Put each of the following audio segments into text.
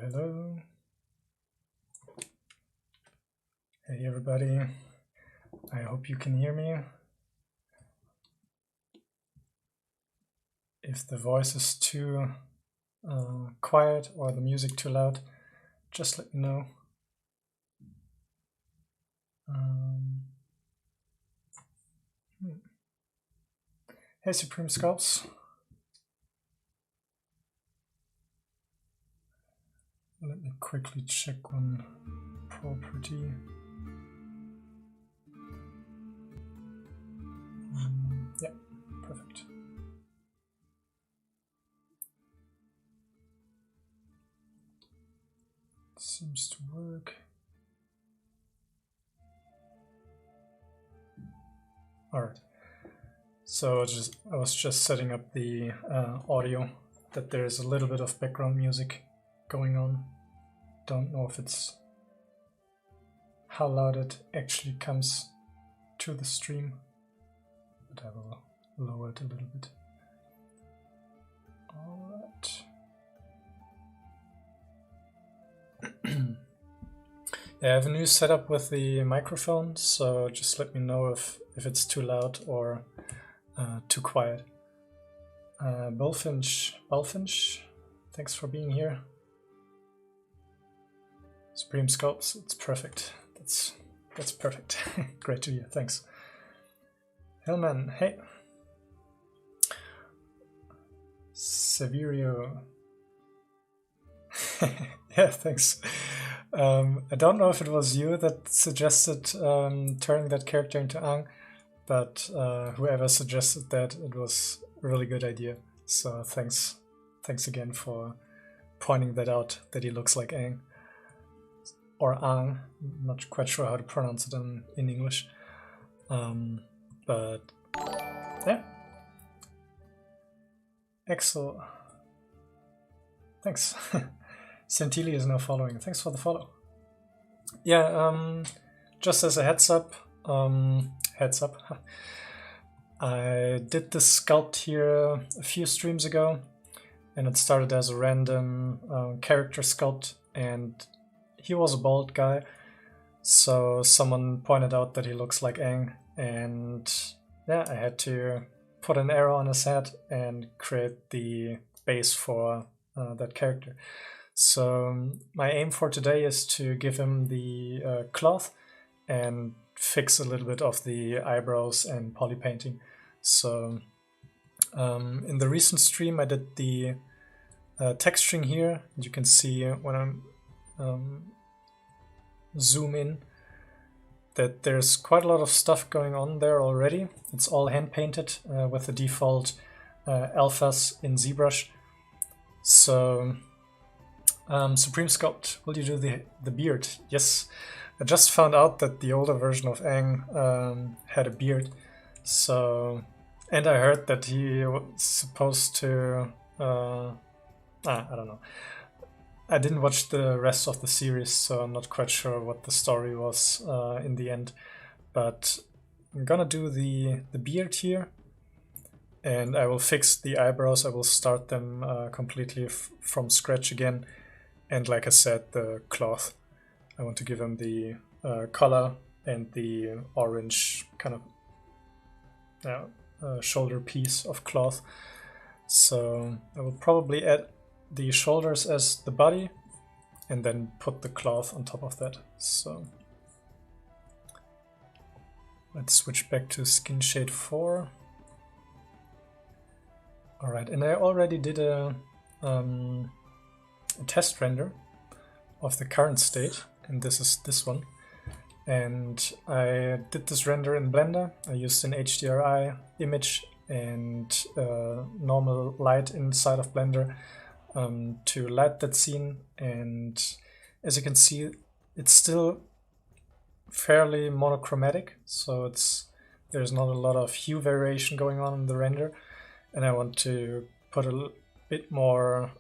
Hello. Hey everybody. I hope you can hear me. If the voice is too quiet or the music too loud, just let me know. Hey Supreme Sculpts. Let me quickly check one property. Yeah, perfect. Seems to work. Alright. So I was just setting up the audio, that there's a little bit of background music going on. Don't know if it's how loud it actually comes to the stream, but I will lower it a little bit. Alright. Yeah, I have a new setup with the microphone, so just let me know if it's too loud or too quiet. Bullfinch, thanks for being here. Supreme Sculpts, it's perfect. That's perfect. Great to hear, thanks. Hellman, hey. Severio. Yeah, thanks. I don't know if it was you that suggested turning that character into Aang, but whoever suggested that, it was a really good idea. So thanks again for pointing that out, that he looks like Aang. Or Aang, I'm not quite sure how to pronounce it in English. But yeah. Excellent. Thanks. Centili is now following. Thanks for the follow. Yeah, just as a heads up, I did this sculpt here a few streams ago, and it started as a random character sculpt, and he was a bald guy, so someone pointed out that he looks like Aang, and yeah, I had to put an arrow on his head and create the base for that character. So my aim for today is to give him the cloth and fix a little bit of the eyebrows and poly painting. So in the recent stream I did the texturing here. You can see when I'm zoom in that there's quite a lot of stuff going on there already. It's all hand painted with the default alphas in Zbrush. So Supreme Sculpt, will you do the beard? Yes, I just found out that the older version of Aang had a beard. So, and I heard that he was supposed to I don't know. I didn't watch the rest of the series, so I'm not quite sure what the story was in the end. But I'm gonna do the beard here, and I will fix the eyebrows. I will start them completely from scratch again. And like I said, the cloth, I want to give him the color and the orange kind of shoulder piece of cloth. So I will probably add the shoulders as the body and then put the cloth on top of that. So let's switch back to skin shade 4. Alright, and I already did a test render of the current state, and this is this one. And I did this render in Blender. I used an HDRI image and normal light inside of Blender to light that scene, and as you can see, it's still fairly monochromatic, so there's not a lot of hue variation going on in the render, and I want to put a bit more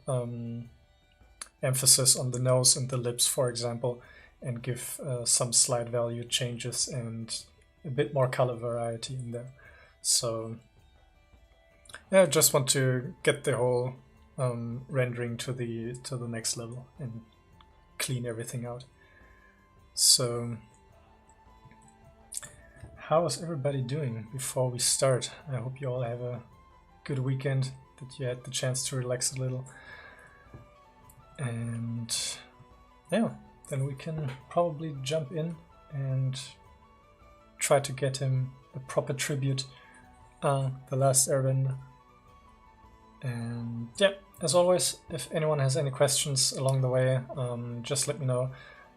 emphasis on the nose and the lips, for example, and give some slight value changes and a bit more color variety in there. So yeah, I just want to get the whole rendering to the next level and clean everything out. So, how is everybody doing before we start? I hope you all have a good weekend, that you had the chance to relax a little. And yeah, then we can probably jump in and try to get him a proper tribute, The Last Airbender. And yeah, as always, if anyone has any questions along the way, just let me know.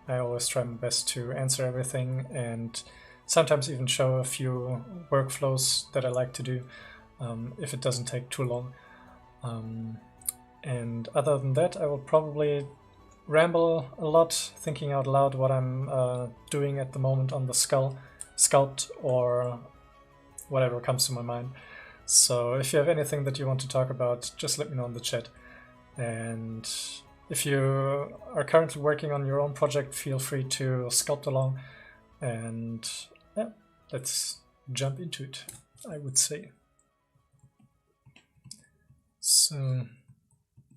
I always try my best to answer everything and sometimes even show a few workflows that I like to do, if it doesn't take too long. And other than that, I will probably ramble a lot, thinking out loud what I'm doing at the moment on the sculpt, or whatever comes to my mind. So if you have anything that you want to talk about, just let me know in the chat. And if you are currently working on your own project, feel free to sculpt along. And yeah, let's jump into it, I would say. So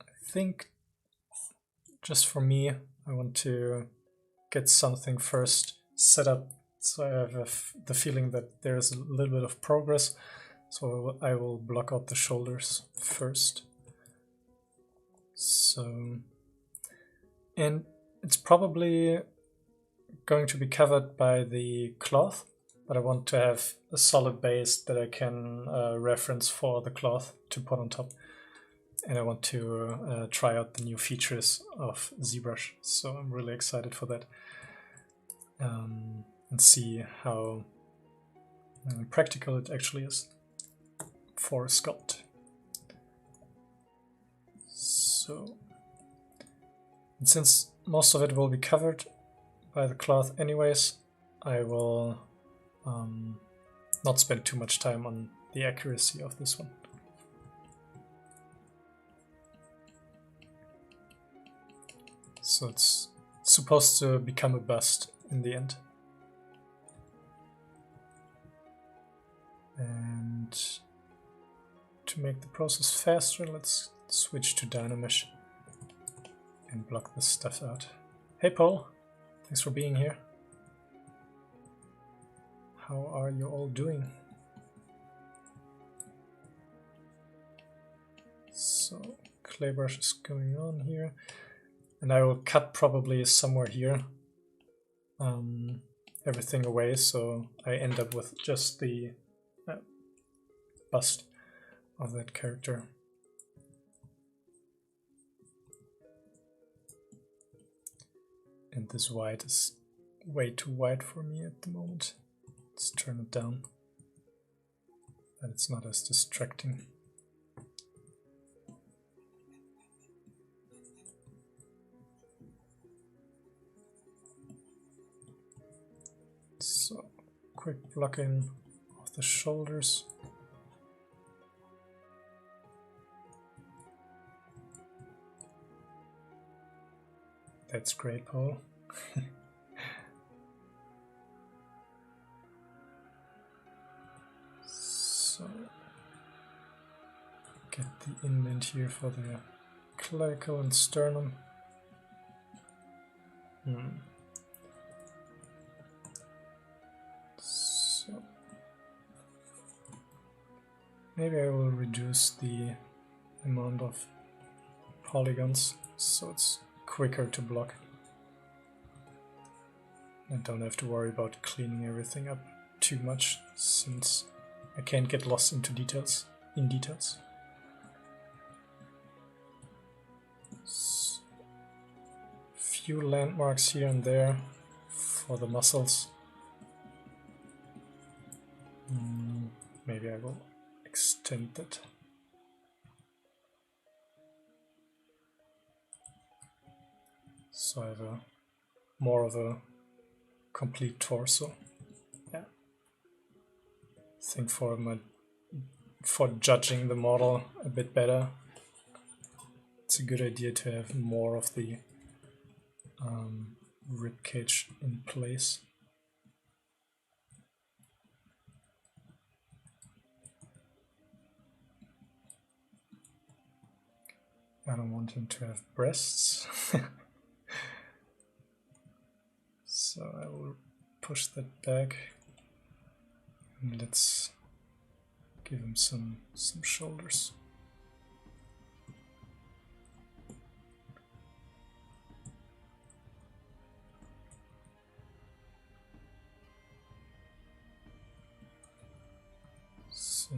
I think just for me, I want to get something first set up, so I have the feeling that there's a little bit of progress. So I will block out the shoulders first. So, and it's probably going to be covered by the cloth, but I want to have a solid base that I can reference for the cloth to put on top. And I want to try out the new features of Zbrush, so I'm really excited for that, and see how practical it actually is for a sculpt. So, and since most of it will be covered by the cloth anyways, I will not spend too much time on the accuracy of this one. So it's supposed to become a bust in the end. And to make the process faster, let's switch to Dynamesh and block this stuff out. Hey Paul, thanks for being here. How are you all doing? So clay brush is going on here. And I will cut probably somewhere here everything away, so I end up with just the bust of that character. And this white is way too white for me at the moment. Let's turn it down, that it's not as distracting. So, quick blocking of the shoulders. That's great, Paul. So, get the indent here for the clavicle and sternum. So, maybe I will reduce the amount of polygons so it's quicker to block. I don't have to worry about cleaning everything up too much, since I can't get lost into details. So, few landmarks here and there for the muscles. Maybe I will extend that. So I have more of a complete torso. Yeah. I think for judging the model a bit better, it's a good idea to have more of the rib cage in place. I don't want him to have breasts. push that back. And let's give him some shoulders. So,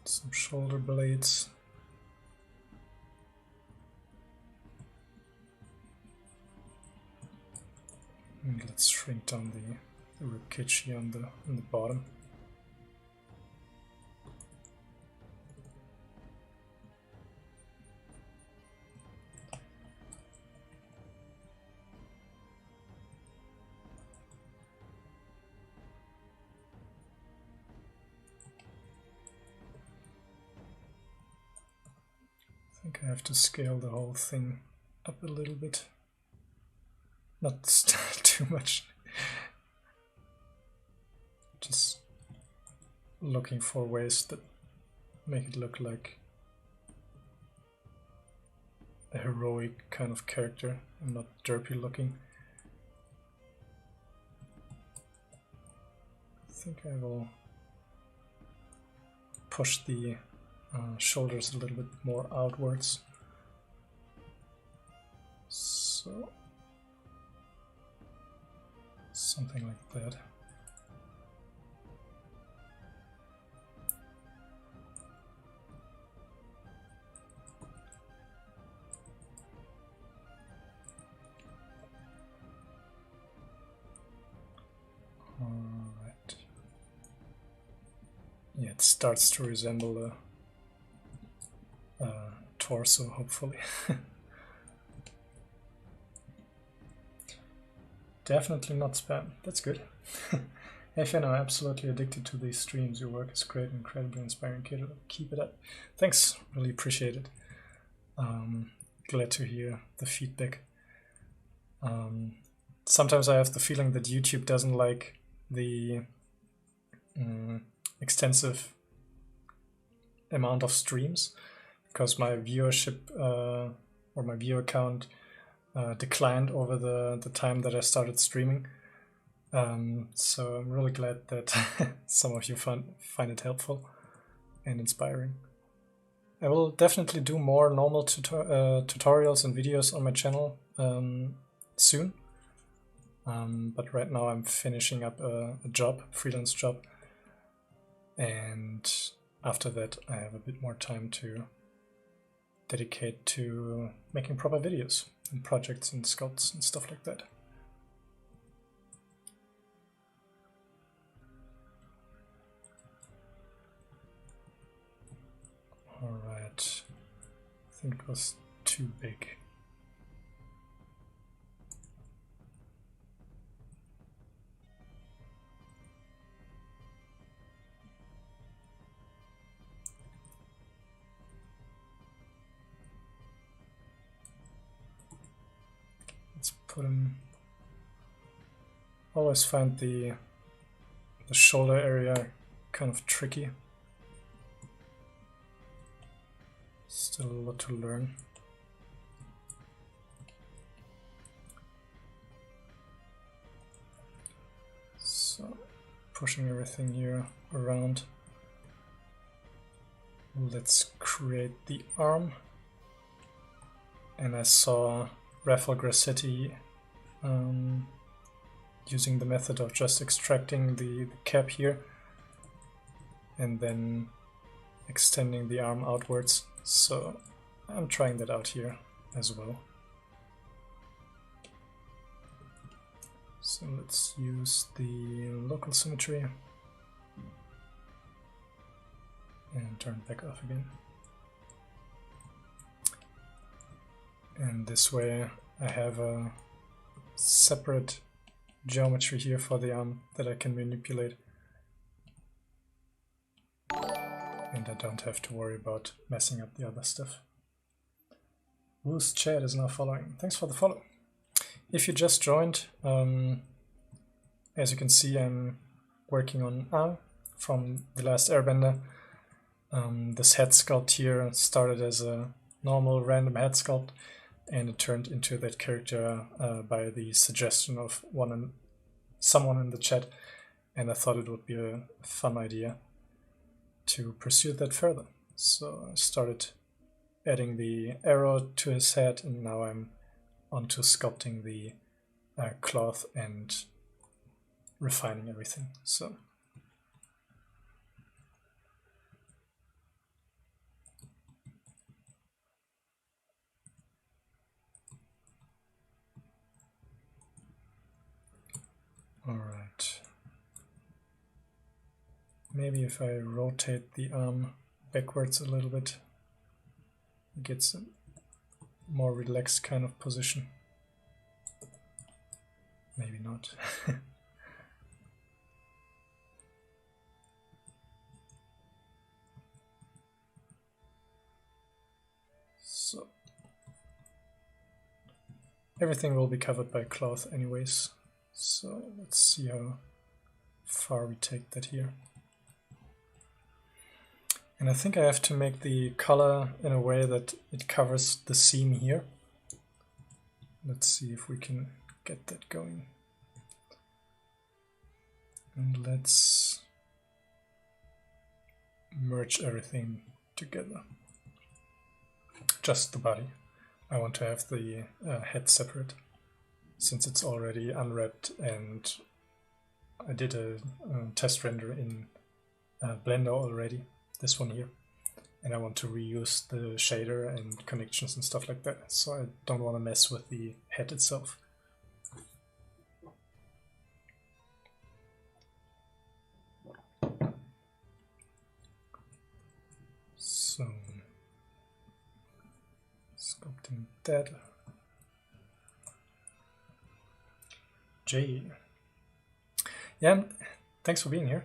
some shoulder blades. And let's shrink down the ribcage here on the bottom. I think I have to scale the whole thing up a little bit. Not too much. Just looking for ways that make it look like a heroic kind of character and not derpy looking. I think I will push the shoulders a little bit more outwards. So something like that. Alright. Yeah, it starts to resemble a torso, hopefully. Definitely not spam. That's good. FN, I'm absolutely addicted to these streams. Your work is great, incredibly inspiring. Keep it up. Thanks. Really appreciate it. Glad to hear the feedback. Sometimes I have the feeling that YouTube doesn't like the extensive amount of streams, because my viewership or my viewer count declined over the time that I started streaming. So I'm really glad that some of you find it helpful and inspiring. I will definitely do more normal tutorials and videos on my channel soon. But right now I'm finishing up a freelance job. And after that I have a bit more time to dedicate to making proper videos and projects and sculpts and stuff like that. Alright, I think it was too big. Put him. Always find the shoulder area kind of tricky. Still a lot to learn. So pushing everything here around. Let's create the arm. And I saw Rafael Grassetti using the method of just extracting the cap here and then extending the arm outwards. So I'm trying that out here as well. So let's use the local symmetry and turn it back off again. And this way I have a separate geometry here for the arm that I can manipulate. And I don't have to worry about messing up the other stuff. Woo's chat is now following. Thanks for the follow. If you just joined, as you can see, I'm working on Aang from the last Airbender. This head sculpt here started as a normal random head sculpt, and it turned into that character by the suggestion of one someone in the chat, and I thought it would be a fun idea to pursue that further. So I started adding the arrow to his head, and now I'm onto sculpting the cloth and refining everything. So all right. Maybe if I rotate the arm backwards a little bit, it gets a more relaxed kind of position. Maybe not. So everything will be covered by cloth anyways. So let's see how far we take that here. And I think I have to make the color in a way that it covers the seam here. Let's see if we can get that going. And let's merge everything together. Just the body. I want to have the head separate, since it's already unwrapped, and I did a test render in Blender already, this one here, and I want to reuse the shader and connections and stuff like that, so I don't want to mess with the head itself. So, sculpting that. J. Yeah, thanks for being here.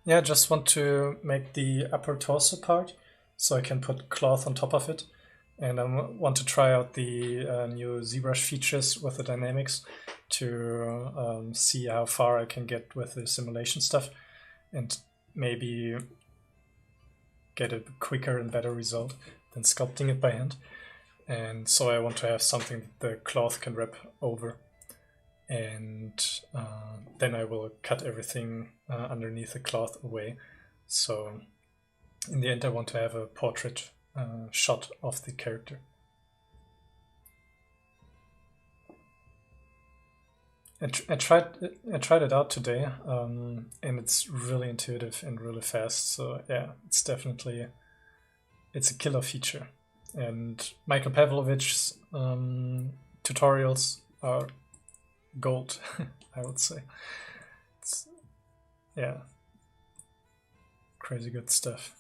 Yeah, just want to make the upper torso part so I can put cloth on top of it. And I want to try out the new Zbrush features with the dynamics to see how far I can get with the simulation stuff and maybe get a quicker and better result than sculpting it by hand. And so I want to have something that the cloth can wrap over. And then I will cut everything underneath the cloth away. So in the end I want to have a portrait shot of the character. I tried it out today, and it's really intuitive and really fast. So yeah, it's definitely a killer feature. And Michael Pavlovich's tutorials are gold, I would say. It's, yeah, crazy good stuff.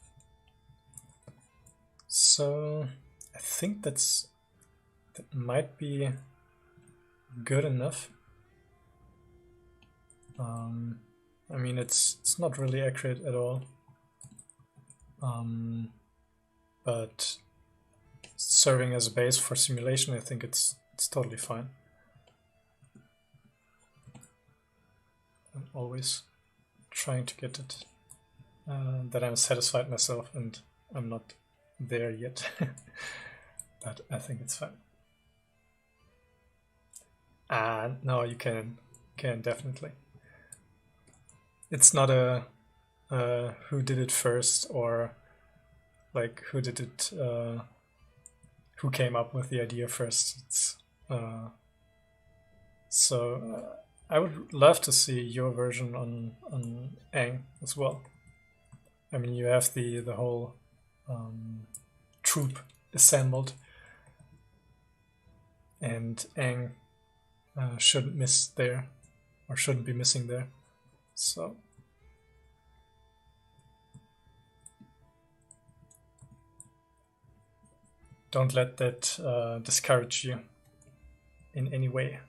So I think that might be good enough. I mean, it's not really accurate at all, but serving as a base for simulation, I think it's totally fine. I'm always trying to get it that I'm satisfied myself, and I'm not there yet, but I think it's fine. No, you can definitely. It's not a who did it first, or like who did it, who came up with the idea first. It's so I would love to see your version on Aang as well. I mean, you have the whole troop assembled, and Aang shouldn't miss there, or shouldn't be missing there. So don't let that discourage you in any way.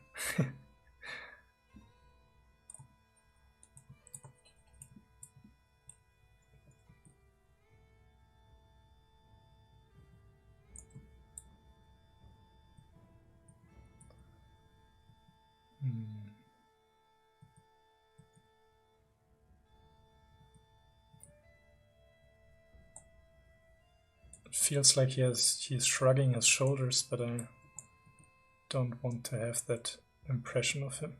Feels like he's shrugging his shoulders, but I don't want to have that impression of him.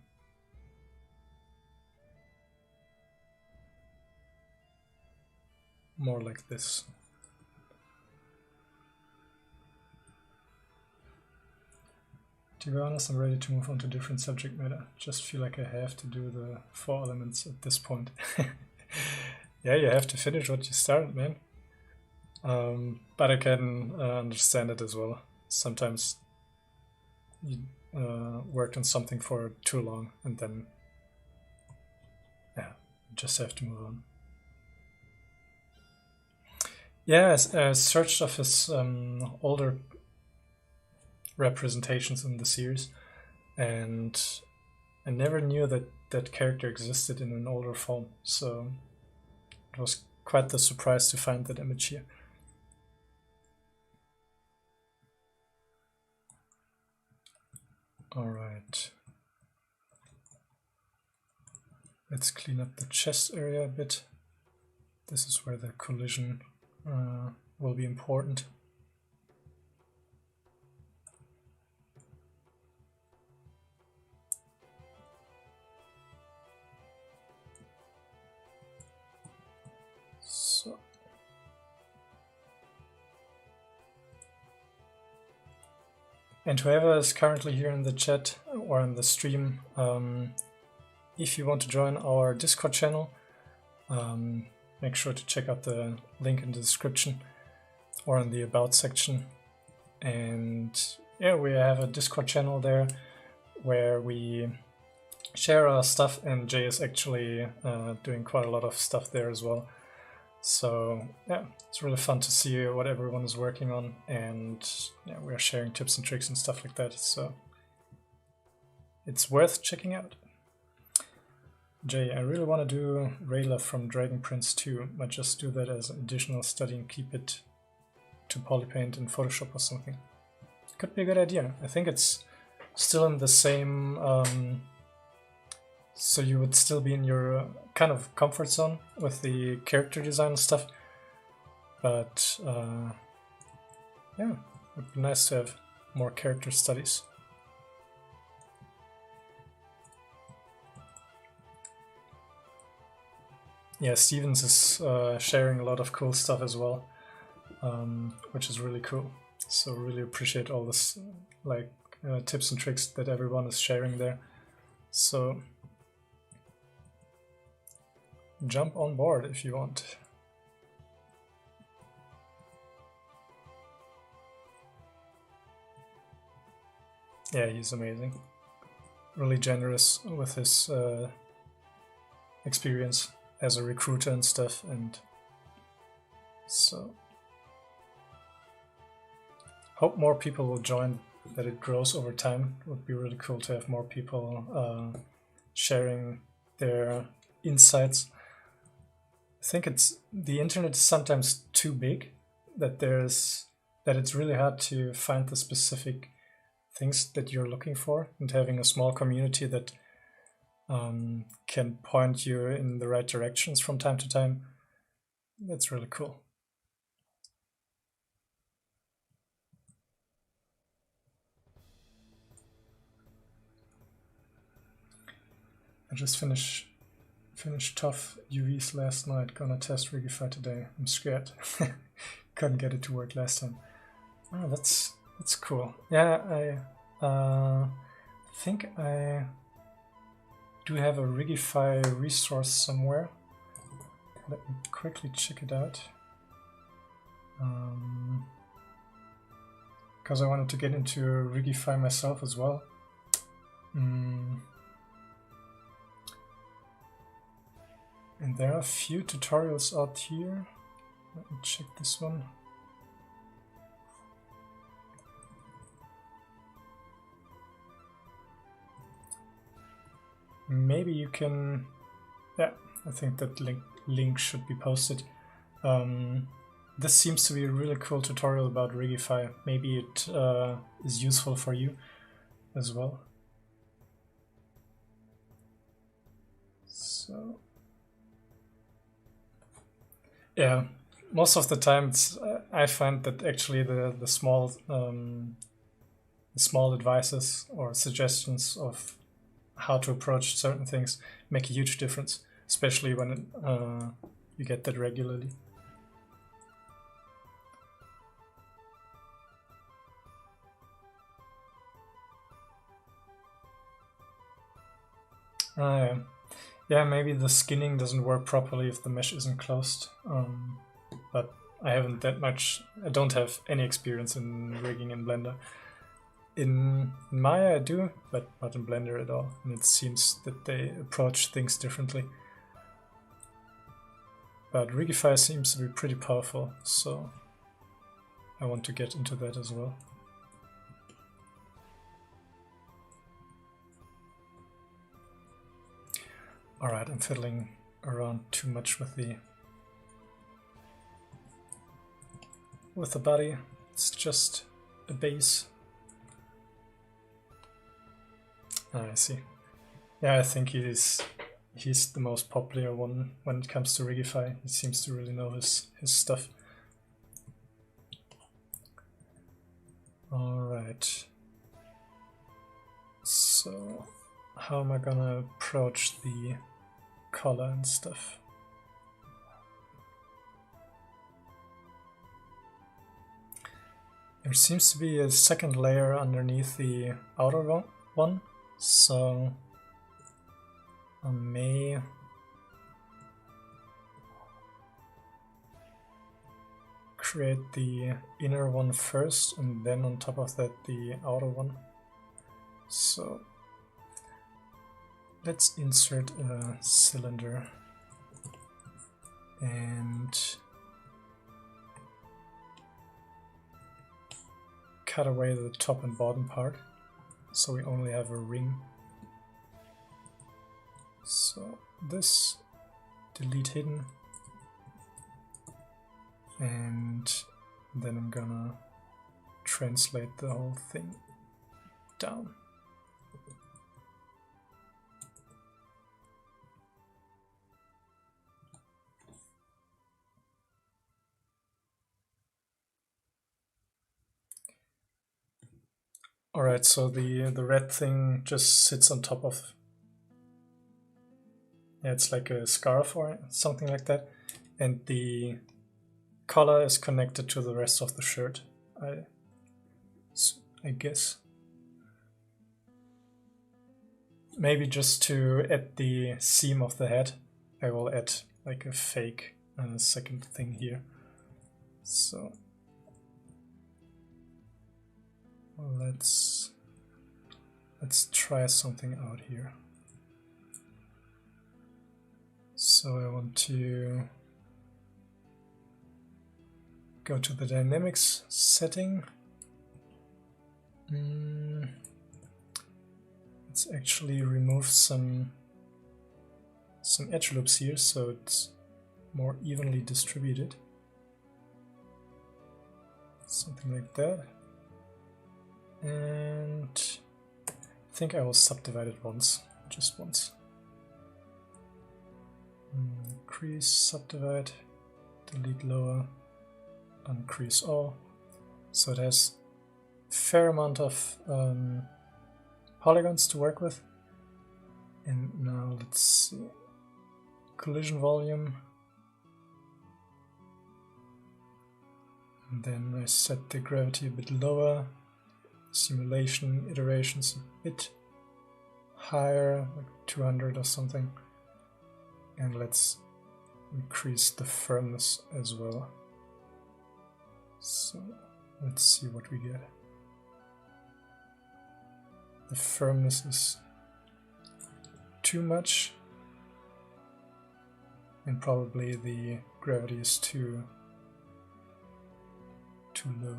More like this. To be honest, I'm ready to move on to different subject matter. Just feel like I have to do the 4 elements at this point. Yeah, you have to finish what you started, man. But I can understand it as well. Sometimes you worked on something for too long and then, yeah, you just have to move on. Yeah, I searched of his older representations in the series, and I never knew that that character existed in an older form, so it was quite the surprise to find that image here. Alright. Let's clean up the chest area a bit. This is where the collision will be important. So. And whoever is currently here in the chat or in the stream, if you want to join our Discord channel, make sure to check out the link in the description or in the About section. And yeah, we have a Discord channel there where we share our stuff, and Jay is actually doing quite a lot of stuff there as well. So yeah, it's really fun to see what everyone is working on, and yeah, we're sharing tips and tricks and stuff like that, so it's worth checking out. Jay, I really want to do Rayla from Dragon Prince 2, but just do that as an additional study and keep it to Polypaint in Photoshop or something. Could be a good idea. I think it's still in the same, so you would still be in your kind of comfort zone with the character design and stuff, but yeah, it would be nice to have more character studies. Yeah, Stevens is sharing a lot of cool stuff as well, which is really cool. So really appreciate all this like tips and tricks that everyone is sharing there. So jump on board if you want. Yeah, he's amazing. Really generous with his experience as a recruiter and stuff, and so hope more people will join, that it grows over time. It would be really cool to have more people sharing their insights. I think the internet is sometimes too big, that it's really hard to find the specific things that you're looking for, and having a small community that can point you in the right directions from time to time, that's really cool. I just finished tough UVs last night, gonna test Rigify today. I'm scared. Couldn't get it to work last time. Oh, that's cool. Yeah, I think I do have a Rigify resource somewhere. Let me quickly check it out. Because I wanted to get into Rigify myself as well. And there are a few tutorials out here. Let me check this one. Maybe you can, yeah, I think that link should be posted. This seems to be a really cool tutorial about Rigify. Maybe it is useful for you as well. So yeah, most of the time I find that actually the small small advices or suggestions of how to approach certain things make a huge difference, especially when you get that regularly. Yeah, maybe the skinning doesn't work properly if the mesh isn't closed, but I haven't that much, I don't have any experience in rigging in Blender. In Maya I do, but not in Blender at all, and it seems that they approach things differently. But Rigify seems to be pretty powerful, so I want to get into that as well. Alright, I'm fiddling around too much with the body. It's just a base. Ah, I see. Yeah, I think he's the most popular one when it comes to Rigify. He seems to really know his stuff. Alright. So how am I gonna approach the color and stuff? There seems to be a second layer underneath the outer one, so I may create the inner one first and then on top of that the outer one. So let's insert a cylinder and cut away the top and bottom part, so we only have a ring. So this, delete hidden, and then I'm gonna translate the whole thing down. Alright, so the red thing just sits on top of, yeah, it's like a scarf or something like that, and the collar is connected to the rest of the shirt, I guess. Maybe just to add the seam of the head, I will add like a fake second thing here. So let's try something out here. So I want to go to the dynamics setting. Let's actually remove some edge loops here so it's more evenly distributed. Something like that. And I think I will subdivide it once, just once. Increase, subdivide, delete lower, increase all. So it has a fair amount of polygons to work with. And now let's see, collision volume. And then I set the gravity a bit lower, simulation iterations a bit higher, like 200 or something. And let's increase the firmness as well. So let's see what we get. The firmness is too much, and probably the gravity is too low.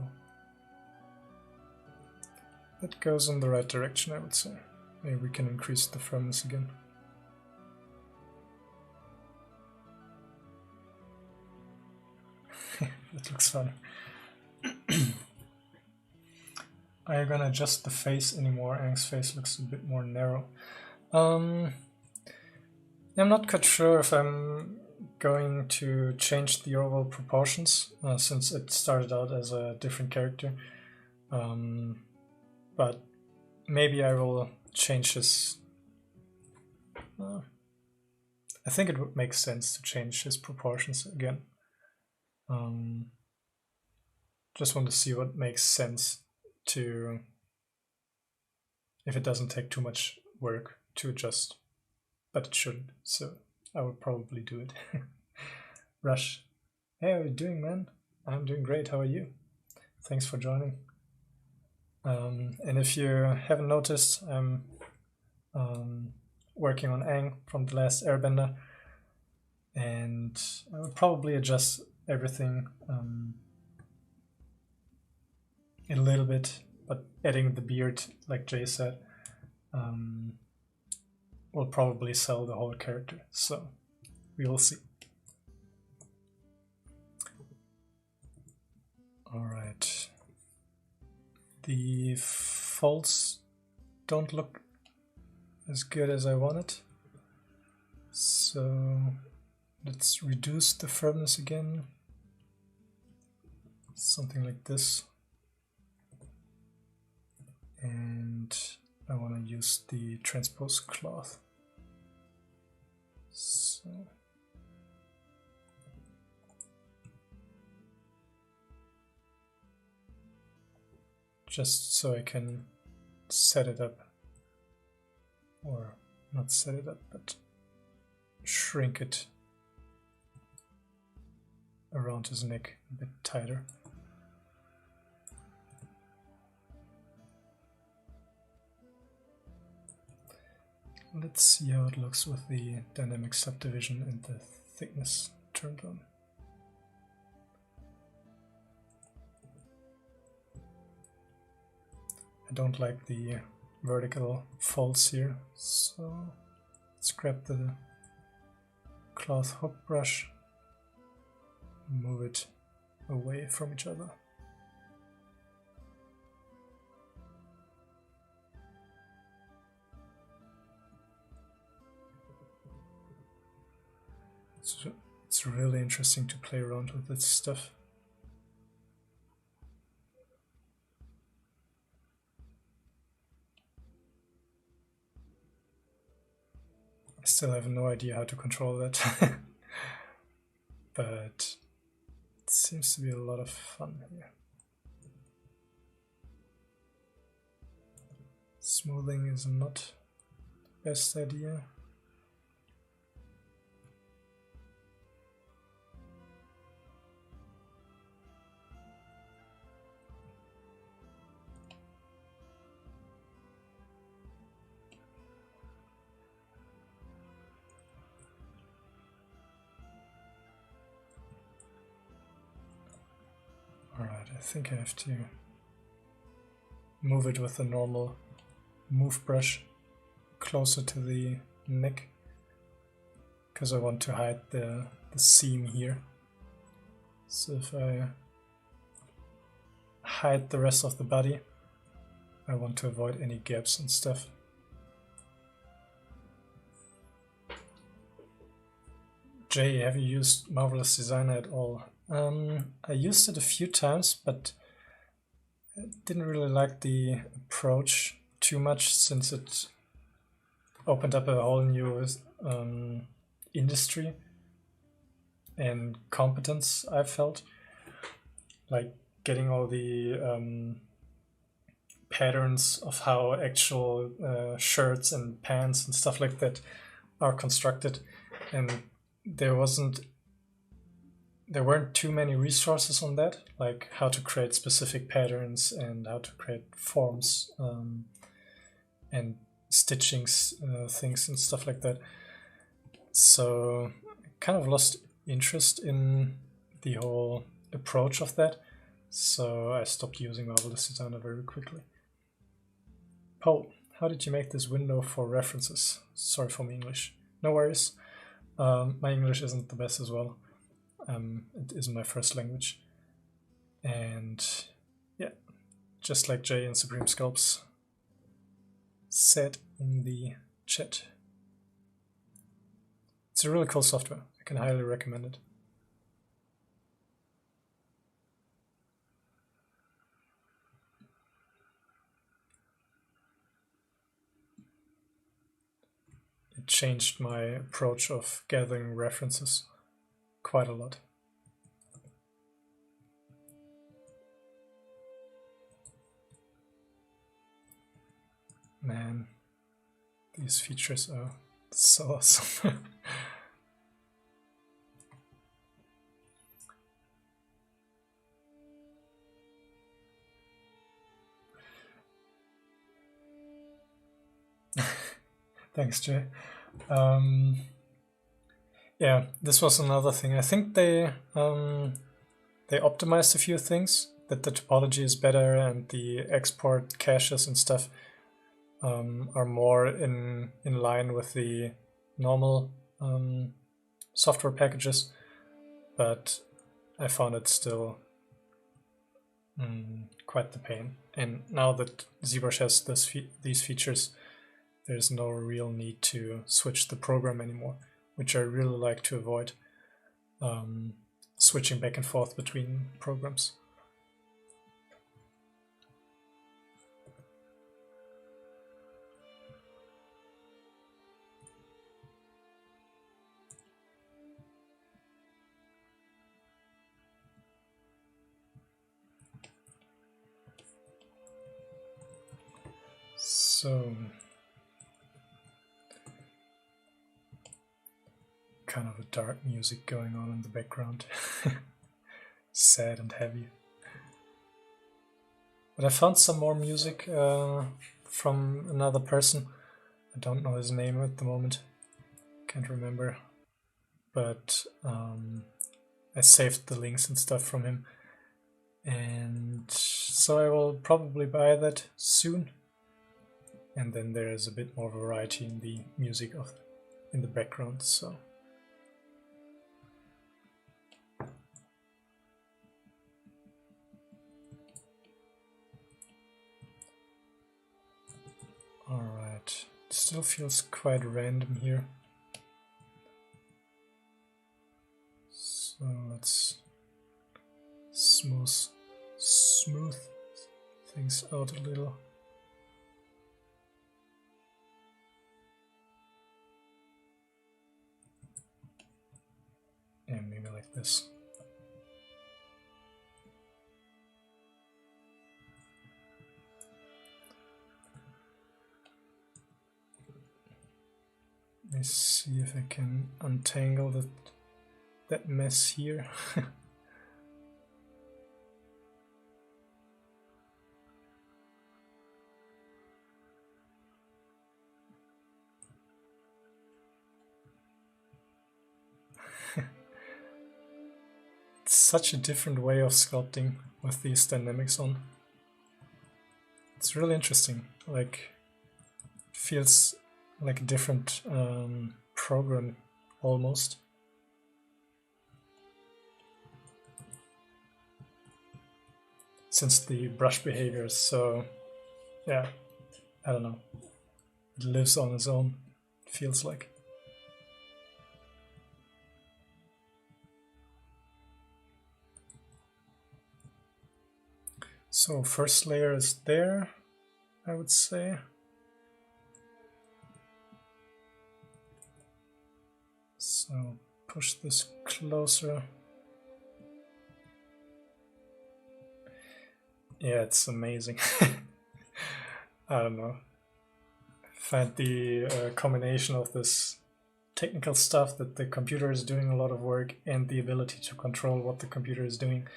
That goes in the right direction, I would say. Maybe we can increase the firmness again. That looks funny. Are you gonna adjust the face anymore? Aang's face looks a bit more narrow. I'm not quite sure if I'm going to change the overall proportions since it started out as a different character. but maybe I will change his... I think it would make sense to change his proportions again. Just want to see what makes sense to... if it doesn't take too much work to adjust, but it shouldn't, so I would probably do it. Rush. Hey, how are you doing, man? I'm doing great, how are you? Thanks for joining. And if you haven't noticed, I'm working on Aang from the last Airbender, and I would probably adjust everything a little bit, but adding the beard, like Jay said, will probably sell the whole character, so we will see. Alright. The folds don't look as good as I wanted, so let's reduce the firmness again. Something like this. And I want to use the transpose cloth. So just so I can set it up, or not set it up, but shrink it around his neck a bit tighter. Let's see how it looks with the dynamic subdivision and the thickness turned on. I don't like the vertical folds here, so let's grab the cloth hook brush, move it away from each other. So it's really interesting to play around with this stuff. I still have no idea how to control that, but it seems to be a lot of fun here. Smoothing is not the best idea. Alright, I think I have to move it with a normal move brush closer to the neck, because I want to hide the seam here. So if I hide the rest of the body, I want to avoid any gaps and stuff. Jay, have you used Marvelous Designer at all? I used it a few times, but I didn't really like the approach too much, since it opened up a whole new industry and competence, I felt. Like getting all the patterns of how actual shirts and pants and stuff like that are constructed, and there weren't too many resources on that, like how to create specific patterns and how to create forms and stitching things and stuff like that. So I kind of lost interest in the whole approach of that, so I stopped using Marvelous Designer very quickly. Paul, how did you make this window for references? Sorry for my English. No worries. My English isn't the best as well. It isn't my first language. And yeah, just like Jay and Supreme Sculpts said in the chat. It's a really cool software. I can highly recommend it. it changed my approach of gathering references quite a lot. Man, these features are so awesome. Thanks, Jay. Yeah, this was another thing. I think they optimized a few things, that the topology is better and the export caches and stuff are more in line with the normal software packages, but I found it still quite the pain. And now that Zbrush has these features, there's no real need to switch the program anymore, which I really like to avoid, switching back and forth between programs. So, kind of a dark music going on in the background. Sad and heavy. But I found some more music from another person. I don't know his name at the moment. Can't remember. But I saved the links and stuff from him. And so I will probably buy that soon. And then there is a bit more variety in the music in the background. So. Alright, it still feels quite random here. So let's smooth things out a little. And maybe like this. Let's see if I can untangle that mess here. It's such a different way of sculpting with these dynamics on. It's really interesting. Like, feels like a different program almost. Since the brush behavior is so, yeah, I don't know, it lives on its own, it feels like. So first layer is there, I would say. So push this closer. Yeah, it's amazing. I don't know. I find the combination of this technical stuff, that the computer is doing a lot of work, and the ability to control what the computer is doing.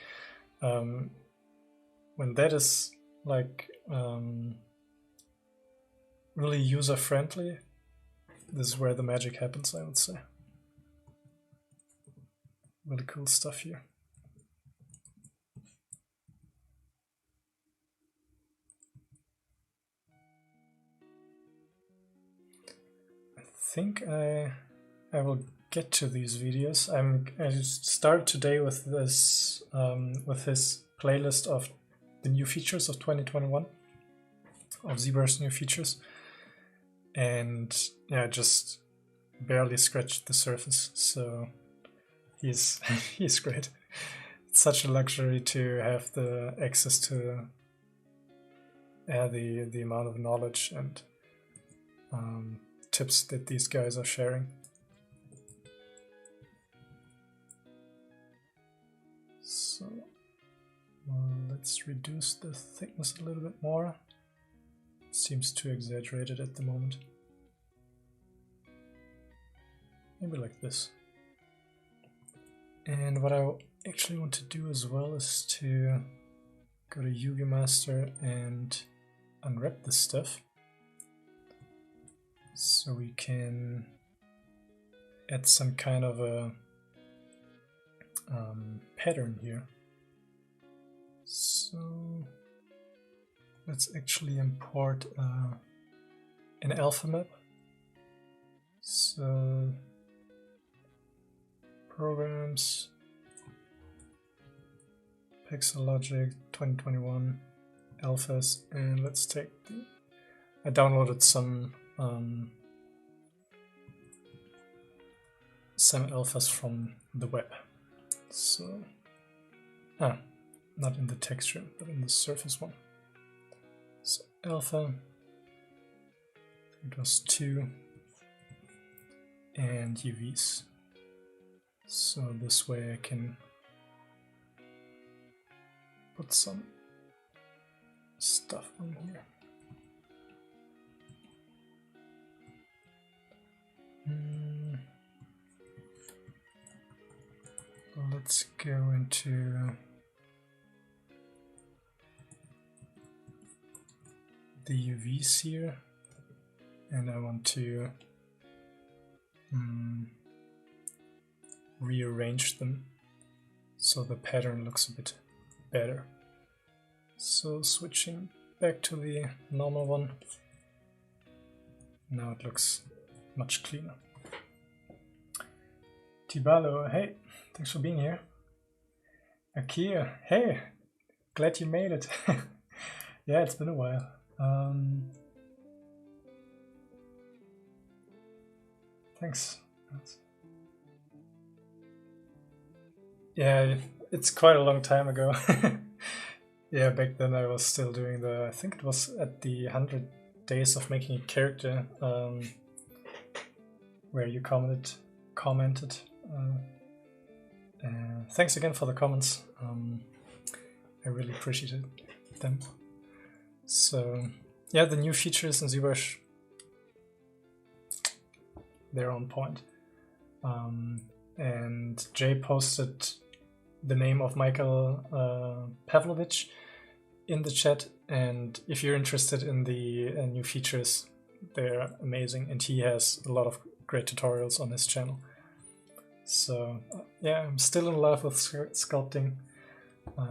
When that is like really user-friendly, this is where the magic happens, I would say. Really cool stuff here. I think I will get to these videos. I started today with this playlist of the new features of 2021, of Zbrush new features, and yeah, just barely scratched the surface. So he's he's great. It's such a luxury to have the access to the amount of knowledge and tips that these guys are sharing. So let's reduce the thickness a little bit more. Seems too exaggerated at the moment. Maybe like this. And what I actually want to do as well is to go to UV Master and unwrap this stuff, so we can add some kind of a pattern here. So let's actually import an alpha map. So programs, Pixel Logic 2021 alphas, and let's take the, I downloaded some alphas from the web. So not in the texture, but in the surface one. So alpha, it was 2, and UVs. So this way I can put some stuff on here. Let's go into the UVs here, and I want to rearrange them so the pattern looks a bit better. So switching back to the normal one, now it looks much cleaner. Tibalo, hey, thanks for being here. Akia, hey, glad you made it. Yeah, it's been a while. Thanks. Yeah, it's quite a long time ago. Yeah, back then I was still doing the, I think it was at the 100 days of making a character, where you commented. Thanks again for the comments. I really appreciated them. So yeah, the new features in Zbrush, they're on point. And Jay posted the name of Michael Pavlovich in the chat, and if you're interested in the new features, they're amazing, and he has a lot of great tutorials on his channel. So yeah, I'm still in love with sculpting,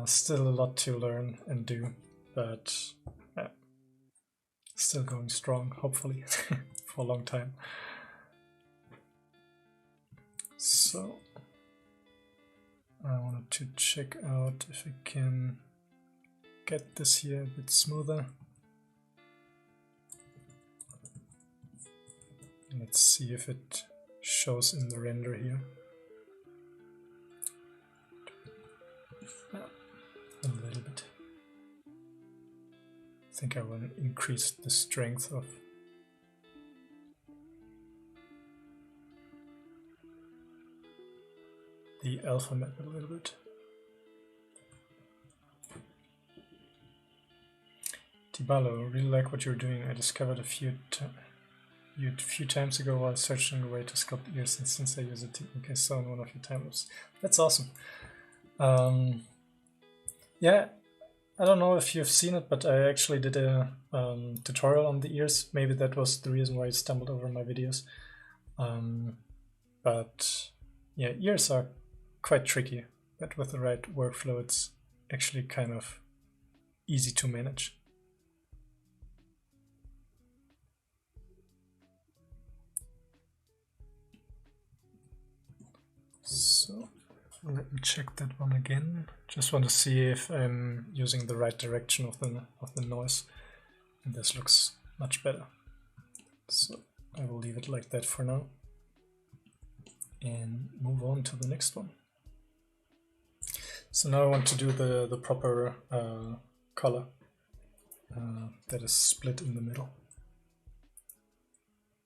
still a lot to learn and do, but yeah, still going strong, hopefully, for a long time. So I wanted to check out if I can get this here a bit smoother. Let's see if it shows in the render here. A little bit. I think I will increase the strength of the alpha map a little bit. Tibalo, really like what you're doing. I discovered a few times ago while searching a way to sculpt ears, and since I use a technique I saw in one of your time lapses. That's awesome. Yeah, I don't know if you've seen it, but I actually did a tutorial on the ears. Maybe that was the reason why you stumbled over my videos. But yeah, ears are quite tricky, but with the right workflow it's actually kind of easy to manage. So let me check that one again. Just want to see if I'm using the right direction of the noise, and this looks much better. So I will leave it like that for now and move on to the next one. So now I want to do the proper color that is split in the middle.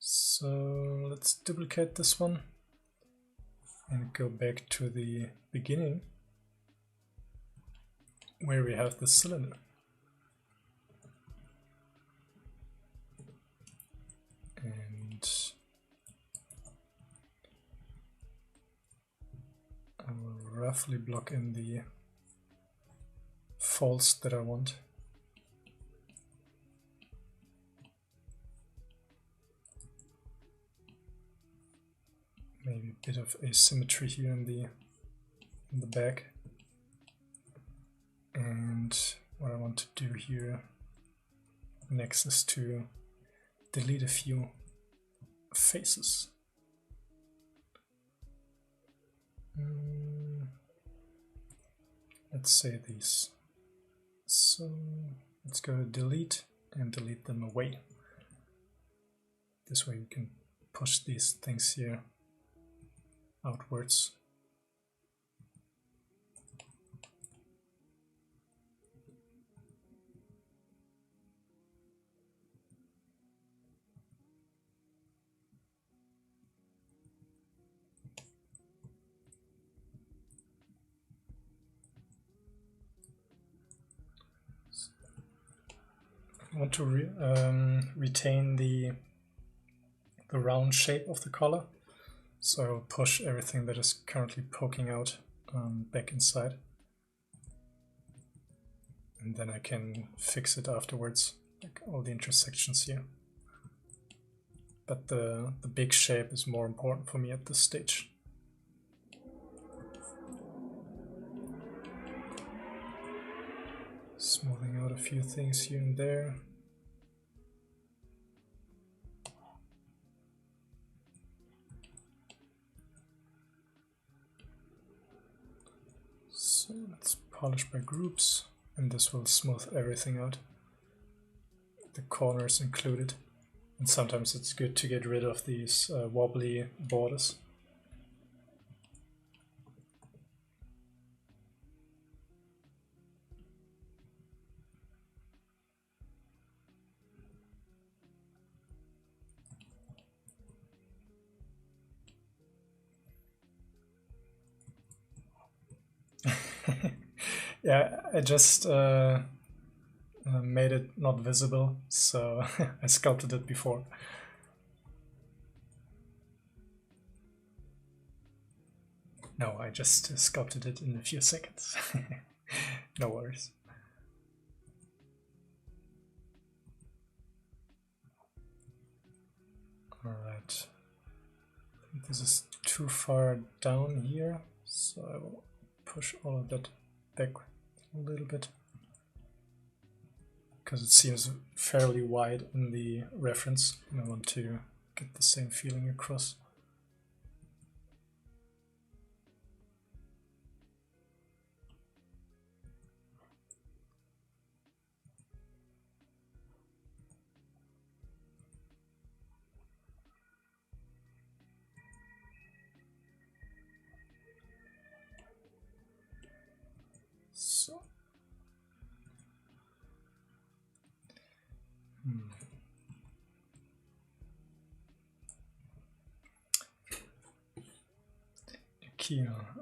So let's duplicate this one and go back to the beginning where we have the cylinder. And I will roughly block in the folds that I want. Maybe a bit of asymmetry here in the back. And what I want to do here next is to delete a few faces. Let's say these. So let's go to delete and delete them away. This way we can push these things here outwards. I want to retain the round shape of the collar, so I'll push everything that is currently poking out back inside, and then I can fix it afterwards, like all the intersections here. But the big shape is more important for me at this stage. Smoothing out a few things here and there. So let's polish by groups, and this will smooth everything out, the corners included. And sometimes it's good to get rid of these wobbly borders. Yeah, I just made it not visible, so I sculpted it before. No, I just sculpted it in a few seconds. No worries. Alright, I think this is too far down here, so I will push all of that back a little bit, because it seems fairly wide in the reference, and I want to get the same feeling across. So.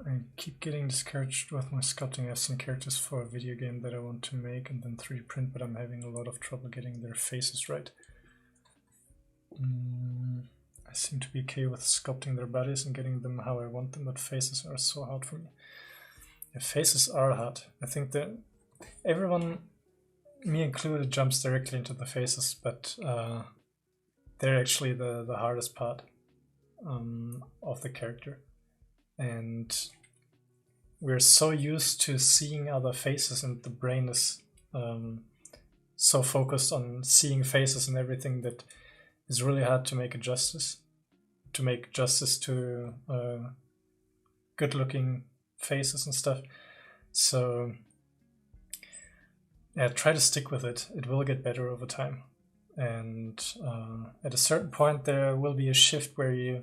I keep getting discouraged with my sculpting. I have some characters for a video game that I want to make and then 3D print, but I'm having a lot of trouble getting their faces right. I seem to be okay with sculpting their bodies and getting them how I want them, but faces are so hard for me. Yeah, faces are hard. I think that everyone, me included, jumps directly into the faces, but they're actually the hardest part of the character. And we're so used to seeing other faces, and the brain is so focused on seeing faces and everything that it's really hard to make justice to good-looking faces and stuff. So yeah, try to stick with it. It will get better over time. And at a certain point there will be a shift where you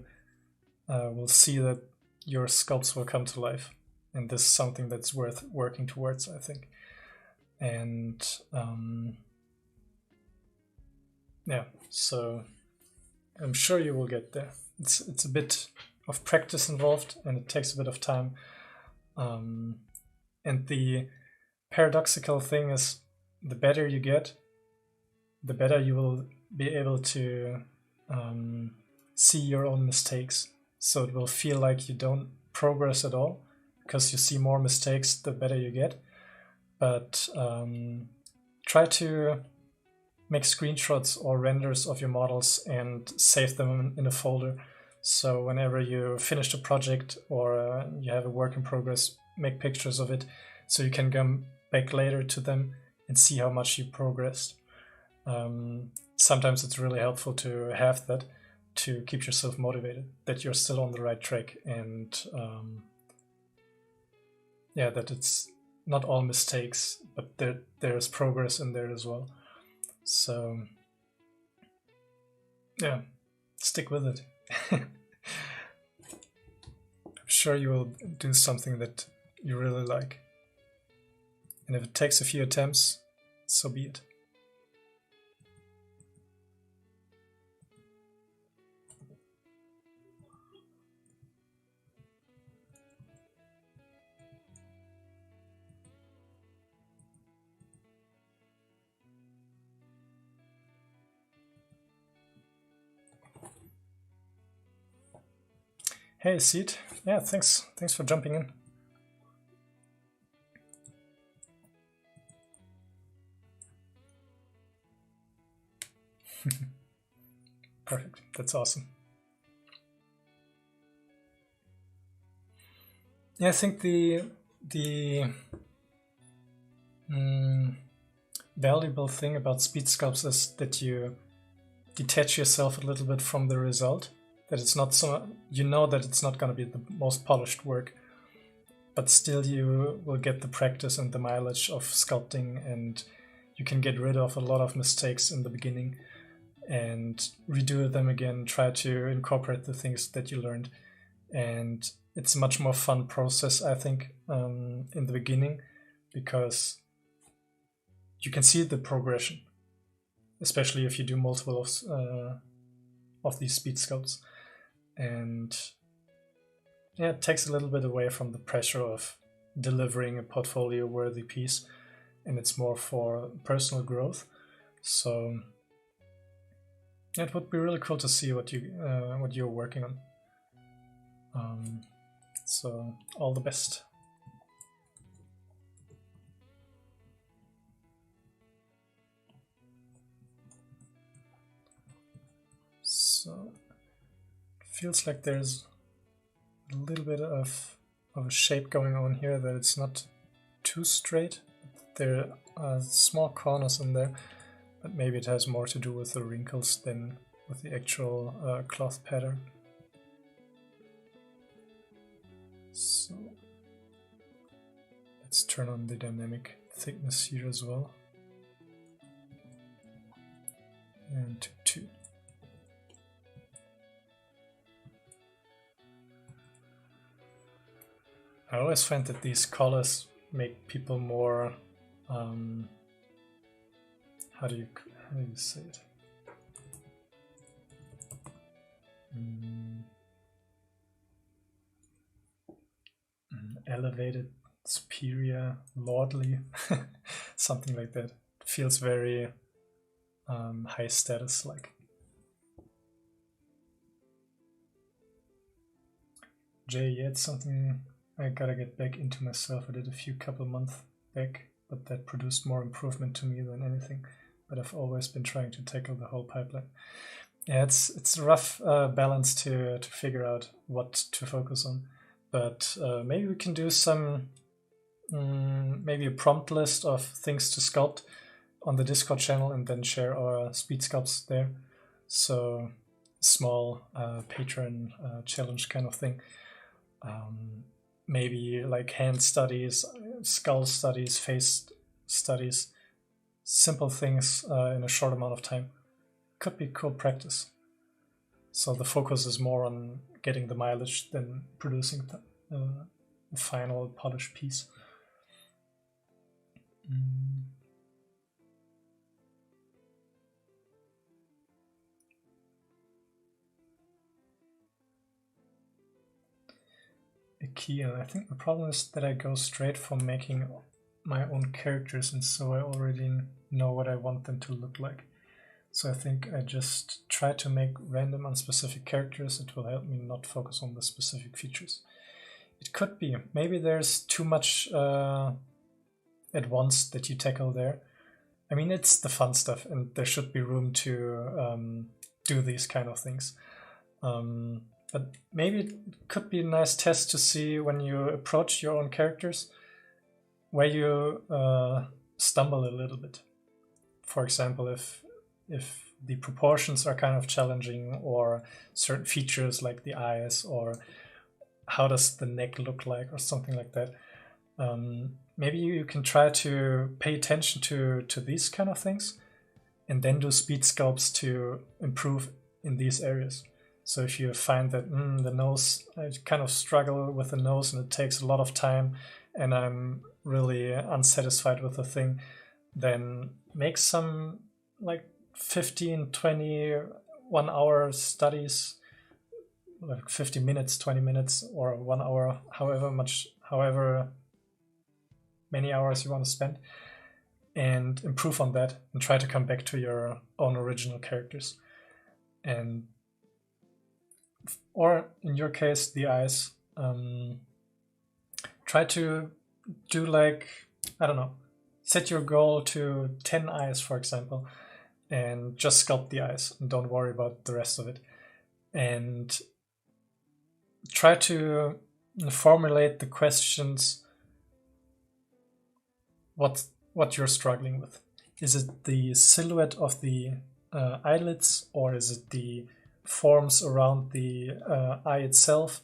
will see that your sculpts will come to life. And this is something that's worth working towards, I think. And yeah, so I'm sure you will get there. It's a bit of practice involved, and it takes a bit of time. And the paradoxical thing is, the better you get, the better you will be able to see your own mistakes. So it will feel like you don't progress at all, because you see more mistakes the better you get. But try to make screenshots or renders of your models and save them in a folder. So whenever you finish the project or you have a work in progress, make pictures of it so you can come back later to them and see how much you progressed. Sometimes it's really helpful to have that to keep yourself motivated, that you're still on the right track, and yeah, that it's not all mistakes, but there's progress in there as well. So yeah, stick with it. I'm sure you will do something that you really like. And if it takes a few attempts, so be it. Hey, Seed. Yeah, thanks. Thanks for jumping in. Perfect. That's awesome. Yeah, I think the valuable thing about speed sculpts is that you detach yourself a little bit from the result. That it's not so, you know that it's not going to be the most polished work, but still you will get the practice and the mileage of sculpting, and you can get rid of a lot of mistakes in the beginning and redo them again, try to incorporate the things that you learned. And it's a much more fun process, I think, in the beginning, because you can see the progression, especially if you do multiple of these speed sculpts. And yeah, it takes a little bit away from the pressure of delivering a portfolio-worthy piece, and it's more for personal growth. So it would be really cool to see what you're working on. So all the best. So it feels like there's a little bit of a shape going on here, that it's not too straight. There are small corners in there, but maybe it has more to do with the wrinkles than with the actual cloth pattern. So let's turn on the dynamic thickness here as well. And to 2. I always find that these colors make people more, how do you say it? Elevated, superior, lordly, something like that. It feels very high status like. Jay, yeah, it's something I gotta get back into myself. I did a couple months back, but that produced more improvement to me than anything. But I've always been trying to tackle the whole pipeline. Yeah, it's a rough balance to figure out what to focus on. But maybe we can do some, maybe a prompt list of things to sculpt on the Discord channel, and then share our speed sculpts there. So small patron challenge kind of thing. Maybe like hand studies, skull studies, face studies, simple things in a short amount of time. Could be cool practice. So the focus is more on getting the mileage than producing the final polished piece. key, and I think the problem is that I go straight from making my own characters, and so I already know what I want them to look like. So I think I just try to make random unspecific characters. It will help me not focus on the specific features. It could be. Maybe there's too much at once that you tackle there. I mean, it's the fun stuff, and there should be room to do these kind of things. But maybe it could be a nice test to see when you approach your own characters where you stumble a little bit. For example, if the proportions are kind of challenging, or certain features like the eyes, or how does the neck look like, or something like that. Maybe you can try to pay attention to these kind of things and then do speed sculpts to improve in these areas. So if you find that the nose, I kind of struggle with the nose and it takes a lot of time and I'm really unsatisfied with the thing, then make some like 15, 20, 1 hour studies, like 50 minutes, 20 minutes, or 1 hour, however many hours you want to spend, and improve on that and try to come back to your own original characters. And or in your case, the eyes, try to do like, I don't know, set your goal to 10 eyes, for example, and just sculpt the eyes and don't worry about the rest of it. And try to formulate the questions what you're struggling with. Is it the silhouette of the eyelids, or is it the forms around the eye itself?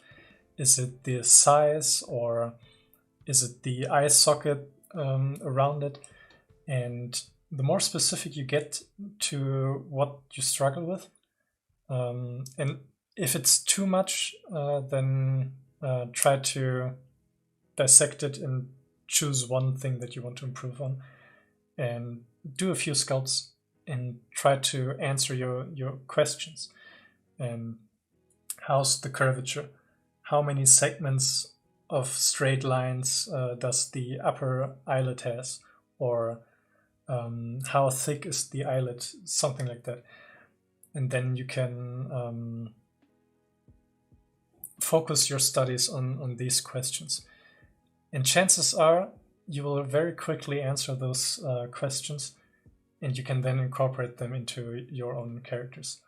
Is it the size, or is it the eye socket around it? And the more specific you get to what you struggle with, and if it's too much, then try to dissect it and choose one thing that you want to improve on, and do a few sculpts and try to answer your questions. And how's the curvature? How many segments of straight lines does the upper eyelid has? Or how thick is the eyelid? Something like that. And then you can focus your studies on these questions. And chances are you will very quickly answer those questions, and you can then incorporate them into your own characters.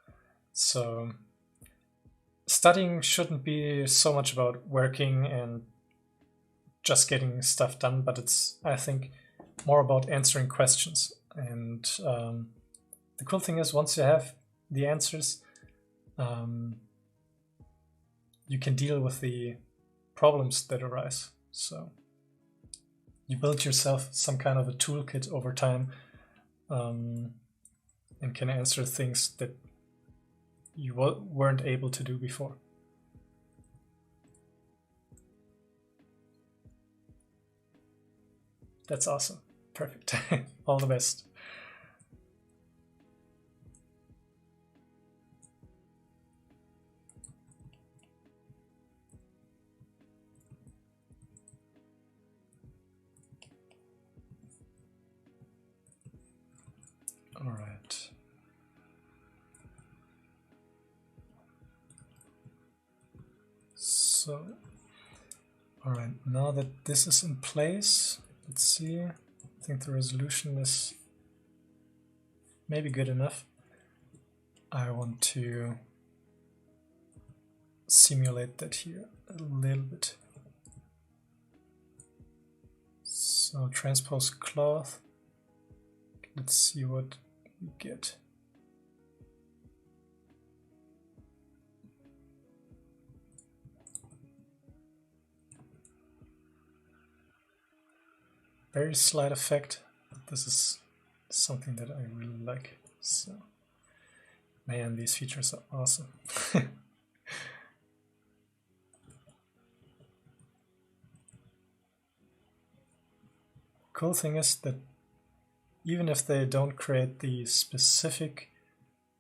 So studying shouldn't be so much about working and just getting stuff done, but it's, I think, more about answering questions. And the cool thing is, once you have the answers, you can deal with the problems that arise. So you build yourself some kind of a toolkit over time, and can answer things that you weren't able to do before. That's awesome. Perfect. All the best. All right. So, all right, now that this is in place, let's see. I think the resolution is maybe good enough. I want to simulate that here a little bit. So transpose cloth. Let's see what we get. Very slight effect, but this is something that I really like. So, man, these features are awesome. Cool thing is that even if they don't create the specific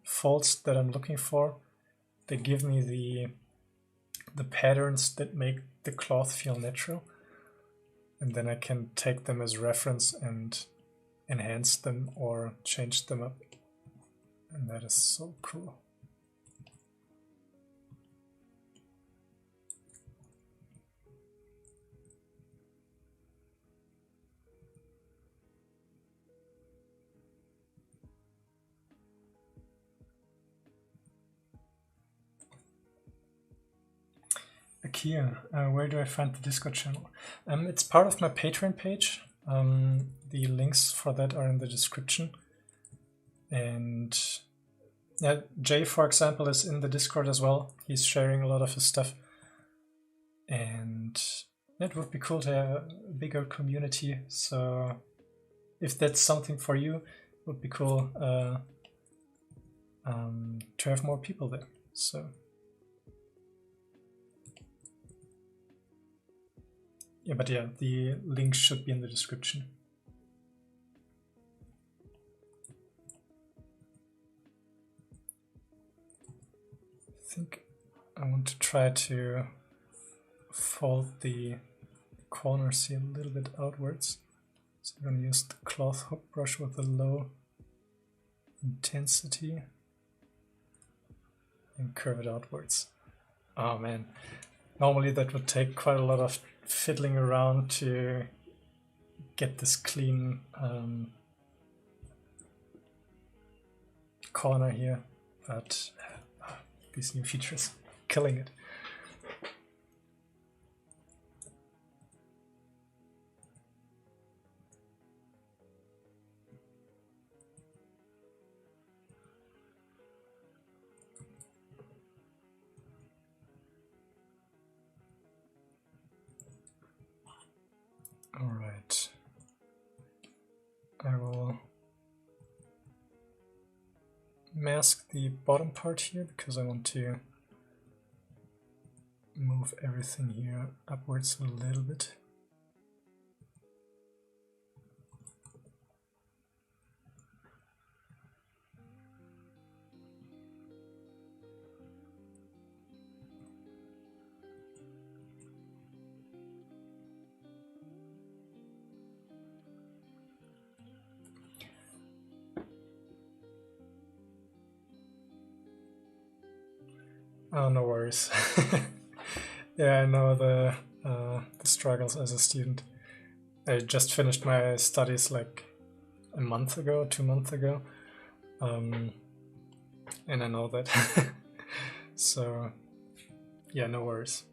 faults that I'm looking for, they give me the the patterns that make the cloth feel natural. And then I can take them as reference and enhance them or change them up. And that is so cool. Akia, where do I find the Discord channel? It's part of my Patreon page. The links for that are in the description. And yeah, Jay, for example, is in the Discord as well. He's sharing a lot of his stuff. And it would be cool to have a bigger community. So if that's something for you, it would be cool to have more people there. So yeah, but yeah, the links should be in the description. I think I want to try to fold the corners here a little bit outwards. So I'm going to use the cloth hook brush with a low intensity and curve it outwards. Oh man, normally that would take quite a lot of fiddling around to get this clean corner here, but these new features, killing it. All right, I will mask the bottom part here because I want to move everything here upwards a little bit. Oh, no worries. Yeah, I know the struggles as a student. I just finished my studies like a month ago, 2 months ago, and I know that. So, yeah, no worries.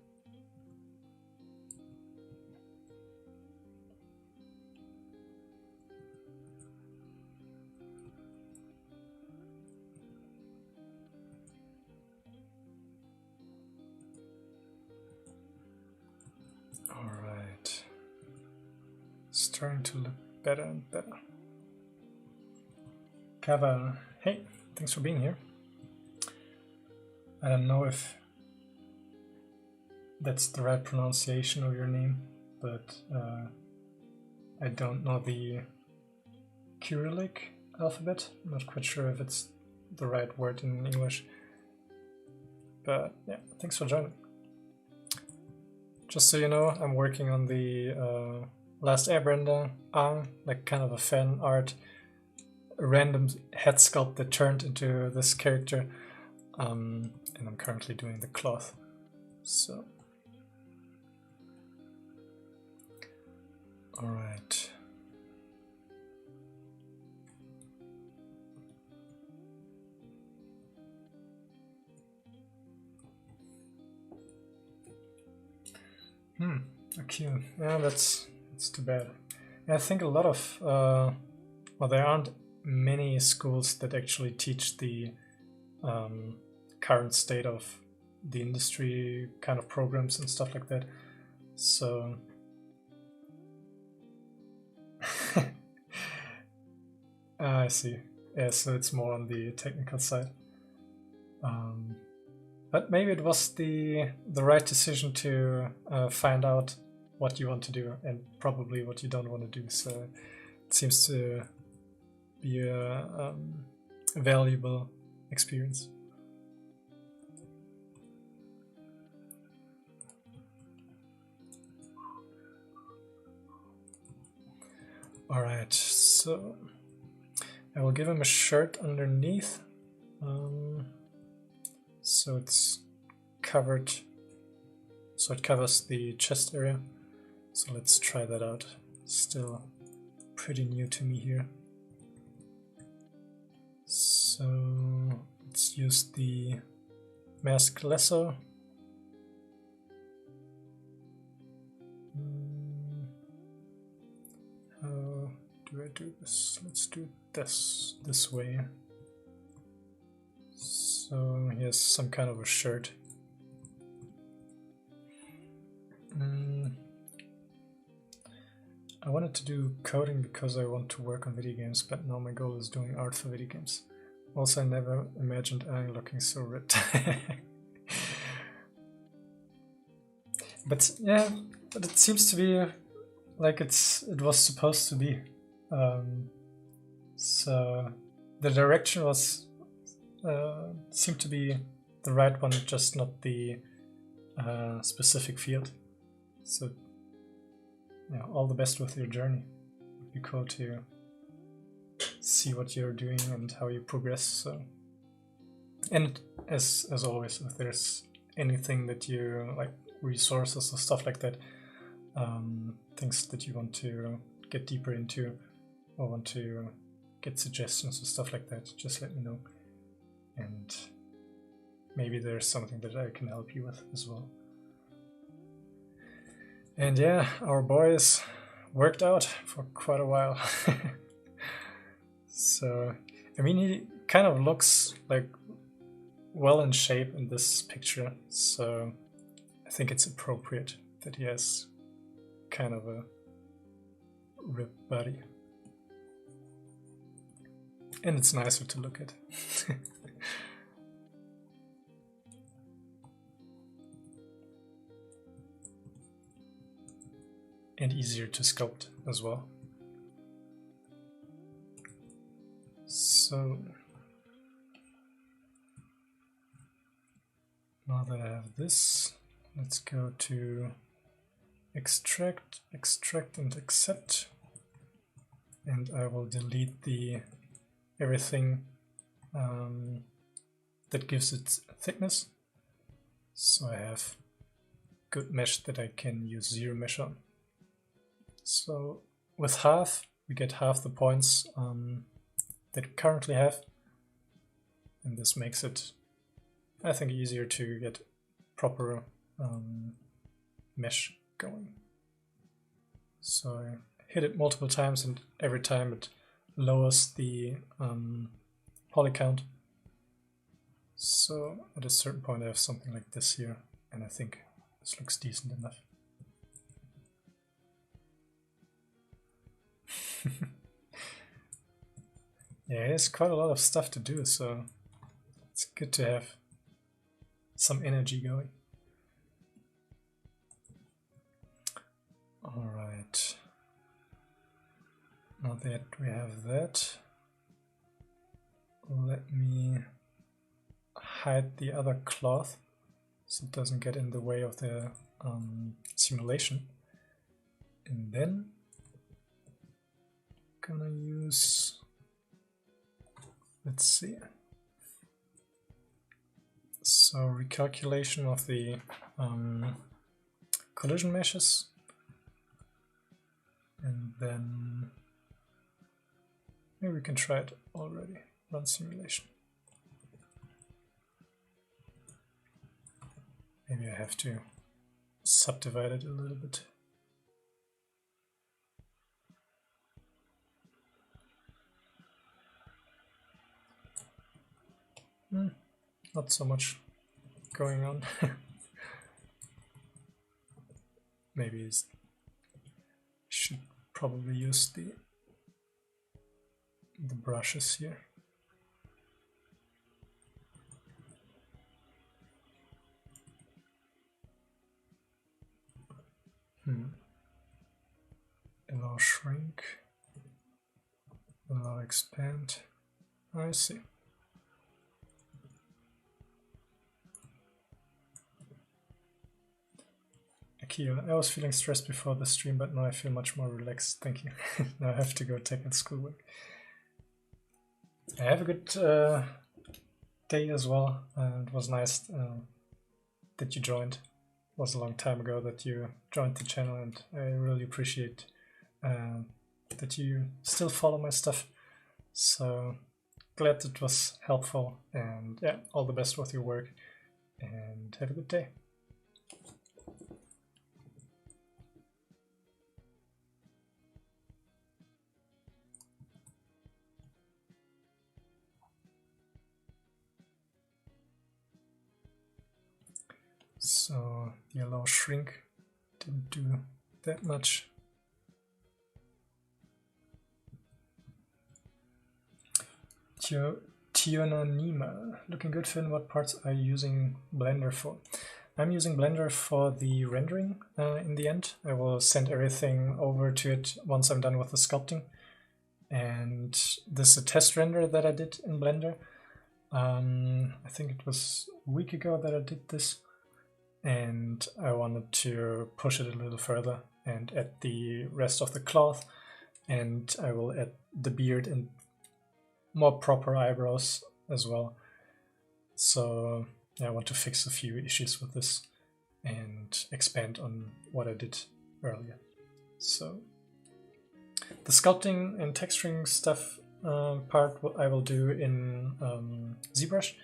Alright, starting to look better and better. Kava, hey, thanks for being here. I don't know if that's the right pronunciation of your name, but I don't know the Cyrillic alphabet. I'm not quite sure if it's the right word in English. But yeah, thanks for joining. Just so you know, I'm working on the last Airbender, Aang, like kind of a fan art, a random head sculpt that turned into this character, and I'm currently doing the cloth. So, all right. Okay. Yeah, that's too bad. I think a lot of well, there aren't many schools that actually teach the current state of the industry kind of programs and stuff like that. So I see. Yeah, so it's more on the technical side. But maybe it was the right decision to find out what you want to do and probably what you don't want to do. So it seems to be a valuable experience. Alright, so I will give him a shirt underneath, so it's covered, so it covers the chest area. So let's try that out. Still pretty new to me here. So let's use the mask lasso. How do I do this? Let's do this way. So here's some kind of a shirt. I wanted to do coding because I want to work on video games, but now my goal is doing art for video games. Also, I never imagined Aang looking so ripped. But yeah, but it seems to be like it was supposed to be. So the direction was seemed to be the right one, just not the specific field. So yeah, all the best with your journey. It'd be cool to see what you're doing and how you progress. So, and as always, if there's anything that you like, resources or stuff like that, things that you want to get deeper into or want to get suggestions or stuff like that, just let me know, and maybe there's something that I can help you with as well. And yeah, our boys worked out for quite a while. So, I mean, he kind of looks like well in shape in this picture, so I think it's appropriate that he has kind of a ripped body. And it's nicer to look at. And easier to sculpt as well. So now that I have this, let's go to extract, extract and accept, and I will delete the everything that gives it thickness, so I have good mesh that I can use zero mesh on. So with half, we get half the points that we currently have, and this makes it, I think, easier to get proper mesh going. So I hit it multiple times, and every time it lowers the poly count. So at a certain point I have something like this here, and I think this looks decent enough. Yeah, there's quite a lot of stuff to do, so it's good to have some energy going. Alright, now that we have that, let me hide the other cloth so it doesn't get in the way of the simulation. And then gonna use, let's see, so recalculation of the collision meshes, and then maybe we can try it already, run simulation. Maybe I have to subdivide it a little bit. Not so much going on. Maybe I should probably use the brushes here. Allow shrink, allow expand. I see. I Kyo. I was feeling stressed before the stream, but now I feel much more relaxed. Thank you. Now I have to go tackle schoolwork. I have a good day as well. It was nice that you joined. It was a long time ago that you joined the channel, and I really appreciate that you still follow my stuff. So glad it was helpful, and yeah, all the best with your work, and have a good day. So yellow shrink didn't do that much. Tiononima, looking good, Finn. What parts are you using Blender for? I'm using Blender for the rendering in the end. I will send everything over to it once I'm done with the sculpting. And this is a test render that I did in Blender. I think it was a week ago that I did this. And I wanted to push it a little further and add the rest of the cloth, and I will add the beard and more proper eyebrows as well. So yeah, I want to fix a few issues with this and expand on what I did earlier. So the sculpting and texturing stuff part I will do in Zbrush,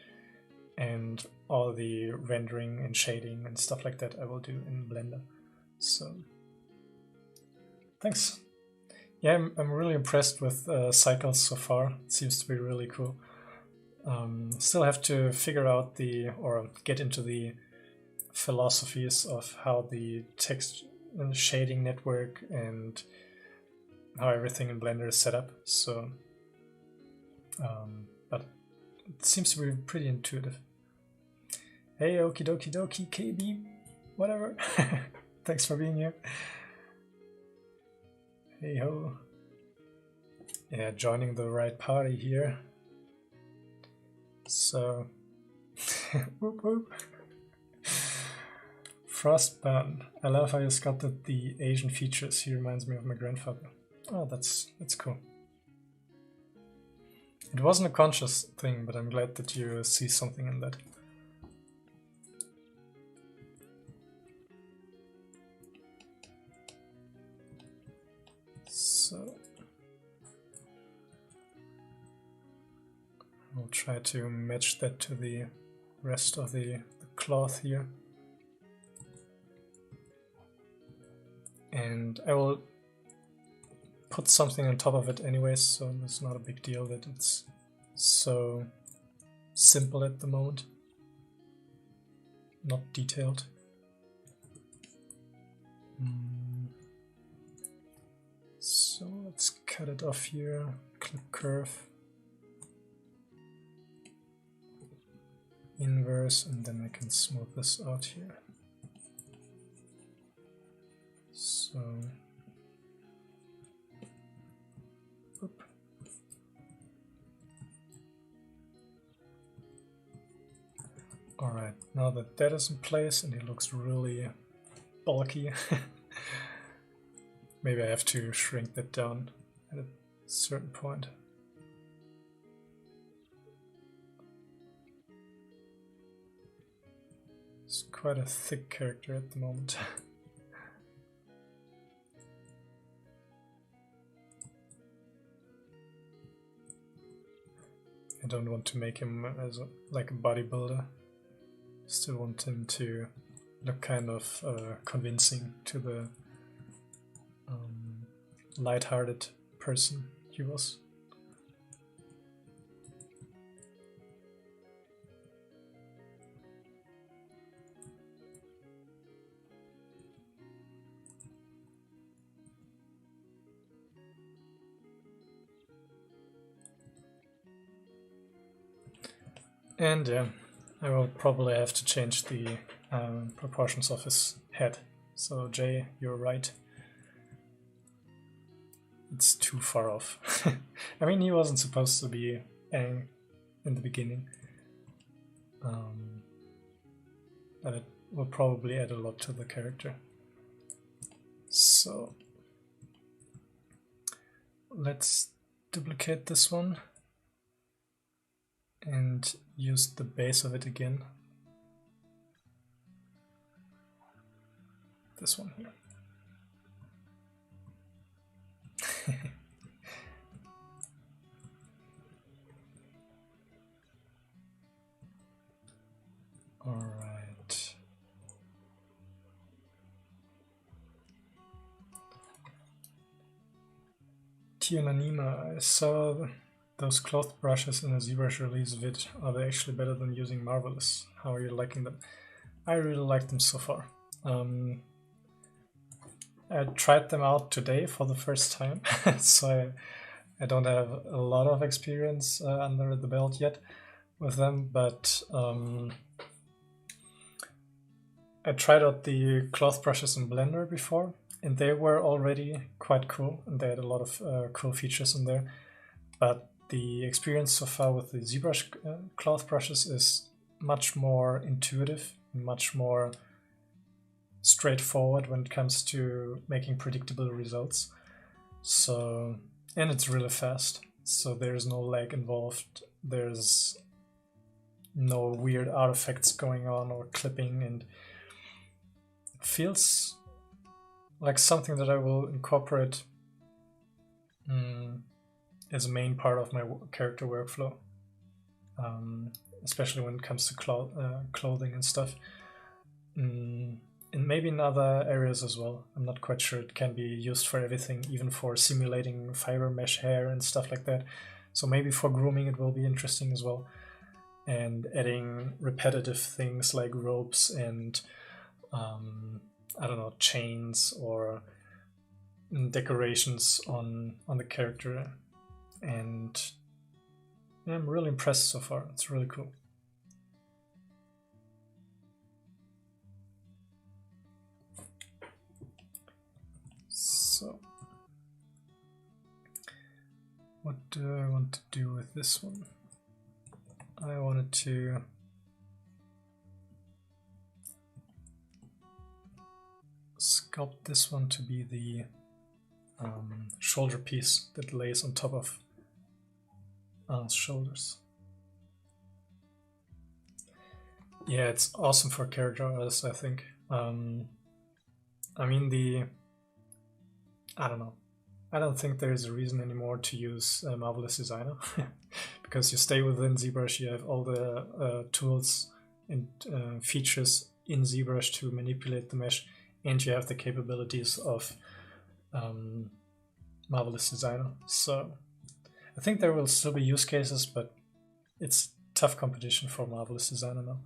and all the rendering and shading and stuff like that I will do in Blender. So thanks. Yeah, I'm really impressed with cycles so far. It seems to be really cool. Still have to figure out or get into the philosophies of how the text and shading network and how everything in Blender is set up. So, but it seems to be pretty intuitive. Hey, okie dokie dokie, KB, whatever. Thanks for being here. Hey ho. Yeah, joining the right party here. So, whoop whoop. Frostbound. I love how you sculpted the Asian features. He reminds me of my grandfather. Oh, that's cool. It wasn't a conscious thing, but I'm glad that you see something in that. So I'll try to match that to the rest of the cloth here. And I will put something on top of it anyways, so it's not a big deal that it's so simple at the moment. Not detailed. So let's cut it off here, click curve, inverse, and then I can smooth this out here. So, oop. Alright, now that that is in place and it looks really bulky, maybe I have to shrink that down at a certain point. It's quite a thick character at the moment. I don't want to make him as like a bodybuilder. Still want him to look kind of convincing to the light-hearted person he was. And yeah, I will probably have to change the proportions of his head. So Jay, you're right. It's too far off. I mean, he wasn't supposed to be Aang in the beginning. But it will probably add a lot to the character. So let's duplicate this one and use the base of it again. This one here. All right. Tionanima, I saw those cloth brushes in a Zbrush release vid. Are they actually better than using Marvelous? How are you liking them? I really like them so far. I tried them out today for the first time, so I don't have a lot of experience under the belt yet with them, but I tried out the cloth brushes in Blender before, and they were already quite cool, and they had a lot of cool features in there. But the experience so far with the Zbrush cloth brushes is much more intuitive, much more straightforward when it comes to making predictable results. So, and it's really fast, so there's no lag involved, there's no weird artifacts going on or clipping, and it feels like something that I will incorporate as a main part of my character workflow, especially when it comes to clothing and stuff. And maybe in other areas as well. I'm not quite sure. It can be used for everything, even for simulating fiber mesh hair and stuff like that. So maybe for grooming it will be interesting as well. And adding repetitive things like ropes and I don't know, chains or decorations on the character. And yeah, I'm really impressed so far. It's really cool. So, what do I want to do with this one? I wanted to sculpt this one to be the shoulder piece that lays on top of Aang's shoulders. Yeah, it's awesome for character artists, I think. I mean, I don't know. I don't think there's a reason anymore to use Marvelous Designer because you stay within ZBrush, you have all the tools and features in ZBrush to manipulate the mesh, and you have the capabilities of Marvelous Designer. So I think there will still be use cases, but it's tough competition for Marvelous Designer now.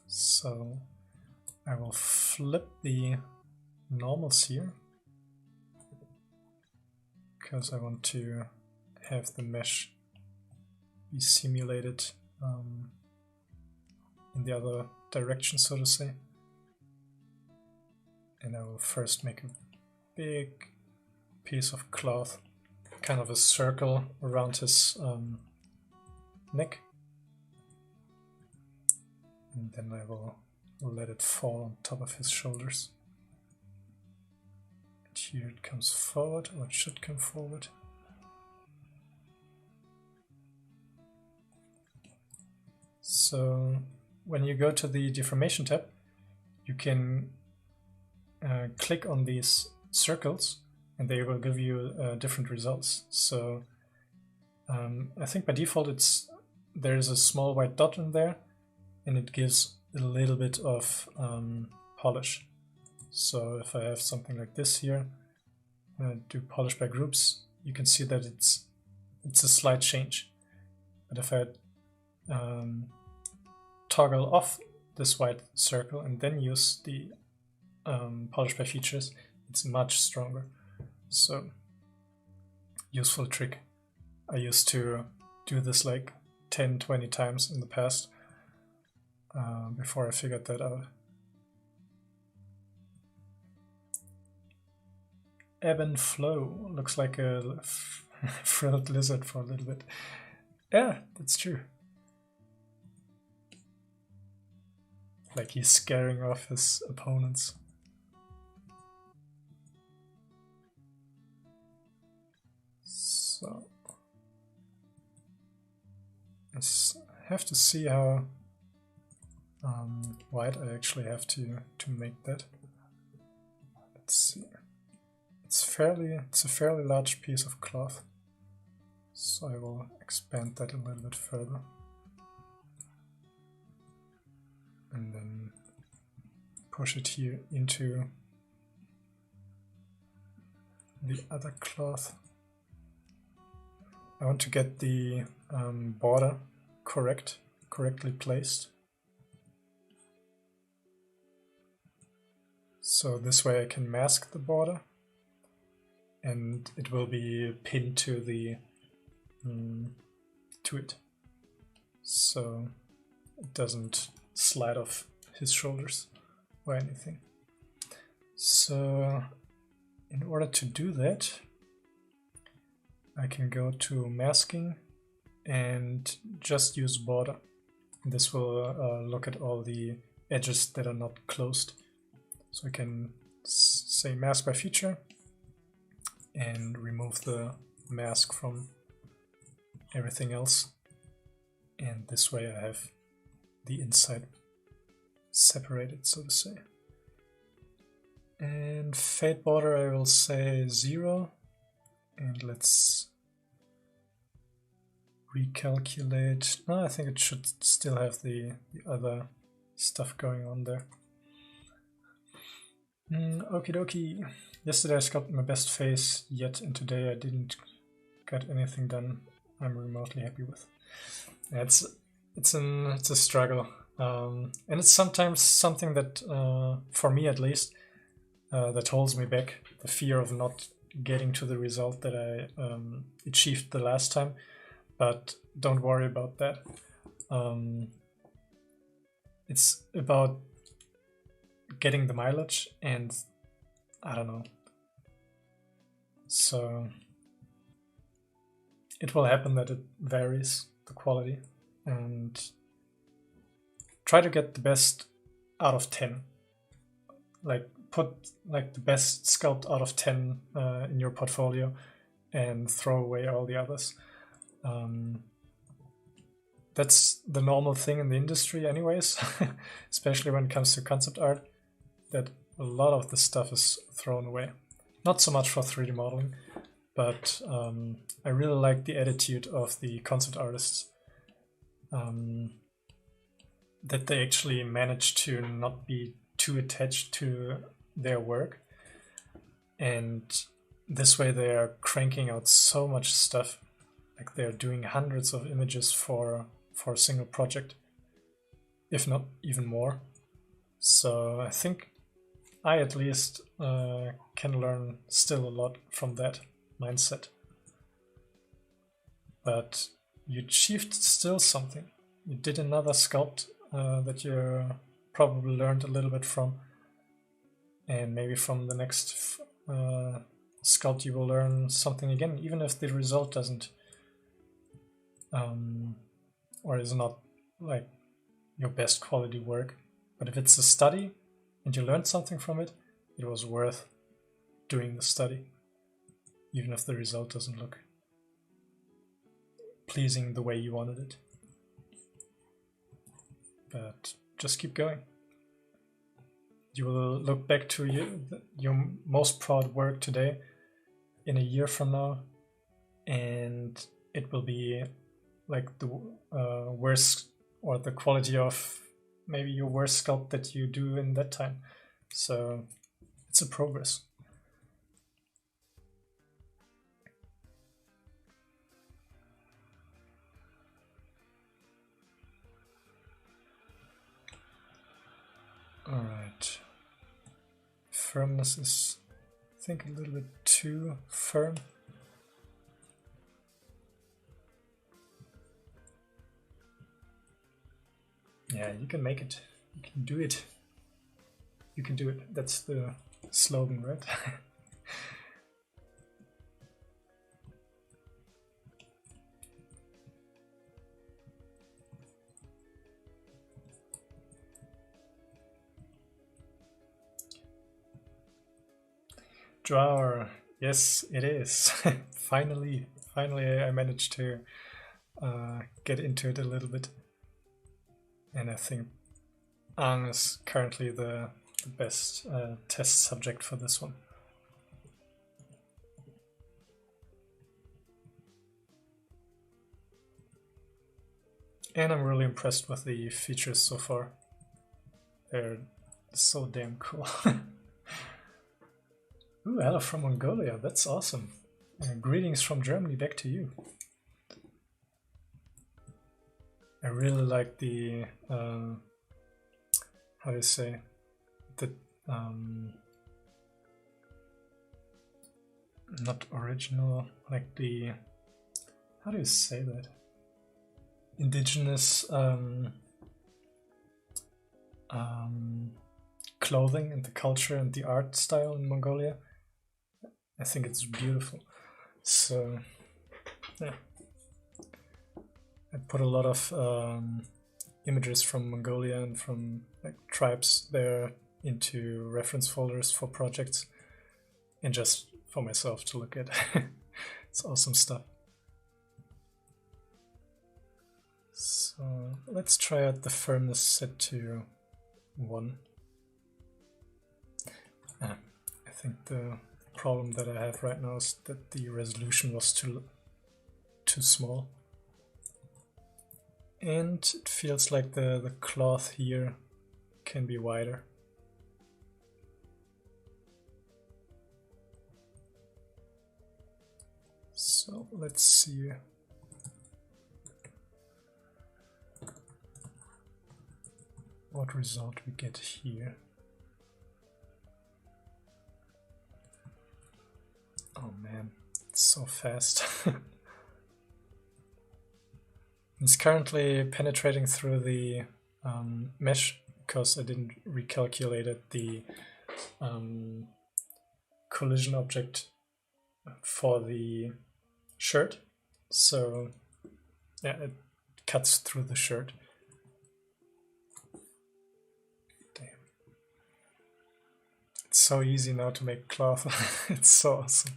So I will flip the normals here because I want to have the mesh be simulated in the other direction, so to say. And I will first make a big piece of cloth, kind of a circle around his neck, and then I will let it fall on top of his shoulders. And here it comes forward, or it should come forward. So when you go to the deformation tab, you can click on these circles and they will give you different results. So I think by default there's a small white dot in there and it gives a little bit of polish. So if I have something like this here, do polish by groups, you can see that it's a slight change. But if I toggle off this white circle and then use the polish by features, it's much stronger. So useful trick. I used to do this like 10-20 times in the past before I figured that out. Ebb and flow looks like a frilled lizard for a little bit. Yeah, that's true. Like he's scaring off his opponents. So I have to see how wide I actually have to make that. Let's see. It's a fairly large piece of cloth, so I will expand that a little bit further, and then push it here into the other cloth. I want to get the border correctly placed. So this way I can mask the border, and it will be pinned to the to it, so it doesn't slide off his shoulders or anything. So in order to do that, I can go to masking and just use border. This will look at all the edges that are not closed. So I can say mask by feature and remove the mask from everything else. And this way I have the inside separated, so to say. And fade border I will say 0. And let's recalculate. No, I think it should still have the other stuff going on there. Okie dokie. Yesterday I sculpted my best face yet, and today I didn't get anything done I'm remotely happy with. It's a struggle, and it's sometimes something that, for me at least, that holds me back. The fear of not getting to the result that I achieved the last time. But don't worry about that. It's about getting the mileage, and I don't know. So it will happen that it varies, the quality, and try to get the best out of 10. Like put like the best sculpt out of 10 in your portfolio and throw away all the others. That's the normal thing in the industry anyways, especially when it comes to concept art, that a lot of the stuff is thrown away. Not so much for 3D modeling, but I really like the attitude of the concept artists, that they actually manage to not be too attached to their work, and this way they are cranking out so much stuff. Like they're doing hundreds of images for a single project, if not even more. So I think I at least can learn still a lot from that mindset. But you achieved still something. You did another sculpt that you probably learned a little bit from, and maybe from the next sculpt you will learn something again, even if the result doesn't or is not like your best quality work. But if it's a study and you learned something from it, it was worth doing the study, even if the result doesn't look pleasing the way you wanted it. But just keep going. You will look back to your most proud work today in a year from now, and it will be like the worst, or the quality of maybe your worst sculpt that you do in that time. So it's a progress. Alright. Firmness is, I think, a little bit too firm. Yeah, you can make it. You can do it. You can do it. That's the slogan, right? Drawer. Yes, it is. Finally Finally I managed to get into it a little bit. And I think Aang is currently the best test subject for this one. And I'm really impressed with the features so far. They're so damn cool. Ooh, hello from Mongolia, that's awesome. Greetings from Germany back to you. I really like the, how do you say, the, not original, like the, how do you say that? Indigenous clothing and the culture and the art style in Mongolia. I think it's beautiful. So, yeah. I put a lot of images from Mongolia and from like tribes there into reference folders for projects and just for myself to look at. It's awesome stuff. So let's try out the firmness set to 1. I think the problem that I have right now is that the resolution was too small. And it feels like the cloth here can be wider. So let's see. What result we get here. Oh man, it's so fast. It's currently penetrating through the mesh because I didn't recalculate the collision object for the shirt. So yeah, it cuts through the shirt. Damn. It's so easy now to make cloth. It's so awesome.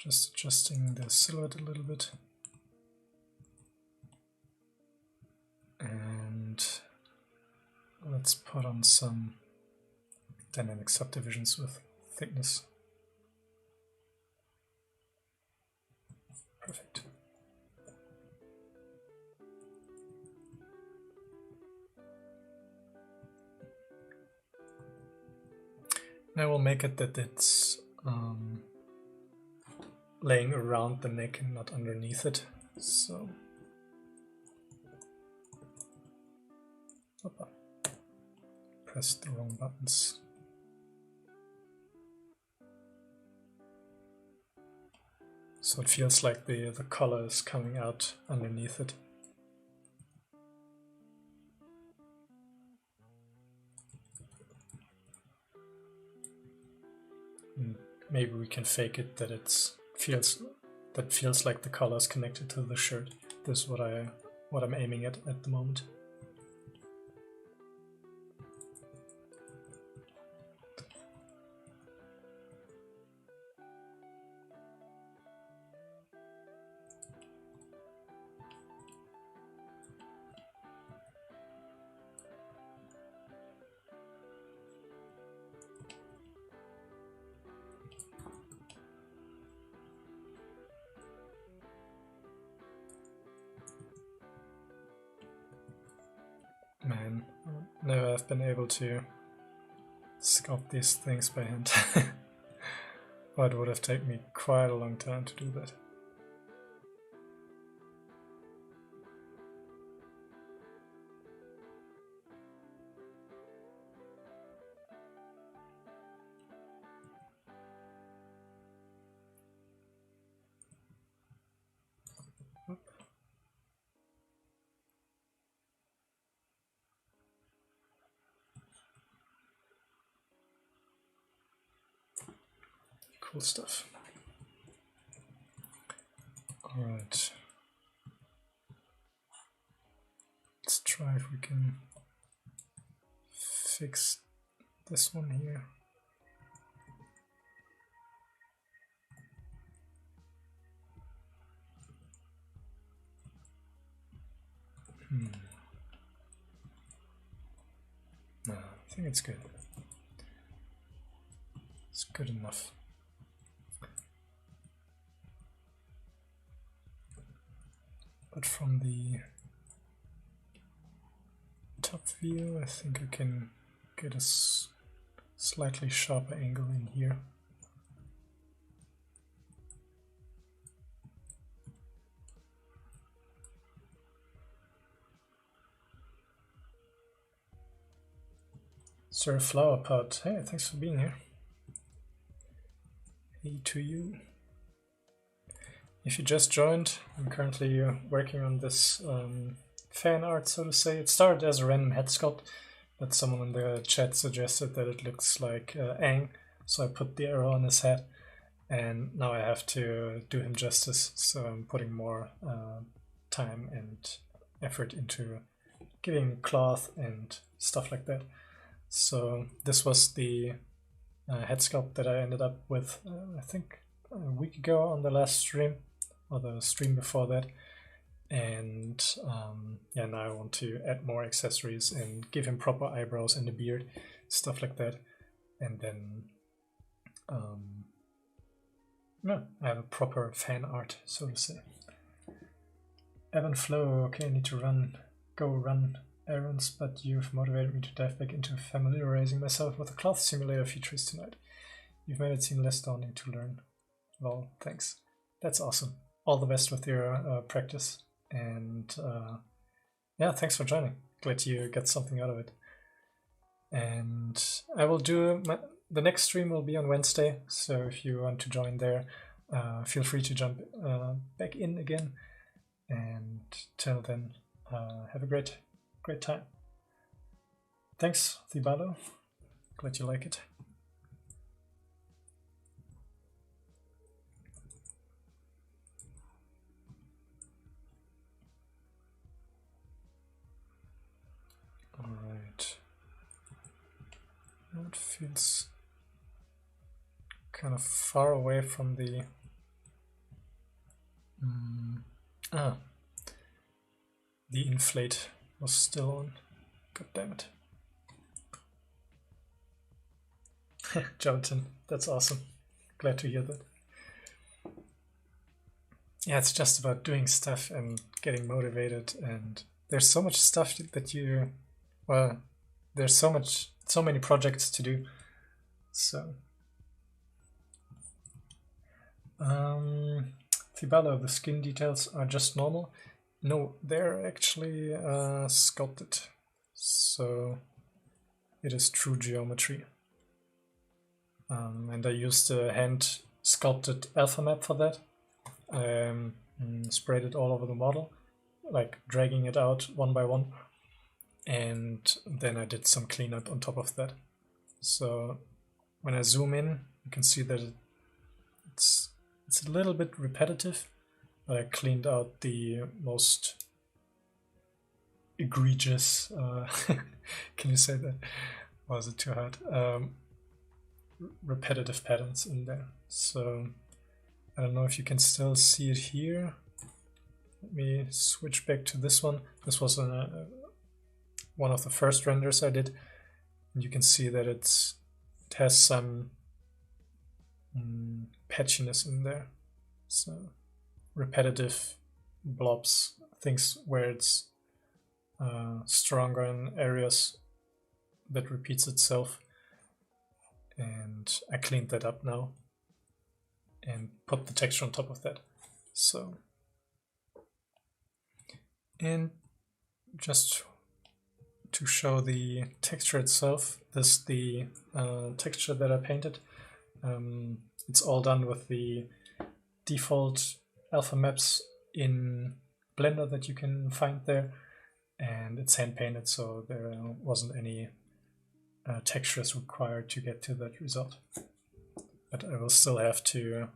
Just adjusting the silhouette a little bit. And let's put on some dynamic subdivisions with thickness. Perfect. And I will make it that it's laying around the neck and not underneath it. So, Opa. Pressed the wrong buttons. So it feels like the color is coming out underneath it. And maybe we can fake it that feels like the color is connected to the shirt. This is what I'm aiming at the moment. Man, never have been able to sculpt these things by hand. But it would have taken me quite a long time to do that. Cool stuff. Alright. Let's try if we can fix this one here. No, I think it's good. It's good enough. But from the top view, I think I can get a slightly sharper angle in here. Sir Flower Pot, hey, thanks for being here. Hey to you. If you just joined, I'm currently working on this fan art, so to say. It started as a random head sculpt, but someone in the chat suggested that it looks like Aang, so I put the arrow on his head, and now I have to do him justice, so I'm putting more time and effort into giving cloth and stuff like that. So this was the head sculpt that I ended up with, I think a week ago on the last stream, or the stream before that. And yeah, now I want to add more accessories and give him proper eyebrows and a beard, stuff like that. And then yeah, I have a proper fan art, so to say. Ebb and flow, okay, I need to go run errands, but you've motivated me to dive back into familiarizing myself with the cloth simulator features tonight. You've made it seem less daunting to learn. Well, thanks. That's awesome. All the best with your practice. And yeah, thanks for joining. Glad you got something out of it. And I will do the next stream will be on Wednesday, so if you want to join there, feel free to jump back in again. And till then, have a great time. Thanks, Thibalo. Glad you like it. Alright. It feels kind of far away from the... the inflate was still on. God damn it. Jonathan, that's awesome. Glad to hear that. Yeah, it's just about doing stuff and getting motivated, and there's so much stuff that you, well, there's so many projects to do. So Thibalo, the skin details are just normal. No, they're actually sculpted, so it is true geometry. And I used a hand sculpted alpha map for that. Sprayed it all over the model, like dragging it out one by one, and then I did some cleanup on top of that. So when I zoom in, you can see that it's a little bit repetitive, but I cleaned out the most egregious, can you say that? Or is it too hard? Repetitive patterns in there. So I don't know if you can still see it here. Let me switch back to this one. This was one of the first renders I did. And you can see that it has some patchiness in there. So repetitive blobs, things where it's stronger in areas that repeats itself. And I cleaned that up now and put the texture on top of that. So, and just to show the texture itself, this is the texture that I painted. It's all done with the default alpha maps in Blender that you can find there, and it's hand painted, so there wasn't any textures required to get to that result. but I will still have to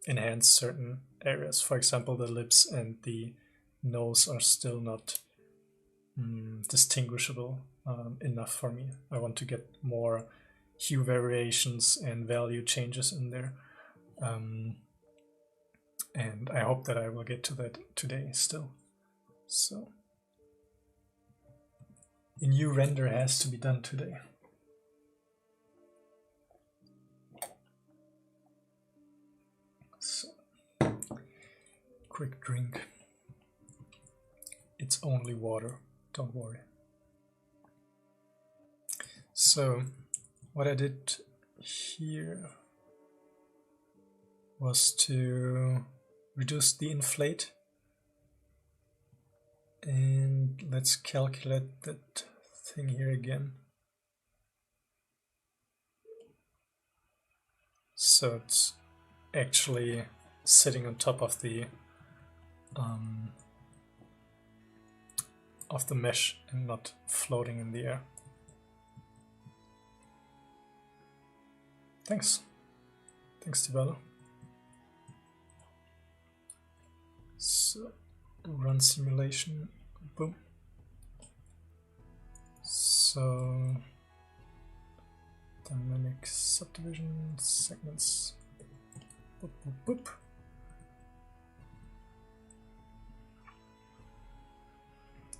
enhance certain areas. For example, the lips and the nose are still not distinguishable enough for me. I want to get more hue variations and value changes in there. And I hope that I will get to that today still. So a new render has to be done today. So, quick drink. It's only water, don't worry. So, what I did here was to reduce the inflate, and let's calculate that thing here again. So it's actually sitting on top of the mesh and not floating in the air. Thanks, Tibalo. So run simulation, boom. So dynamic subdivision segments, boop, boop, boop.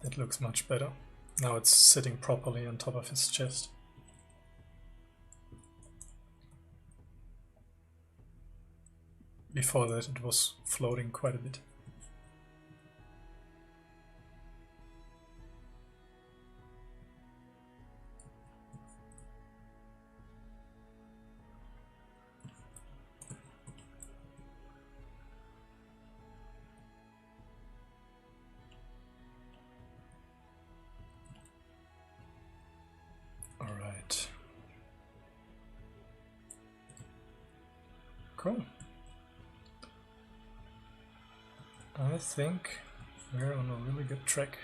That looks much better. Now it's sitting properly on top of his chest. Before that it was floating quite a bit. Alright. Cool. I think we're on a really good track.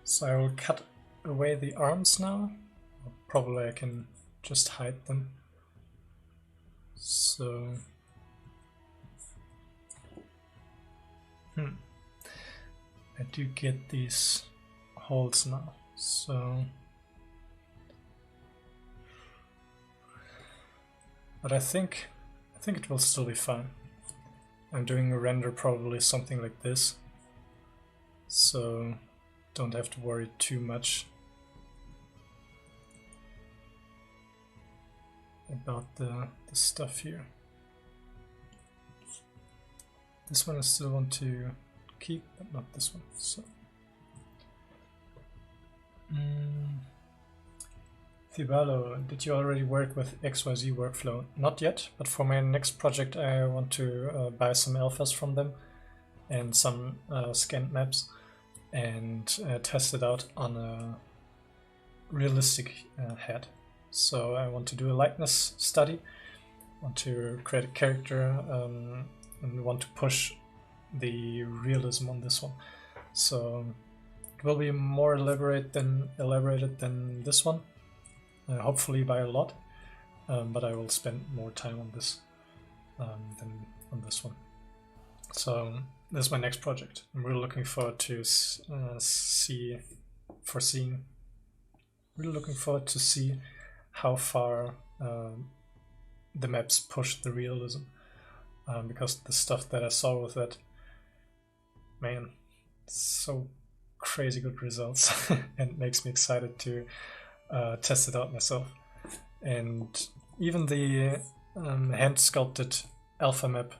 So I will cut away the arms now. Probably I can just hide them. So I do get these holes now. So but I think it will still be fine. I'm doing a render probably something like this, so don't have to worry too much about the stuff here. This one I still want to keep, but not this one. So Thibalo, did you already work with XYZ workflow? Not yet, but for my next project I want to buy some alphas from them and some scanned maps and test it out on a realistic head. So I want to do a likeness study, want to create a character and want to push the realism on this one. So it will be more elaborated than this one. Hopefully by a lot, but I will spend more time on this than on this one. So this is my next project. I'm really looking forward to see how far the maps push the realism, because the stuff that I saw with that, man, so crazy good results and makes me excited to test it out myself. And even the hand sculpted alpha map,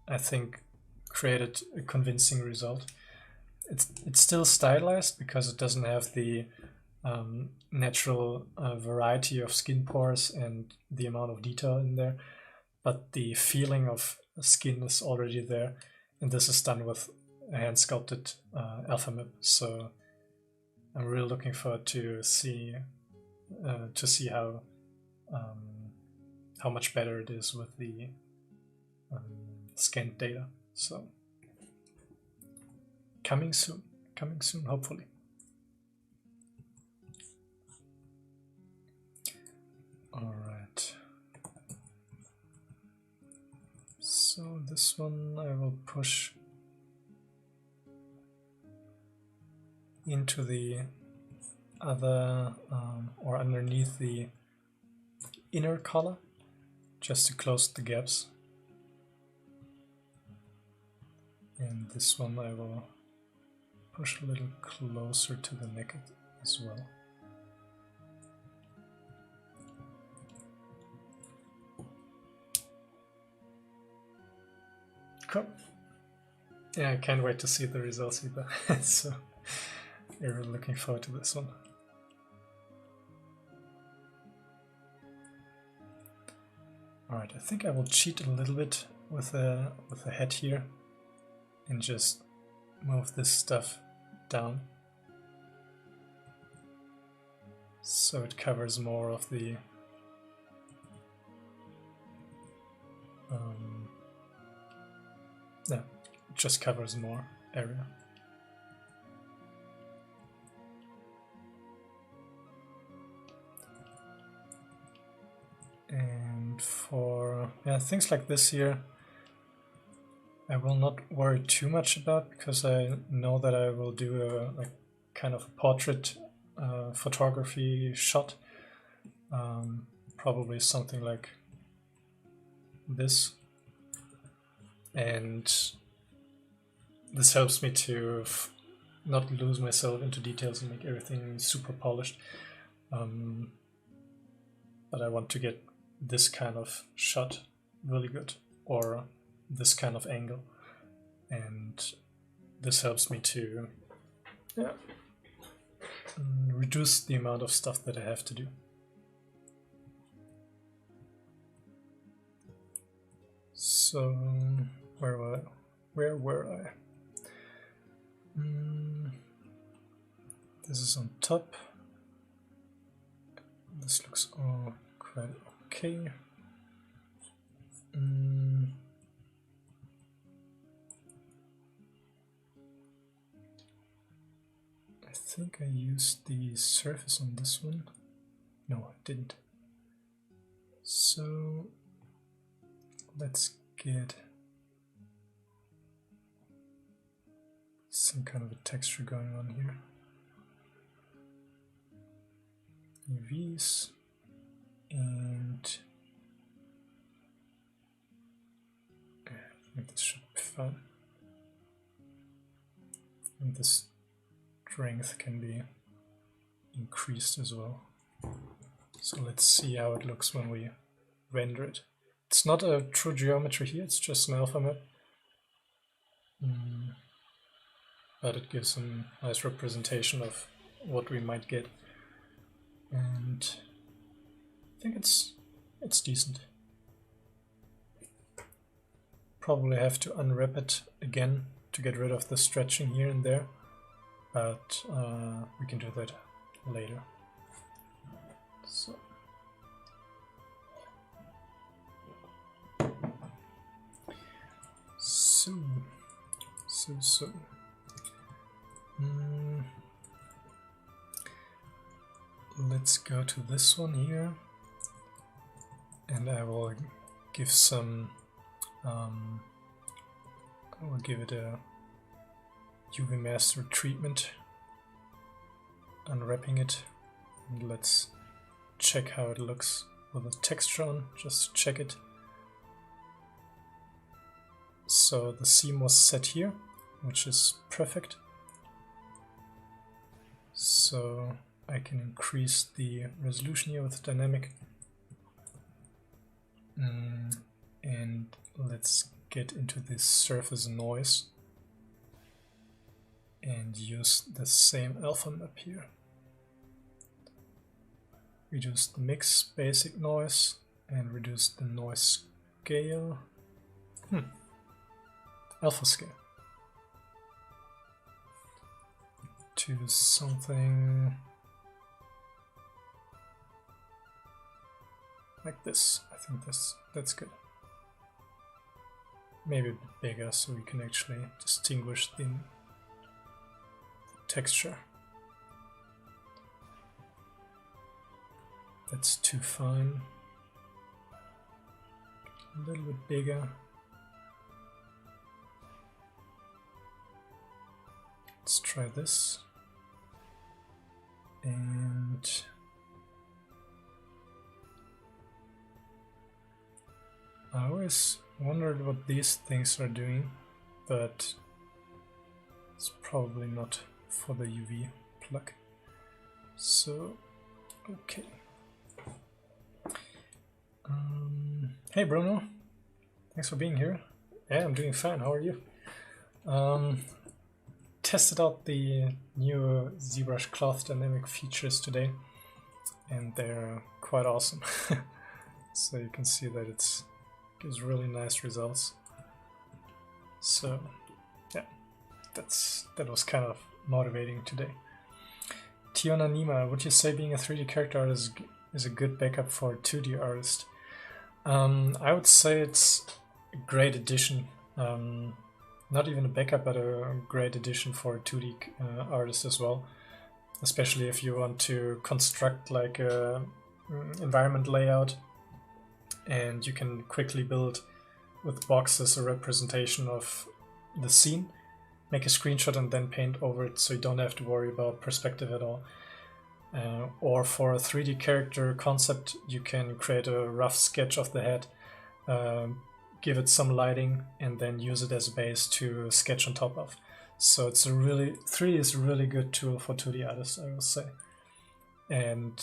I think, created a convincing result. It's still stylized because it doesn't have the natural variety of skin pores and the amount of detail in there, but the feeling of skin is already there, and this is done with a hand sculpted alpha map. So I'm really looking forward to see how much better it is with the scanned data. So coming soon, hopefully. All right. So this one I will push into the other or underneath the inner color just to close the gaps. And this one I will push a little closer to the neck as well. Cool. Yeah, I can't wait to see the results either. So we're really looking forward to this one. Alright, I think I will cheat a little bit with the head here and just move this stuff down so it covers more of the yeah, it just covers more area. And for things like this here, I will not worry too much about, because I know that I will do a kind of portrait photography shot, probably something like this, and this helps me to not lose myself into details and make everything super polished, but I want to get this kind of shot really good, or this kind of angle, and this helps me to reduce the amount of stuff that I have to do. So where were I? This is on top. This looks all quite okay. I think I used the surface on this one. No, I didn't. So let's get some kind of a texture going on here. UVs, and I think this should be fun. And this strength can be increased as well. So let's see how it looks when we render it. It's not a true geometry here, it's just an alpha map. But it gives some nice representation of what we might get. And I think it's decent. Probably have to unwrap it again to get rid of the stretching here and there, but we can do that later. So let's go to this one here, and I will give some I will give it a UV master treatment, unwrapping it, and let's check how it looks with the texture on, just to check it. So the seam was set here, which is perfect. So I can increase the resolution here with dynamic. And let's get into this surface noise and use the same alpha map here. Reduce the mix basic noise and reduce the noise scale. Alpha scale. To something like this. I think that's good. Maybe a bit bigger so we can actually distinguish the texture. That's too fine. A little bit bigger. Let's try this. And I always wondered what these things are doing, but it's probably not for the UV plug. So, okay. Hey Bruno, thanks for being here. Yeah, I'm doing fine. How are you? Tested out the new Zbrush cloth dynamic features today, and they're quite awesome. So you can see that it gives really nice results. So yeah, that was kind of motivating today. Tiona Nima, would you say being a 3D character artist is a good backup for a 2D artist? I would say it's a great addition. Not even a backup, but a great addition for a 2D artist as well. Especially if you want to construct like a environment layout, and you can quickly build with boxes a representation of the scene, make a screenshot and then paint over it, so you don't have to worry about perspective at all. Or for a 3D character concept, you can create a rough sketch of the head, give it some lighting, and then use it as a base to sketch on top of. So it's a really 3D is a really good tool for 2D artists, I will say. And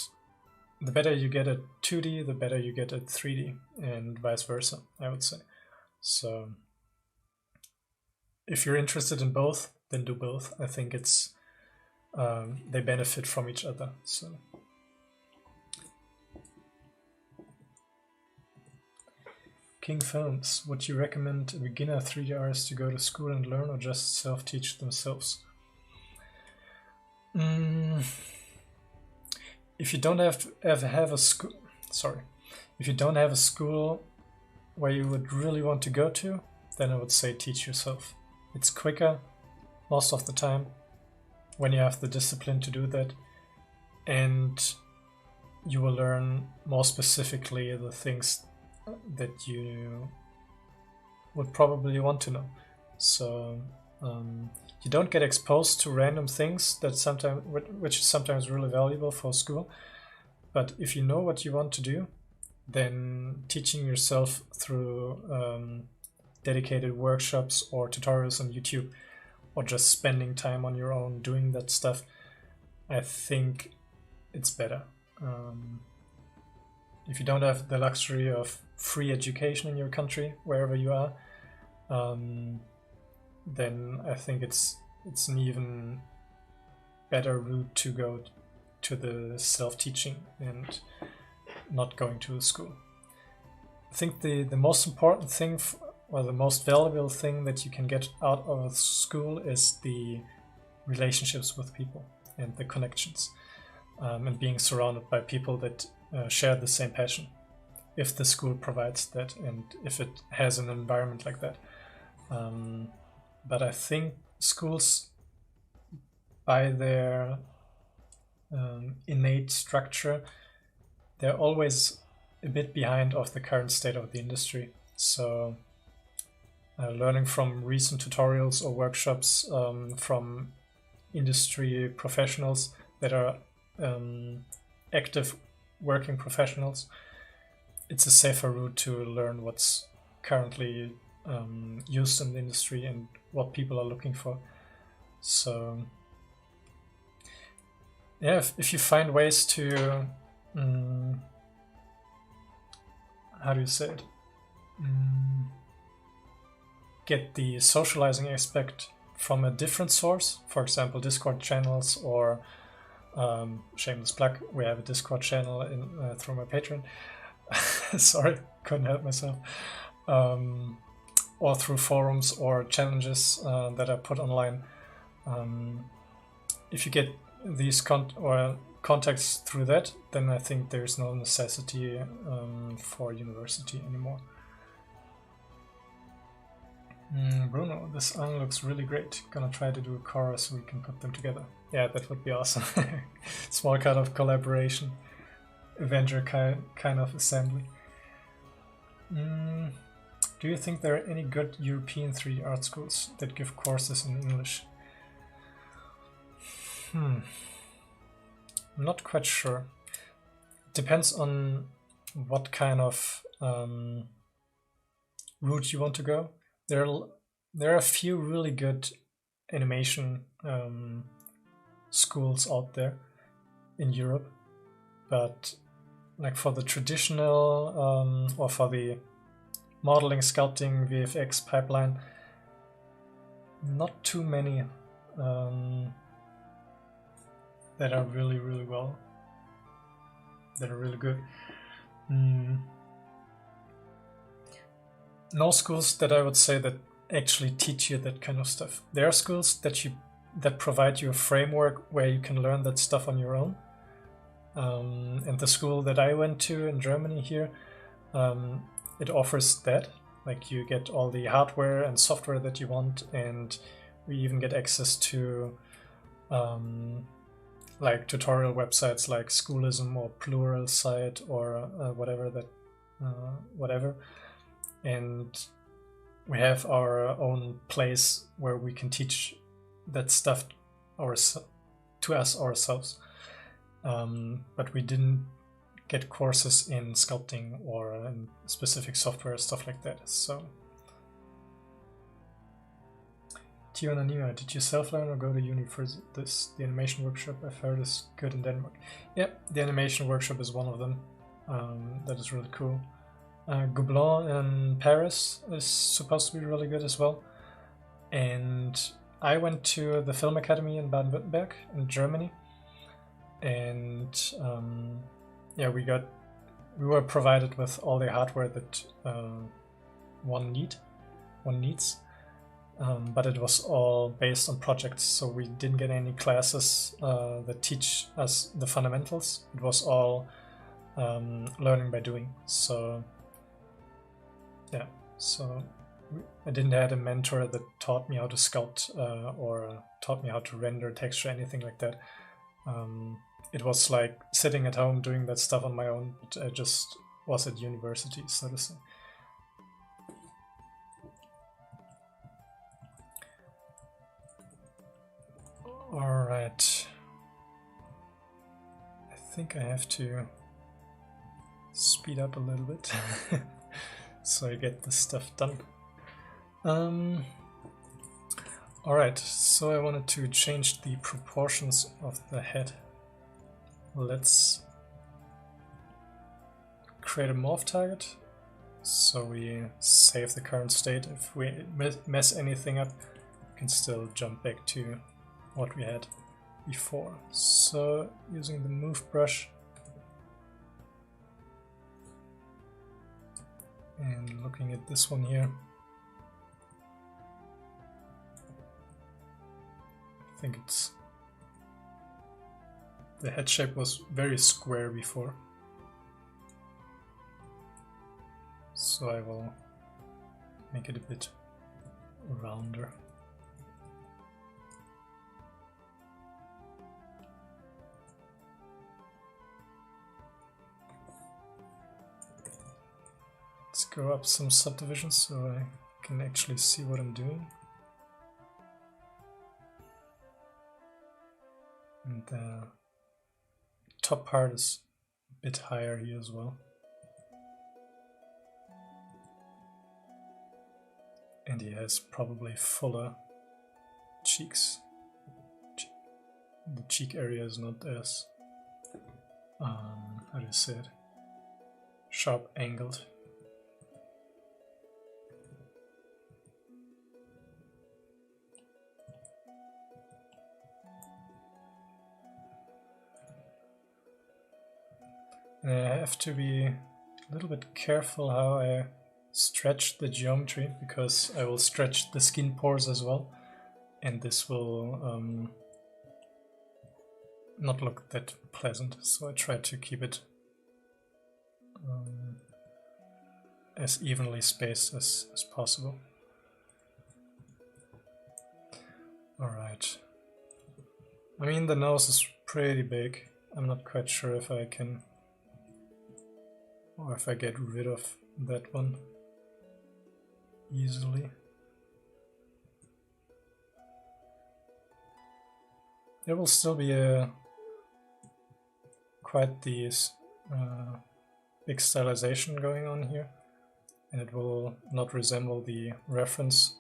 the better you get at 2D, the better you get at 3D, and vice versa, I would say. So if you're interested in both, then do both. I think it's they benefit from each other. So King Films, would you recommend a beginner 3D artist to go to school and learn, or just self-teach themselves? If you don't have a school, if you don't have a school where you would really want to go to, then I would say teach yourself. It's quicker most of the time when you have the discipline to do that, and you will learn more specifically the things that you would probably want to know. So you don't get exposed to random things that sometimes, which is sometimes really valuable for school. But if you know what you want to do, then teaching yourself through dedicated workshops or tutorials on YouTube, or just spending time on your own doing that stuff, I think it's better. If you don't have the luxury of free education in your country, wherever you are, then I think it's an even better route to go to the self-teaching and not going to a school. I think the most important thing, or the most valuable thing that you can get out of school is the relationships with people and the connections, and being surrounded by people that share the same passion, if the school provides that and if it has an environment like that. But I think schools, by their innate structure, they're always a bit behind of the current state of the industry. So learning from recent tutorials or workshops from industry professionals that are active working professionals, it's a safer route to learn what's currently used in the industry and what people are looking for. So yeah, if you find ways to how do you say it, get the socializing aspect from a different source, for example Discord channels, or shameless plug, we have a Discord channel in through my Patreon. Sorry, couldn't help myself. Or through forums or challenges that are put online. If you get these contacts through that, then I think there's no necessity for university anymore. Bruno, this Aang looks really great. Gonna try to do a chorus so we can put them together. Yeah, that would be awesome. Small kind of collaboration. Avenger kind of assembly. Do you think there are any good European 3D art schools that give courses in English? I'm not quite sure. Depends on what kind of route you want to go. There are a few really good animation schools out there in Europe, but like for the traditional or for the modeling, sculpting, VFX pipeline, not too many that are really well, that are really good. No schools that I would say that actually teach you that kind of stuff. There are schools that provide you a framework where you can learn that stuff on your own. And the school that I went to in Germany here, it offers that. Like you get all the hardware and software that you want, and we even get access to like tutorial websites like Schoolism or Pluralsight or whatever. And we have our own place where we can teach that stuff to us ourselves. But we didn't get courses in sculpting or in specific software, stuff like that. So, Tionanima, did you self-learn or go to uni for this? The animation workshop I've heard is good in Denmark. Yeah, the animation workshop is one of them. That is really cool. Gobelin in Paris is supposed to be really good as well. And I went to the Film Academy in Baden-Württemberg in Germany. And yeah, we were provided with all the hardware that one needs. But it was all based on projects, so we didn't get any classes that teach us the fundamentals. It was all learning by doing. So yeah, so I didn't have a mentor that taught me how to sculpt or taught me how to render texture, anything like that. It was like sitting at home doing that stuff on my own, but I just was at university, so to say. Alright. I think I have to speed up a little bit so I get this stuff done. Alright, so I wanted to change the proportions of the head. Let's create a morph target so we save the current state. If we mess anything up, we can still jump back to what we had before. So using the move brush and looking at this one here, I think the head shape was very square before, so I will make it a bit rounder. Let's go up some subdivisions so I can actually see what I'm doing. And the top part is a bit higher here as well. And he has probably fuller cheeks. The cheek area is not as, how do you say it, sharp angled. And I have to be a little bit careful how I stretch the geometry, because I will stretch the skin pores as well, and this will not look that pleasant, so I try to keep it as evenly spaced as possible. Alright. I mean, the nose is pretty big. I'm not quite sure if I can, or if I get rid of that one easily. there will still be quite these big stylization going on here, and it will not resemble the reference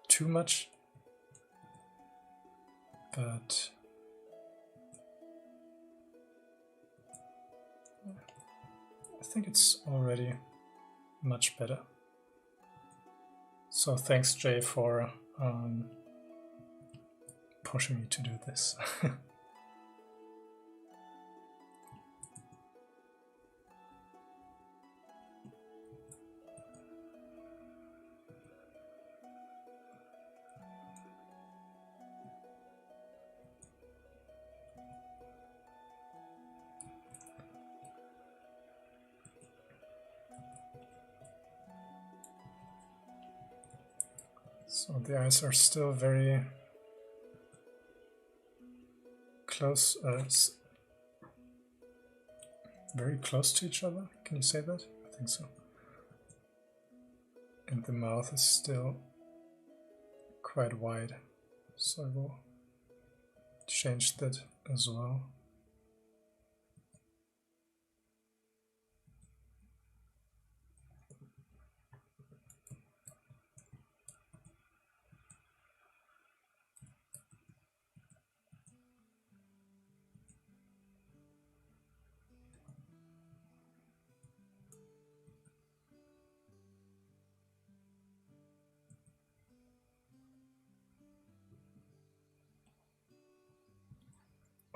too much, but I think it's already much better. So thanks, Jay, for pushing me to do this. So the eyes are still very close, very close to each other. Can you say that? I think so. And the mouth is still quite wide, so I will change that as well.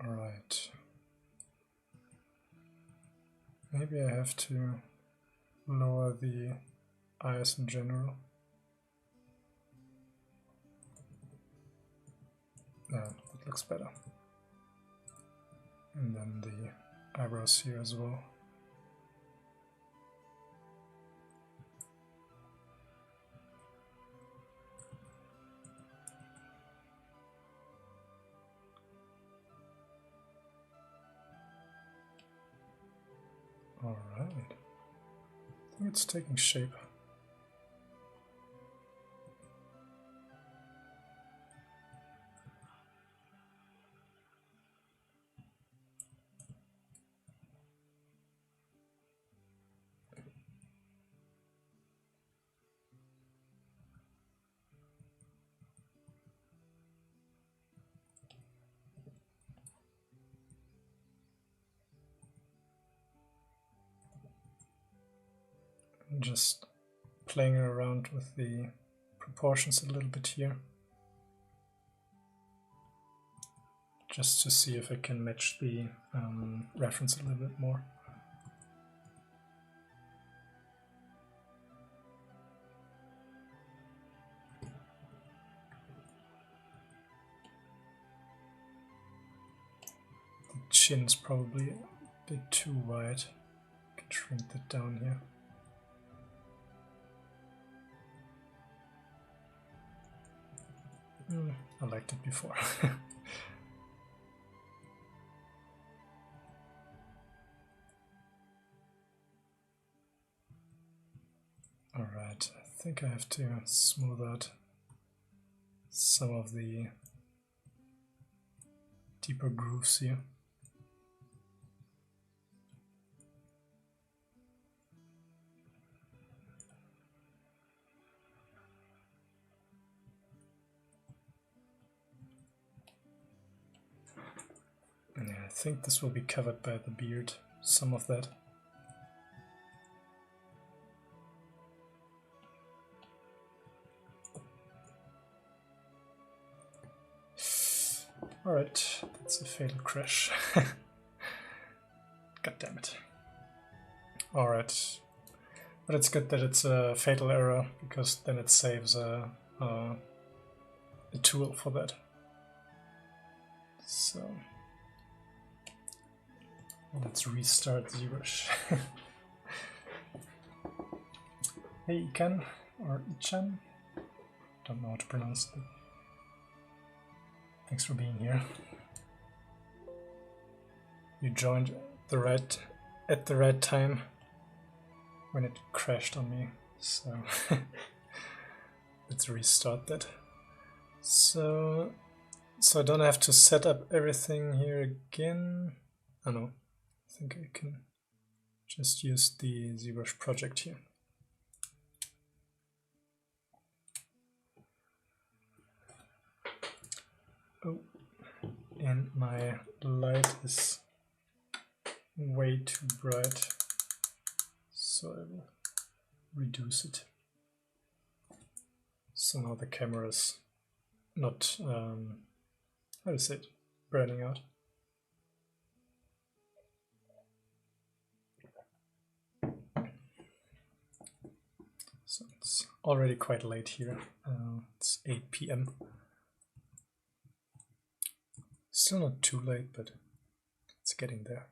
Alright. Maybe I have to lower the eyes in general. Yeah, that looks better. And then the eyebrows here as well. Alright. I think it's taking shape. Just playing around with the proportions a little bit here, just to see if I can match the reference a little bit more. The chin's probably a bit too wide. I can shrink that down here. I liked it before. Alright, I think I have to smooth out some of the deeper grooves here. Yeah, I think this will be covered by the beard, some of that. Alright, that's a fatal crash. God damn it. Alright, but it's good that it's a fatal error, because then it saves a tool for that. So let's restart Zbrush. Hey Ikan, or Ichan, don't know how to pronounce it. Thanks for being here. You joined at the right time when it crashed on me, so let's restart that. So So I don't have to set up everything here again. Oh no, I think I can just use the Zbrush project here. Oh, and my light is way too bright, so I will reduce it. So now the camera is not, how to say it, burning out. So it's already quite late here. It's 8 p.m. Still not too late, but it's getting there.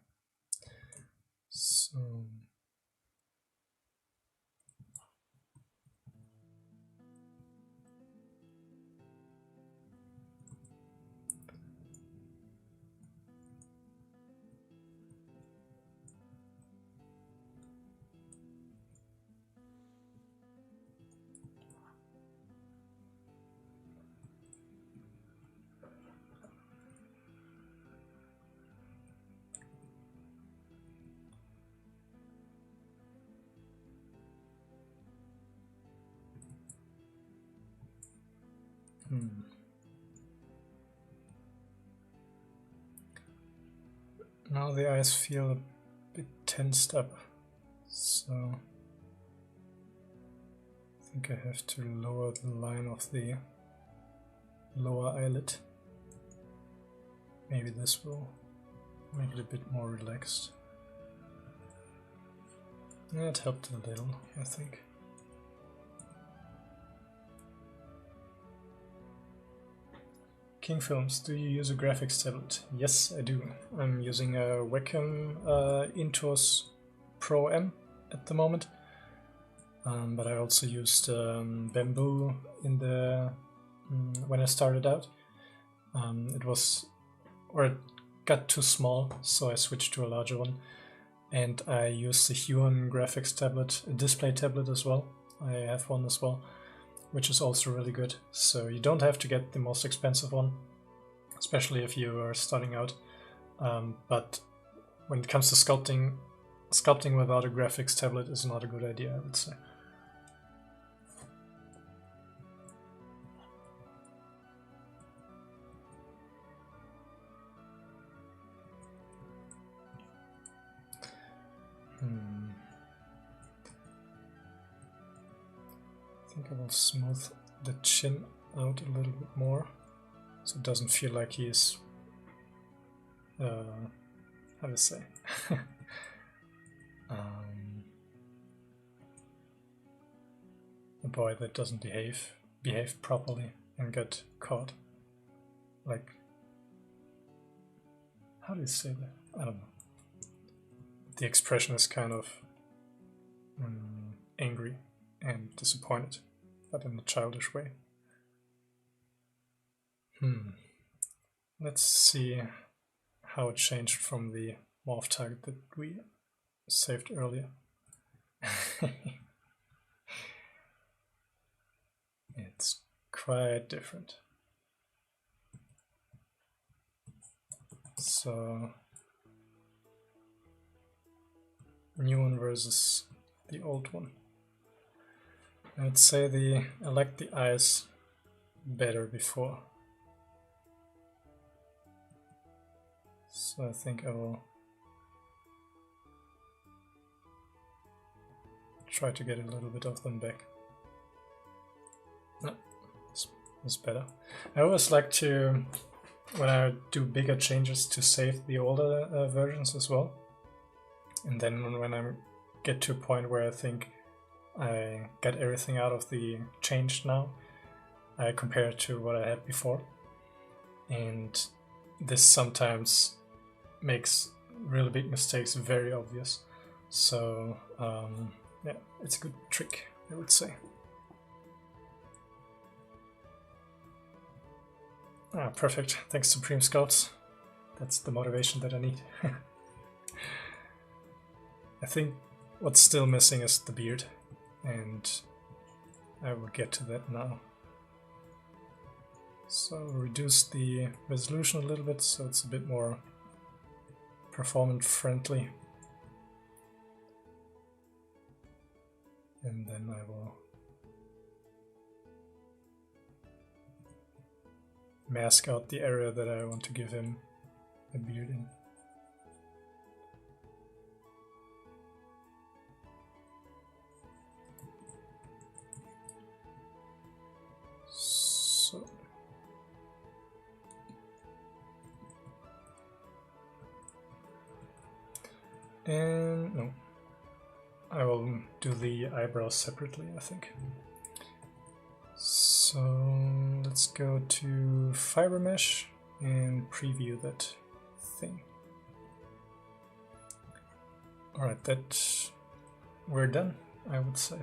So now the eyes feel a bit tensed up, so I think I have to lower the line of the lower eyelid. Maybe this will make it a bit more relaxed. That helped a little, I think. King Films, do you use a graphics tablet? Yes, I do. I'm using a Wacom Intuos Pro M at the moment, but I also used Bamboo in the when I started out. It got too small, so I switched to a larger one, and I use the Huon graphics tablet, a display tablet as well. I have one as well, which is also really good. So you don't have to get the most expensive one, especially if you are starting out. But when it comes to sculpting without a graphics tablet is not a good idea, I would say. I think I will smooth the chin out a little bit more, so it doesn't feel like he's, how to say, a boy that doesn't behave properly and get caught. Like, how do you say that? I don't know. The expression is kind of angry and disappointed, but in a childish way. Let's see how it changed from the morph target that we saved earlier. It's quite different. So new one versus the old one. I'd say I liked the eyes better before. So I think I will try to get a little bit of them back. No, it's better. I always like to, when I do bigger changes, to save the older versions as well. And then when I get to a point where I think I get everything out of the change now, I compare it to what I had before. And this sometimes makes really big mistakes very obvious. So yeah, it's a good trick, I would say. Ah, perfect. Thanks, Supreme Sculpts. That's the motivation that I need. I think what's still missing is the beard, and I will get to that now. So reduce the resolution a little bit so it's a bit more performance friendly. And then I will mask out the area that I want to give him a beard in. So and no, I will do the eyebrows separately, I think. So let's go to fiber mesh and preview that thing. Alright, that we're done, I would say.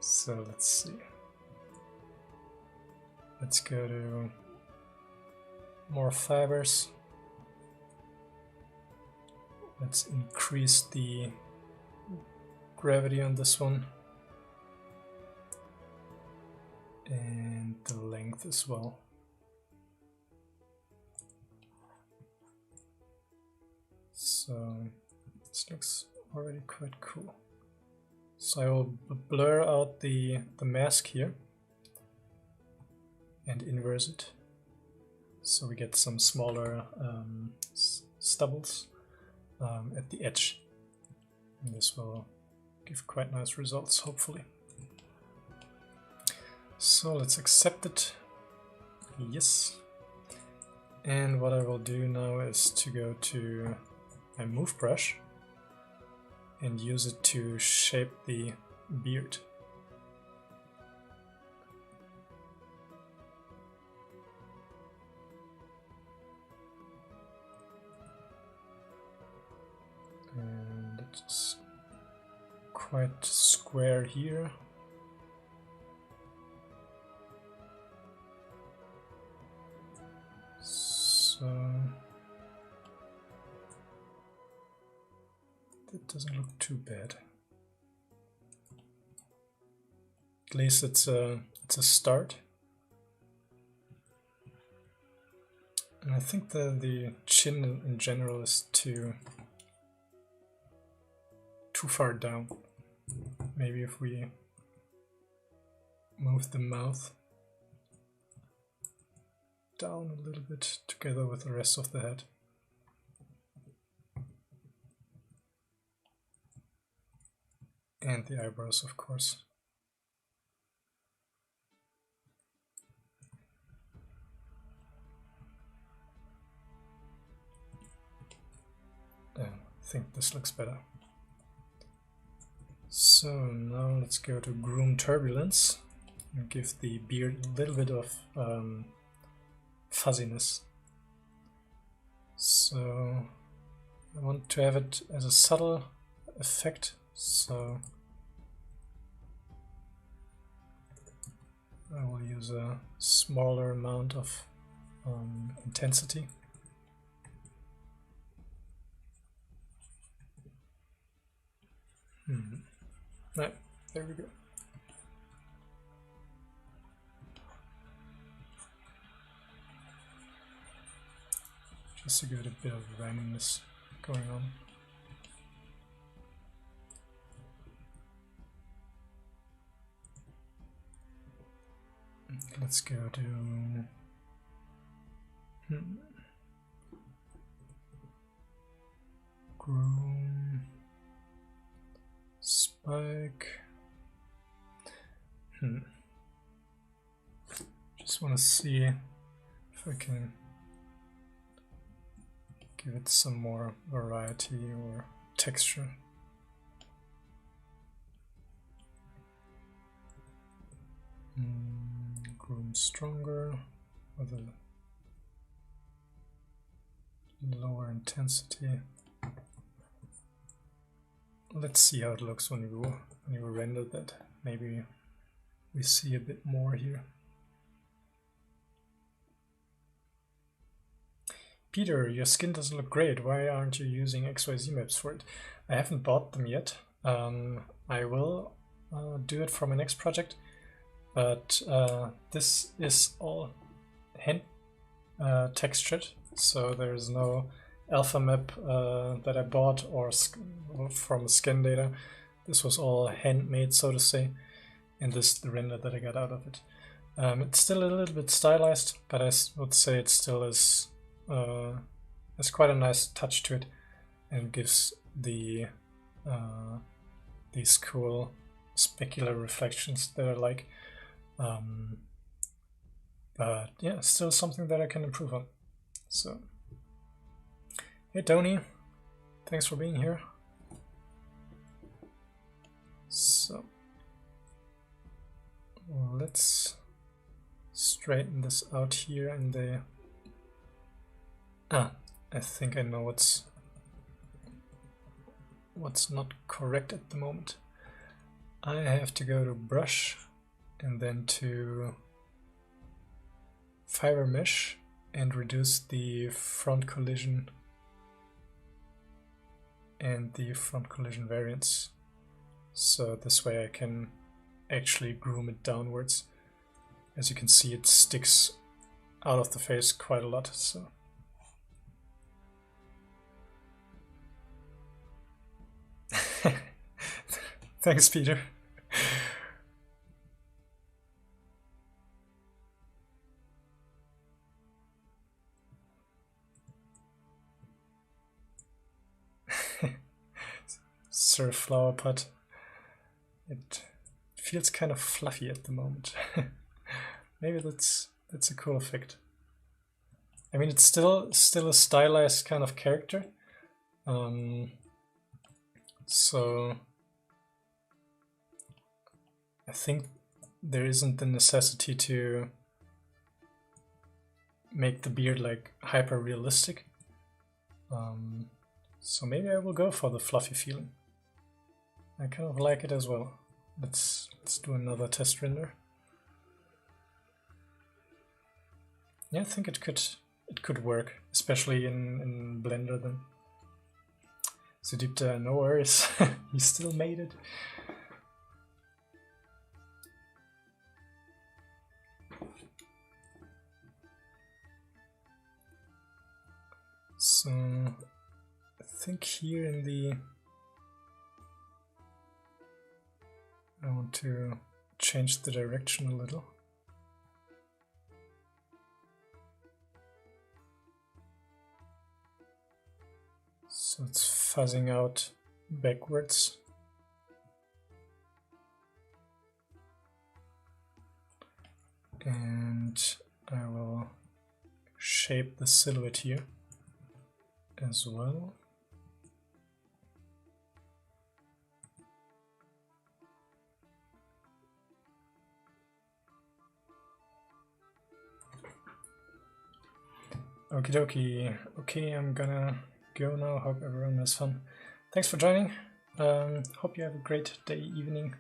So let's see. Let's go to more fibers. Let's increase the gravity on this one. And the length as well. So this looks already quite cool. So I will blur out the mask here and inverse it. So we get some smaller stubbles at the edge. And this will give quite nice results, hopefully. So let's accept it. Yes. And what I will do now is to go to my move brush and use it to shape the beard. And it's quite square here. So that doesn't look too bad. At least it's a start. And I think the chin in general is too far down. Maybe if we move the mouth down a little bit together with the rest of the head. And the eyebrows, of course. I think this looks better. So now let's go to Groom Turbulence and give the beard a little bit of fuzziness. So I want to have it as a subtle effect, so I will use a smaller amount of intensity. Right, there we go. Just to get a bit of randomness going on. Let's go to Groom Spike. Just want to see if I can give it some more variety or texture. Groom Stronger with a lower intensity. Let's see how it looks when we render that. Maybe we see a bit more here. Peter, your skin doesn't look great. Why aren't you using XYZ maps for it? I haven't bought them yet. I will do it for my next project. but this is all hand textured, so there's no alpha map that I bought or from scan data. This was all handmade, so to say, and this is the render that I got out of it. It's still a little bit stylized, but I would say it still is has quite a nice touch to it, and gives the these cool specular reflections that I like. But yeah, still something that I can improve on. So, hey Tony, thanks for being here. So, let's straighten this out here in the... I think I know what's not correct at the moment. I have to go to brush and then to fiber mesh and reduce the front collision and the front collision variance. So this way I can actually groom it downwards. As you can see, it sticks out of the face quite a lot. So thanks, Peter. Sir Flower Pot. It feels kind of fluffy at the moment. Maybe that's a cool effect. I mean, it's still a stylized kind of character. So I think there isn't the necessity to make the beard like hyper realistic. So maybe I will go for the fluffy feeling. I kind of like it as well. Let's do another test render. Yeah, I think it could work, especially in Blender then. Sudipta, no worries, you still made it. So I think here in the... I want to change the direction a little. So it's fuzzing out backwards. And I will shape the silhouette here as well. Okie dokie. Okay, I'm gonna go now. Hope everyone has fun. Thanks for joining. Hope you have a great day, evening.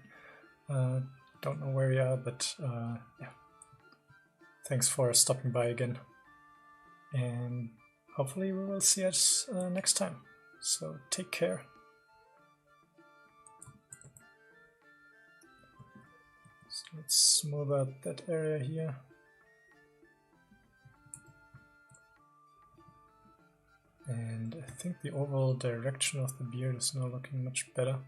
Don't know where you are, but yeah. Thanks for stopping by again. And hopefully we will see us next time. So take care. So let's smooth out that area here. And I think the overall direction of the beard is now looking much better.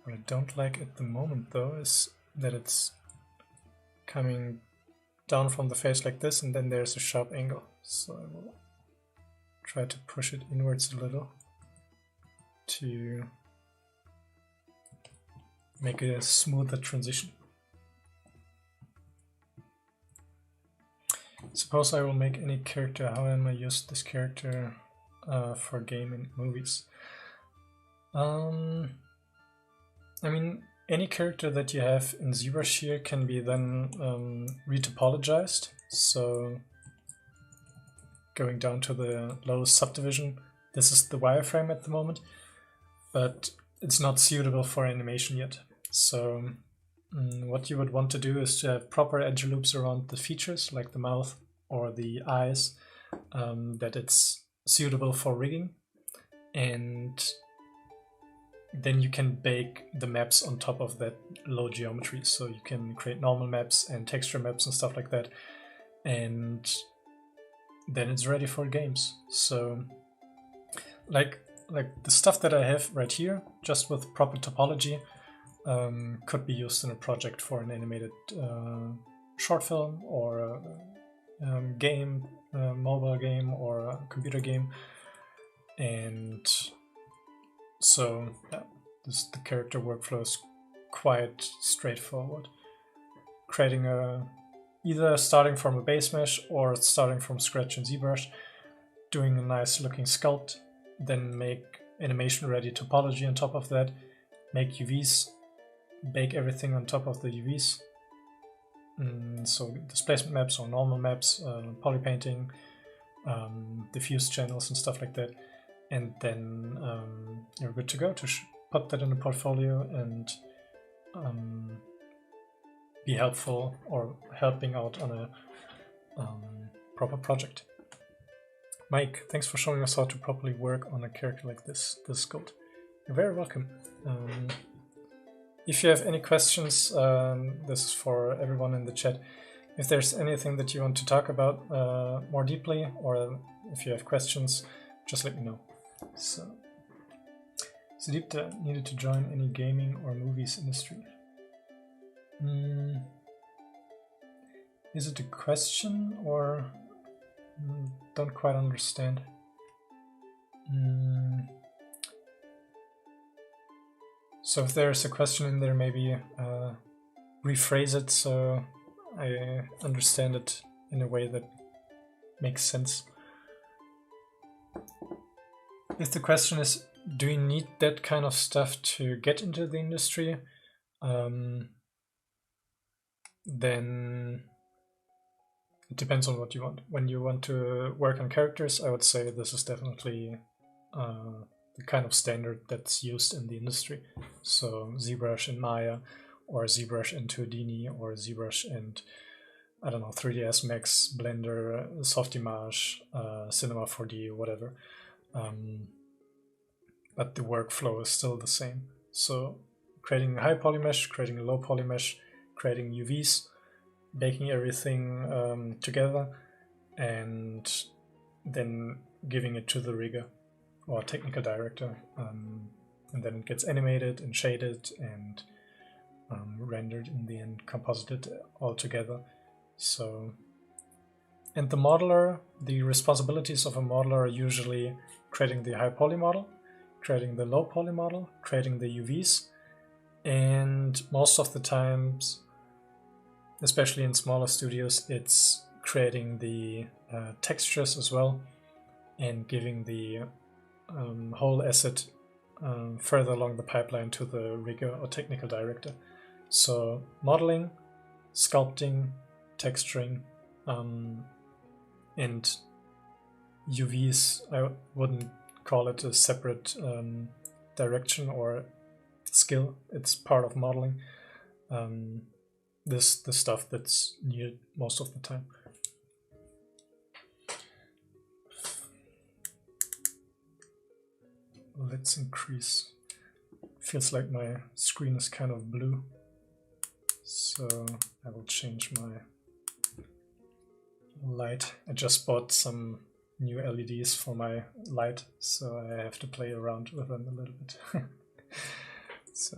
What I don't like at the moment though is that it's coming down from the face like this, and then there's a sharp angle. So I will try to push it inwards a little to make a smoother transition. Suppose I will make any character. How am I use this character for game and movies? I mean, any character that you have in Zbrush here can be then retopologized. So going down to the lowest subdivision, this is the wireframe at the moment, but it's not suitable for animation yet. So what you would want to do is to have proper edge loops around the features, like the mouth or the eyes, that it's suitable for rigging. And then you can bake the maps on top of that low geometry. So you can create normal maps and texture maps and stuff like that. And then it's ready for games. So like the stuff that I have right here, just with proper topology, could be used in a project for an animated short film or a game, a mobile game or a computer game. And so yeah, the character workflow is quite straightforward. Creating either starting from a base mesh or starting from scratch in Zbrush, doing a nice looking sculpt, then make animation ready topology on top of that, make UVs, bake everything on top of the UVs. So displacement maps or normal maps, poly painting, diffuse channels and stuff like that. And then you're good to go to put that in a portfolio and be helpful or helping out on a proper project. Mike, thanks for showing us how to properly work on a character like this sculpt. You're very welcome. If you have any questions, this is for everyone in the chat. If there's anything that you want to talk about more deeply, or if you have questions, just let me know. So, Sudipta needed to join any gaming or movies industry. Is it a question or don't quite understand? So if there's a question in there, maybe rephrase it so I understand it in a way that makes sense. If the question is, do you need that kind of stuff to get into the industry? Then it depends on what you want. When you want to work on characters, I would say this is definitely the kind of standard that's used in the industry. So ZBrush and Maya, or ZBrush and 2Dini, or ZBrush and, I don't know, 3ds Max, Blender, Softimage, Cinema 4D, whatever. But the workflow is still the same. So creating a high poly mesh, creating a low poly mesh, creating UVs, baking everything together, and then giving it to the rigger or technical director, and then it gets animated and shaded and rendered in the end, composited all together. So, and the modeler, the responsibilities of a modeler are usually creating the high poly model, creating the low poly model, creating the UVs, and most of the times, especially in smaller studios, it's creating the textures as well and giving the whole asset further along the pipeline to the rigger or technical director. So modeling, sculpting, texturing, and UVs, I wouldn't call it a separate direction or skill. It's part of modeling. This the stuff that's needed most of the time. Let's increase. Feels like my screen is kind of blue, so I will change my light. I just bought some new LEDs for my light, so I have to play around with them a little bit. So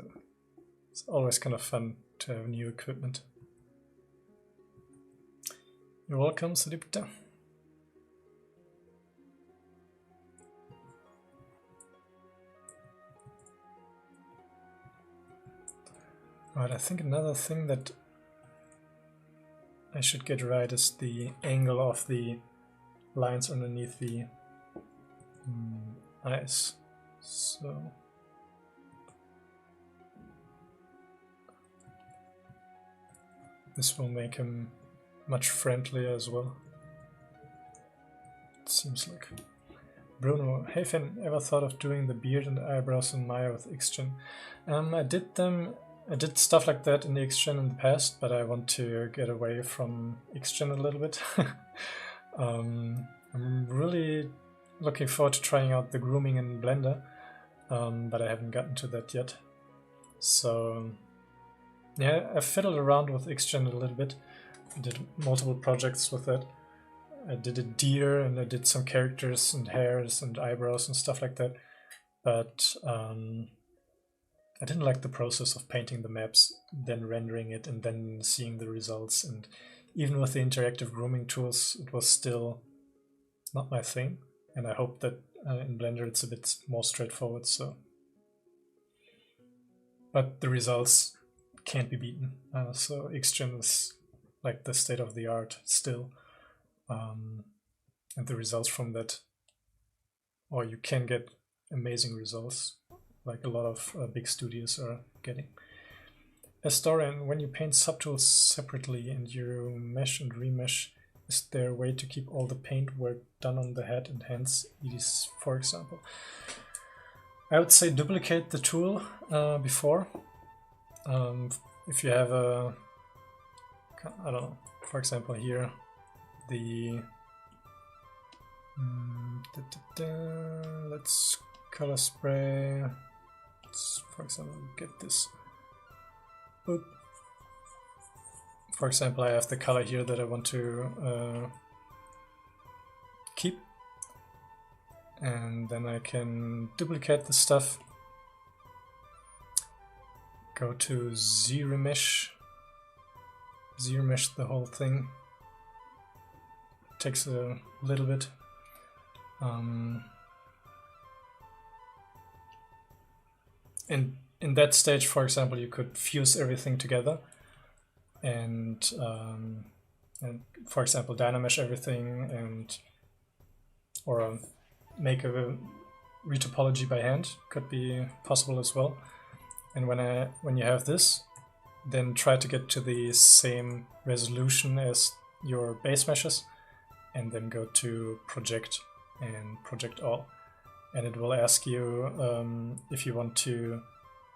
it's always kind of fun to have new equipment. You're welcome, Sudipta. Right, I think another thing that I should get right is the angle of the lines underneath the eyes. So this will make him much friendlier as well, it seems like. Bruno, hey Finn, ever thought of doing the beard and the eyebrows in Maya with XGen? I did stuff like that in the XGen in the past, but I want to get away from XGen a little bit. I'm really looking forward to trying out the grooming in Blender. but I haven't gotten to that yet. So yeah, I fiddled around with XGen a little bit. I did multiple projects with that. I did a deer and I did some characters and hairs and eyebrows and stuff like that. But I didn't like the process of painting the maps, then rendering it and then seeing the results. And even with the interactive grooming tools, it was still not my thing. And I hope that in Blender it's a bit more straightforward. So, but the results can't be beaten. So XGen is like the state of the art still. And the results from that, or you can get amazing results, like a lot of big studios are getting. Historian, when you paint subtools separately and you mesh and remesh, is there a way to keep all the paint work done on the head and hands, EDs, for example? I would say duplicate the tool before. If you have a, I don't know, for example here, the let's color spray. Let's, for example, get this. Boop. For example, I have the color here that I want to keep, and then I can duplicate the stuff. Go to ZRemesh. ZRemesh the whole thing. Takes a little bit. And in that stage, for example, you could fuse everything together and for example, dynamesh everything and or make a retopology by hand could be possible as well. And when you have this, then try to get to the same resolution as your base meshes, and then go to project and project all. And it will ask you if you want to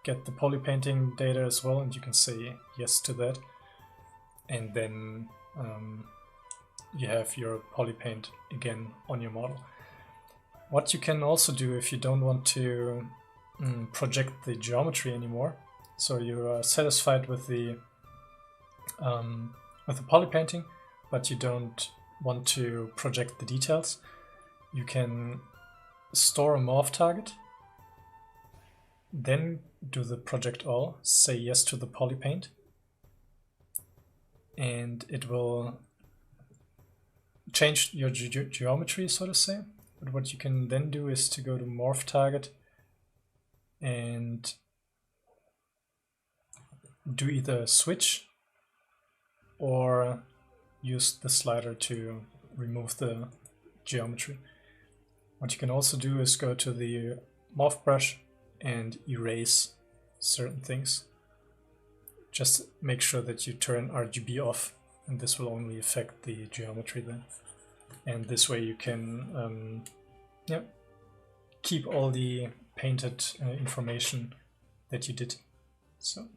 get the poly painting data as well, and you can say yes to that. And then you have your poly paint again on your model. What you can also do if you don't want to project the geometry anymore, so you are satisfied with the poly painting, but you don't want to project the details, you can store a morph target, then do the project all, say yes to the poly paint, and it will change your geometry, so to say. But what you can then do is to go to morph target and do either switch or use the slider to remove the geometry. What you can also do is go to the morph brush and erase certain things. Just make sure that you turn RGB off, and this will only affect the geometry then. And this way you can keep all the painted information that you did. So.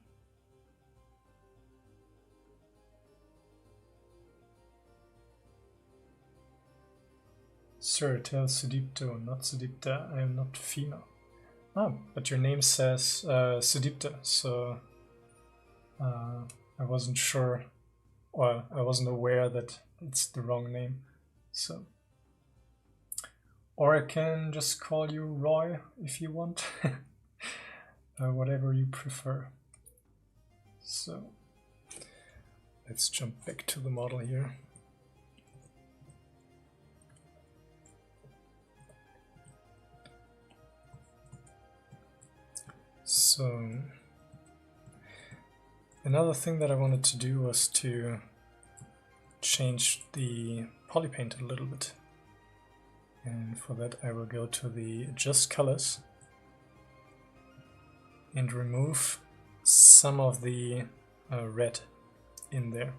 Sir, tell Sudipto, not Sudipta, I am not female. Oh, but your name says Sudipta, so I wasn't sure, or I wasn't aware that it's the wrong name. So, or I can just call you Roy if you want, whatever you prefer. So, let's jump back to the model here. So, another thing that I wanted to do was to change the poly paint a little bit. And for that I will go to the adjust colors and remove some of the red in there.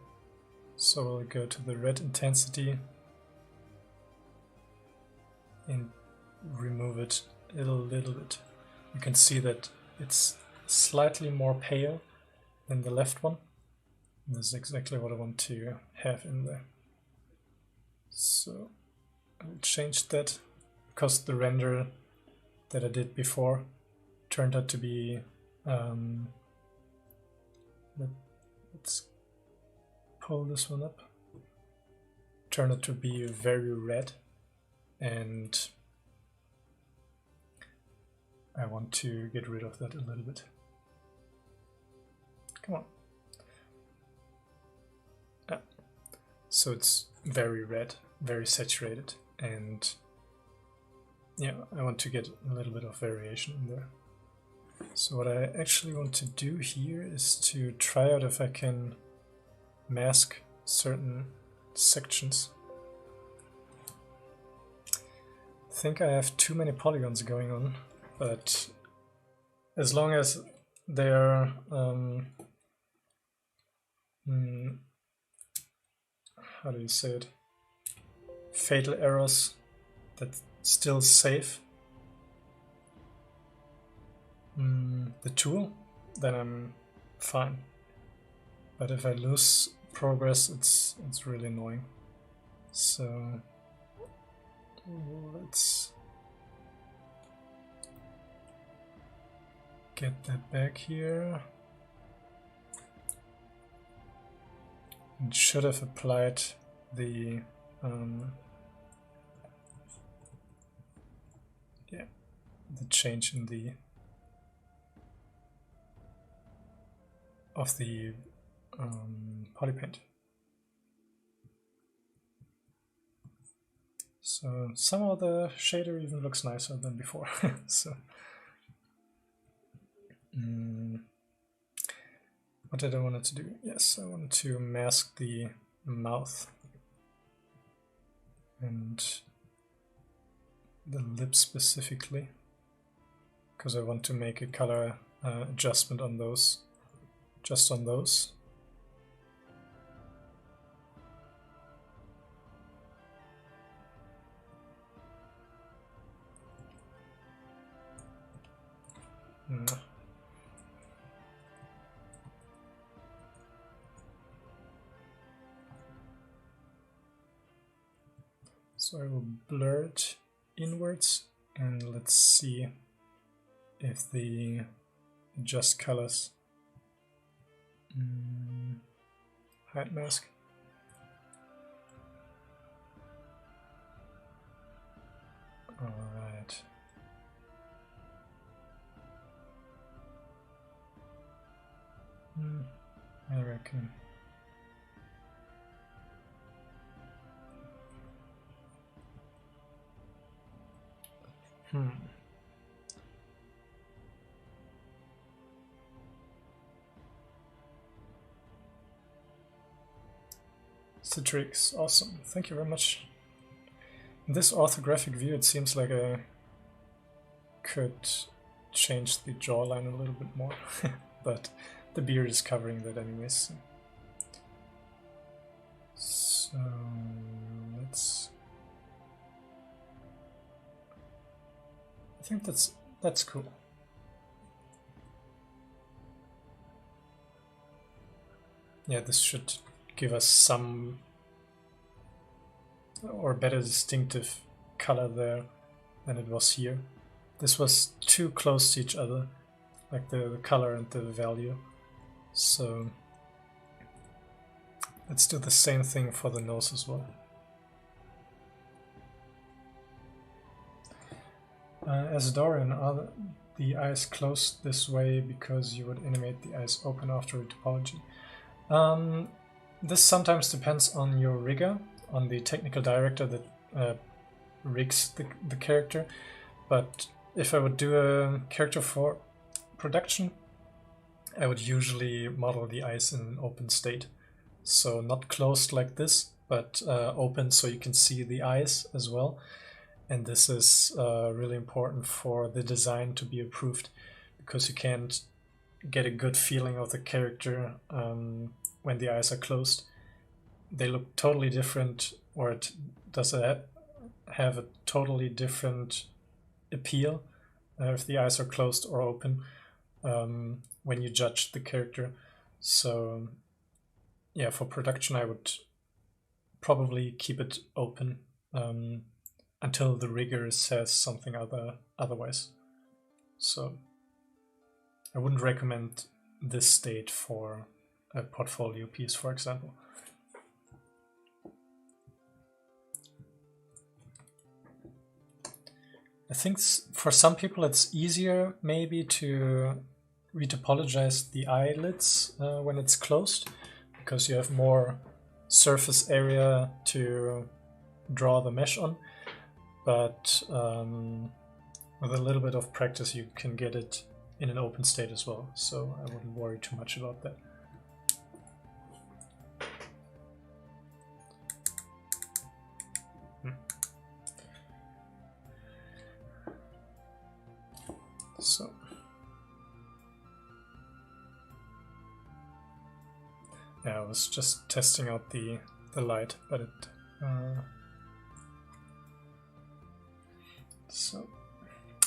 So we'll go to the red intensity and remove it a little bit. You can see that it's slightly more pale than the left one. And this is exactly what I want to have in there. So I'll change that because the render that I did before turned out to be, let's pull this one up, turned out to be very red, and I want to get rid of that a little bit. Come on. Ah. So it's very red, very saturated, and yeah, I want to get a little bit of variation in there. So what I actually want to do here is to try out if I can mask certain sections. I think I have too many polygons going on, but as long as they're how do you say it? Fatal errors that's still safe the tool, then I'm fine. But if I lose progress, it's really annoying. So let's get that back here. And should have applied the the change in the of the poly paint. So somehow the shader even looks nicer than before. So what did I want to do? Yes, I wanted to mask the mouth and the lips specifically, because I want to make a color adjustment on those, just on those. So I will blur it inwards, and let's see if the adjust colors. Hide mask. Alright. I reckon. Citrix, awesome. Thank you very much. In this orthographic view, it seems like I could change the jawline a little bit more, but the beard is covering that anyways. So let's. I think that's cool. Yeah, this should give us some or better distinctive color there than it was here. This was too close to each other, like the color and the value. So let's do the same thing for the nose as well. As Dorian, are the eyes closed this way because you would animate the eyes open after a topology? This sometimes depends on your rigger, on the technical director that rigs the character. But if I would do a character for production, I would usually model the eyes in an open state. So not closed like this, but open so you can see the eyes as well. And this is really important for the design to be approved, because you can't get a good feeling of the character when the eyes are closed. They look totally different, or it does have a totally different appeal if the eyes are closed or open when you judge the character. So yeah, for production I would probably keep it open until the rigger says something otherwise. So I wouldn't recommend this state for a portfolio piece, for example. I think for some people it's easier maybe to retopologize the eyelids when it's closed, because you have more surface area to draw the mesh on, but with a little bit of practice you can get it in an open state as well, so I wouldn't worry too much about that. So yeah, I was just testing out the light, but it so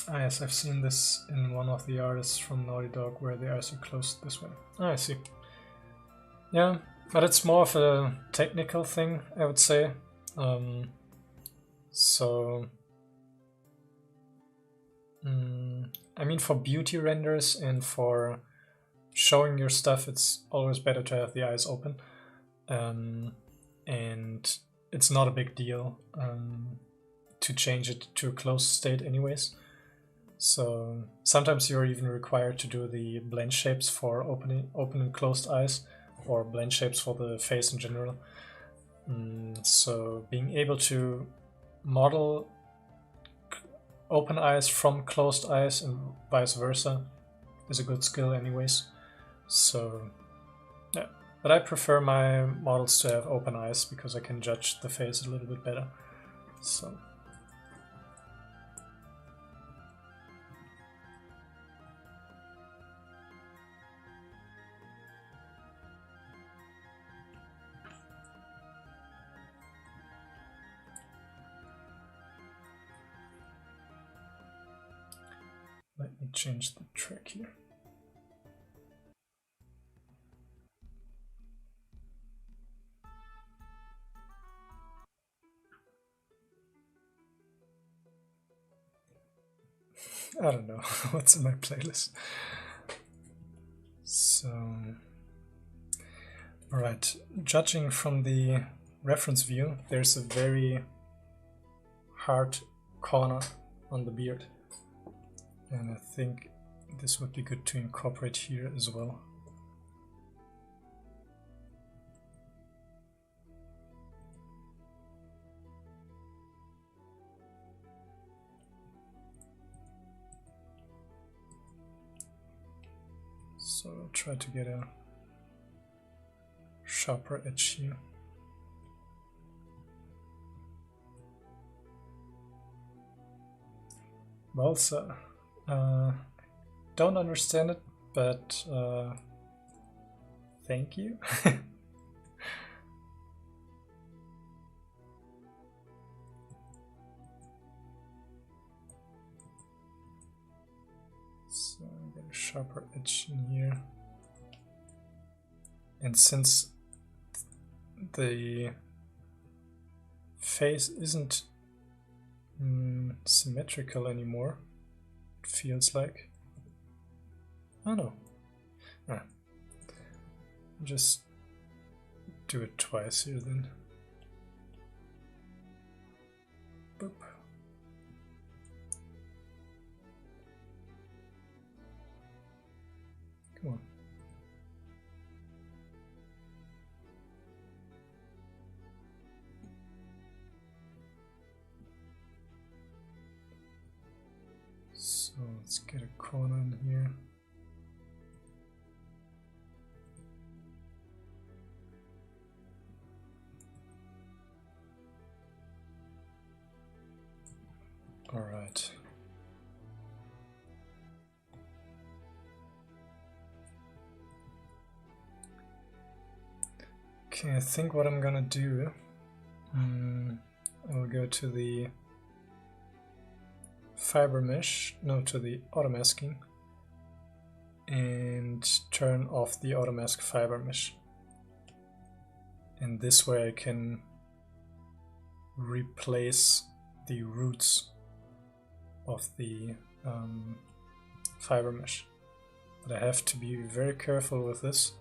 yes, I've seen this in one of the artists from Naughty Dog where the eyes are closed this way. I see. Yeah, but it's more of a technical thing, I would say. I mean, for beauty renders and for showing your stuff, it's always better to have the eyes open. And it's not a big deal to change it to a closed state anyways. So sometimes you're even required to do the blend shapes for open and closed eyes, or blend shapes for the face in general. So being able to model open eyes from closed eyes and vice versa is a good skill anyways. So yeah, but I prefer my models to have open eyes because I can judge the face a little bit better. So let me change the track here. I don't know what's in my playlist. So, alright, judging from the reference view, there's a very hard corner on the beard. And I think this would be good to incorporate here as well. So I'll try to get a sharper edge here. Well, so don't understand it, but thank you. So I get a sharper edge in here, and since the face isn't symmetrical anymore, it feels like. Oh no. Just do it twice here then. Boop. Come on. So let's get a corner in here. All right. Okay, I think what I'm gonna do, I'll go to the fiber mesh, no, to the automasking, and turn off the automask fiber mesh. And this way I can replace the roots of the fiber mesh. but I have to be very careful with this,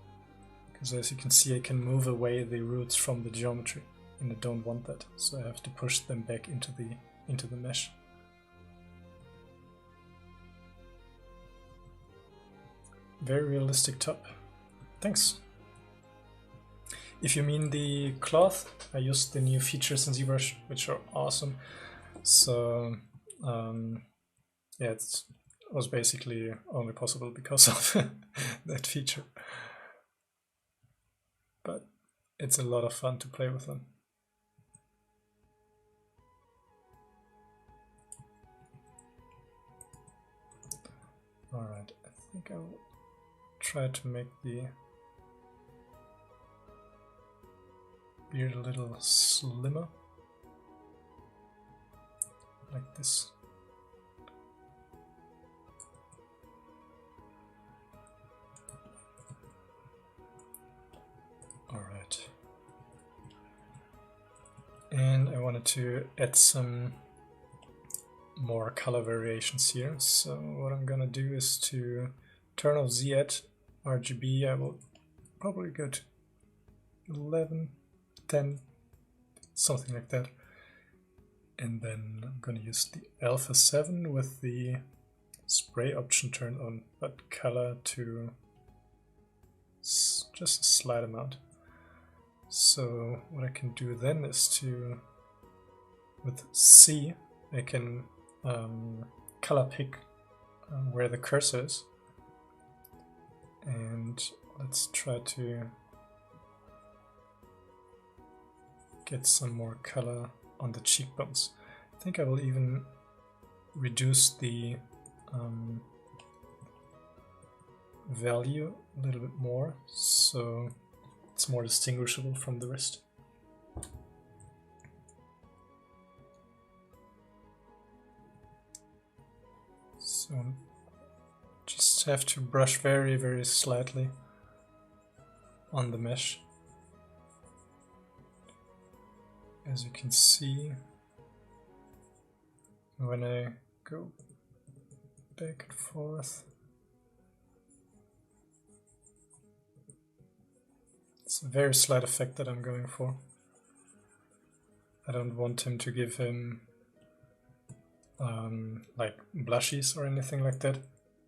because as you can see I can move away the roots from the geometry, and I don't want that, so I have to push them back into the mesh. Very realistic top. Thanks. If you mean the cloth, I used the new features in Zbrush, which are awesome. So yeah, it was basically only possible because of that feature. But it's a lot of fun to play with them. Alright, I think I'll try to make the beard a little slimmer, like this. Alright. And I wanted to add some more color variations here, so what I'm gonna do is to turn off Z add RGB. I will probably go to 11, 10, something like that, and then I'm gonna use the alpha 7 with the spray option turned on, but color to just a slight amount. So what I can do then is to, with C, I can color pick where the cursor is, and let's try to get some more color on the cheekbones. I think I will even reduce the value a little bit more, so it's more distinguishable from the rest. So just have to brush very, very slightly on the mesh. As you can see, when I go back and forth, it's a very slight effect that I'm going for. I don't want him to give him like blushies or anything like that.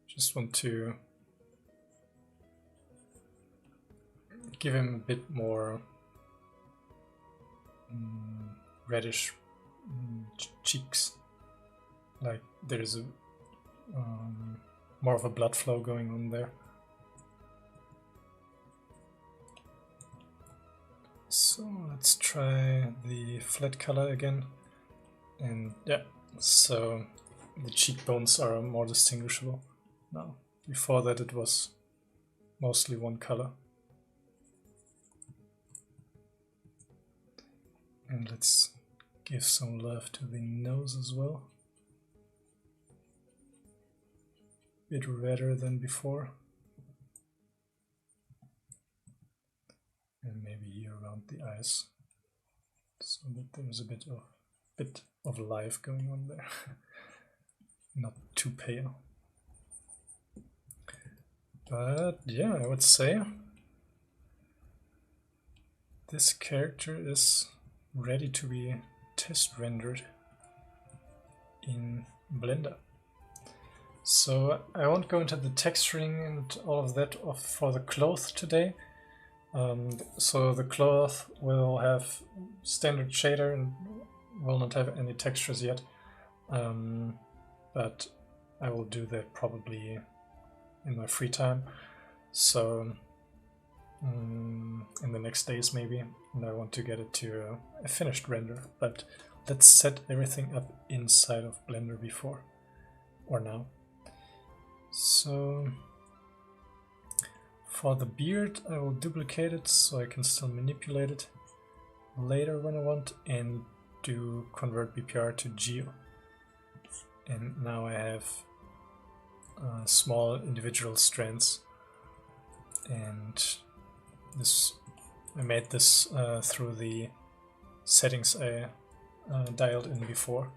Just want to give him a bit more reddish cheeks, like there's a more of a blood flow going on there. So let's try the flat color again, and yeah, so the cheekbones are more distinguishable now. Before that it was mostly one color. And let's give some love to the nose as well. A bit redder than before. And maybe here around the eyes, so that there's a bit of life going on there. Not too pale. But yeah, I would say this character is ready to be test rendered in Blender. So I won't go into the texturing and all of that for the cloth today. So the cloth will have standard shader and will not have any textures yet, but I will do that probably in my free time, so in the next days maybe, and I want to get it to a finished render. But let's set everything up inside of Blender before or now. So for the beard I will duplicate it so I can still manipulate it later when I want, and do convert BPR to Geo. And now I have small individual strands, and this I made this through the settings I dialed in before.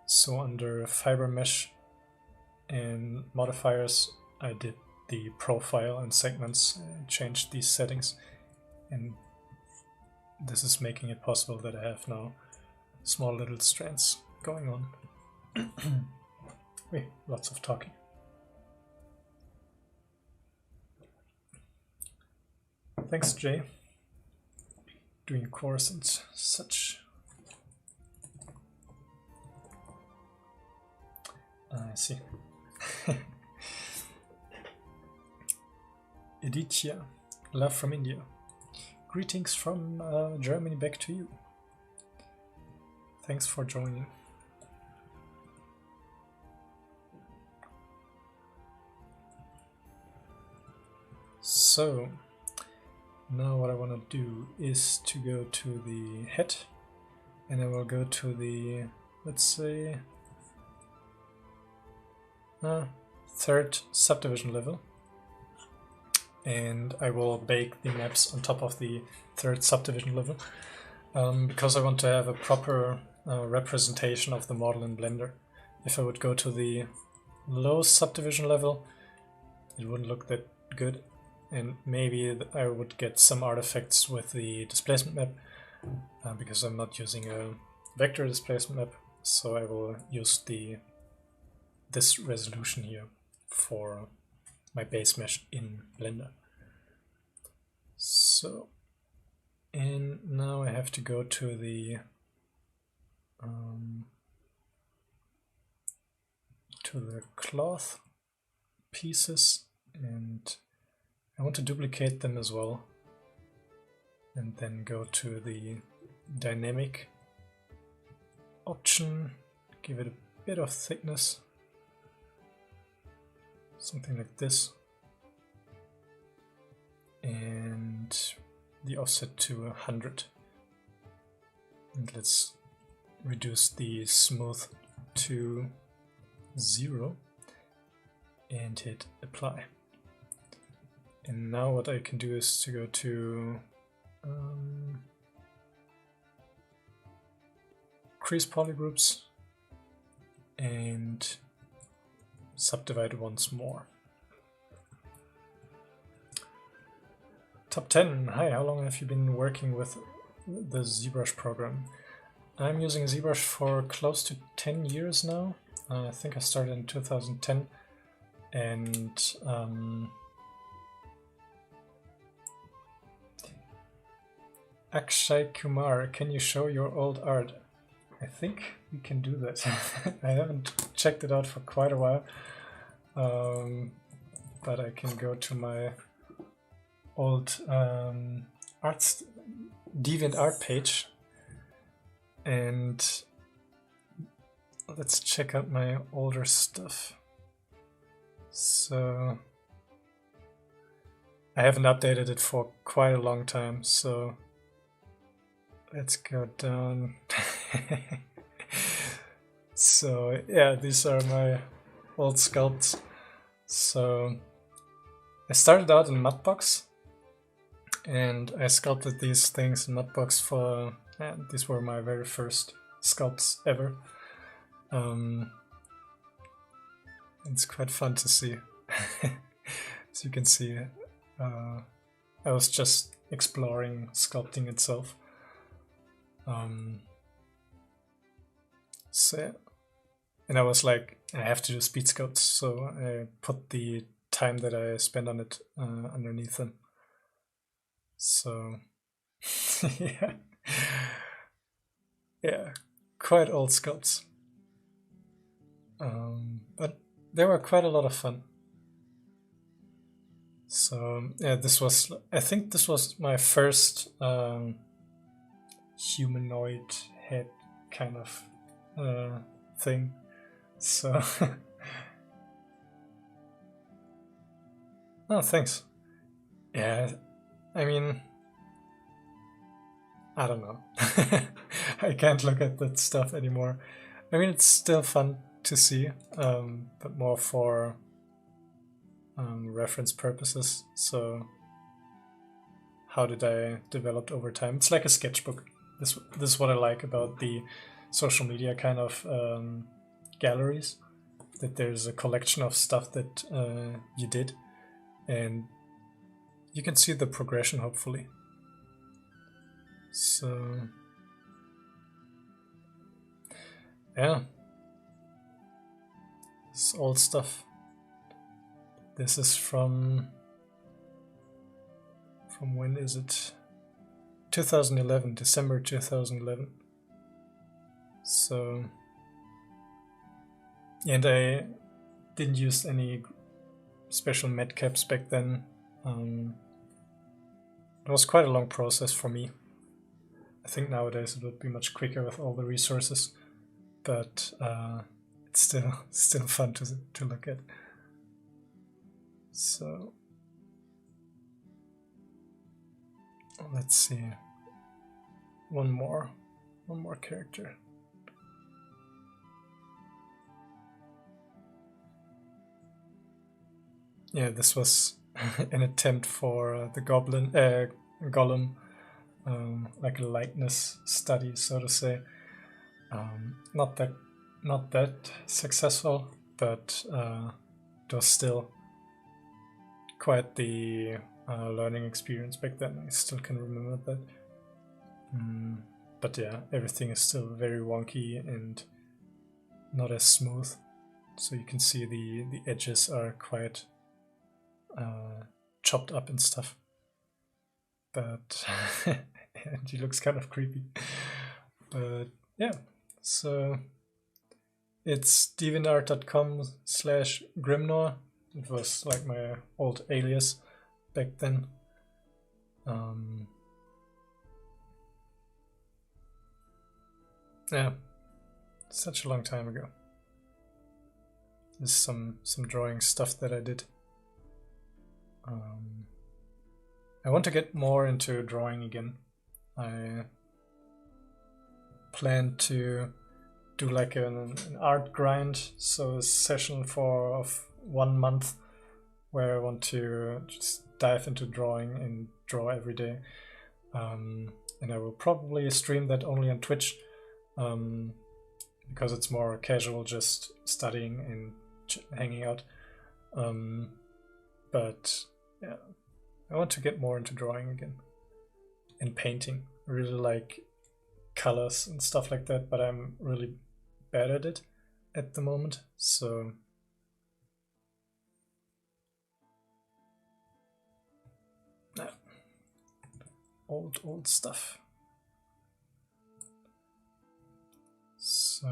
So under fiber mesh and modifiers I did the profile and segments, changed these settings, and this is making it possible that I have now small little strands going on. Wait, lots of talking. Thanks, Jay. Doing a course and such. I see. Edithia, love from India. Greetings from Germany back to you. Thanks for joining. So, now what I want to do is to go to the head, and I will go to the, let's say, third subdivision level, and I will bake the maps on top of the third subdivision level, because I want to have a proper representation of the model in Blender. If I would go to the low subdivision level, it wouldn't look that good, and maybe I would get some artifacts with the displacement map, because I'm not using a vector displacement map, so I will use this resolution here for my base mesh in Blender. So, and now I have to go to the cloth pieces, and I want to duplicate them as well, and then go to the dynamic option, give it a bit of thickness, something like this, and the offset to 100, and let's reduce the smooth to 0 and hit apply. And now what I can do is to go to crease polygroups and subdivide once more. Top 10. Hi, how long have you been working with the Zbrush program? I'm using Zbrush for close to 10 years now. I think I started in 2010, and Akshay Kumar, can you show your old art? I think we can do that. I haven't checked it out for quite a while, but I can go to my old DeviantArt page, and let's check out my older stuff. So I haven't updated it for quite a long time, so let's go down. So yeah, these are my old sculpts. So I started out in Mudbox, and I sculpted these things in Mudbox for, these were my very first sculpts ever. It's quite fun to see. As you can see, I was just exploring sculpting itself. So, and I was like, I have to do speed sculpts, so I put the time that I spent on it underneath them. So yeah, quite old sculpts, but they were quite a lot of fun. So yeah, I think this was my first humanoid head kind of thing. So oh, thanks. Yeah, I mean, I don't know. I can't look at that stuff anymore. I mean, it's still fun to see, but more for reference purposes. So how did I develop over time? It's like a sketchbook. This is what I like about the social media kind of galleries, that there's a collection of stuff that you did, and you can see the progression hopefully. So yeah, it's old stuff. This is from when is it? 2011, December 2011. So, and I didn't use any special med caps back then. It was quite a long process for me. I think nowadays it would be much quicker with all the resources, but it's still fun to look at. So let's see, one more character. Yeah, this was an attempt for the golem, like a likeness study, so to say. Not that successful, but it was still quite the learning experience back then. I still can remember that. But yeah, everything is still very wonky and not as smooth. So you can see the edges are quite chopped up and stuff. But and he looks kind of creepy. But yeah, so it's deviantart.com/Grimnor. It was like my old alias back then. Yeah, such a long time ago. There's some drawing stuff that I did. I want to get more into drawing again. I plan to do like an art grind, so a session of 1 month where I want to just dive into drawing and draw every day. And I will probably stream that only on Twitch, because it's more casual, just studying and hanging out. But yeah, I want to get more into drawing again and painting. I really like colors and stuff like that, but I'm really bad at it at the moment. So old stuff. So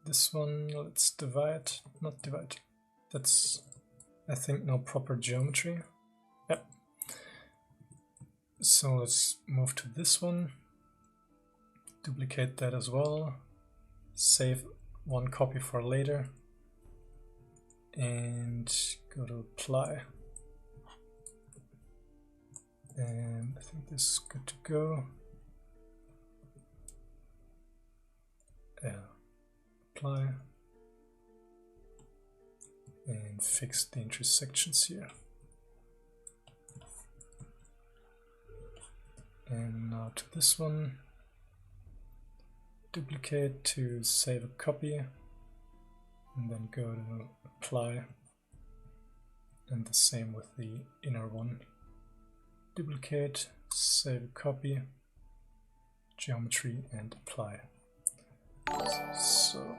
this one, let's not divide. That's, I think, no proper geometry. Yep. So let's move to this one. Duplicate that as well. Save one copy for later. And go to apply. And I think this is good to go. Yeah. Apply. And fix the intersections here. And now to this one. Duplicate to save a copy. And then go to apply. And the same with the inner one. Duplicate, save a copy, geometry, and apply. So,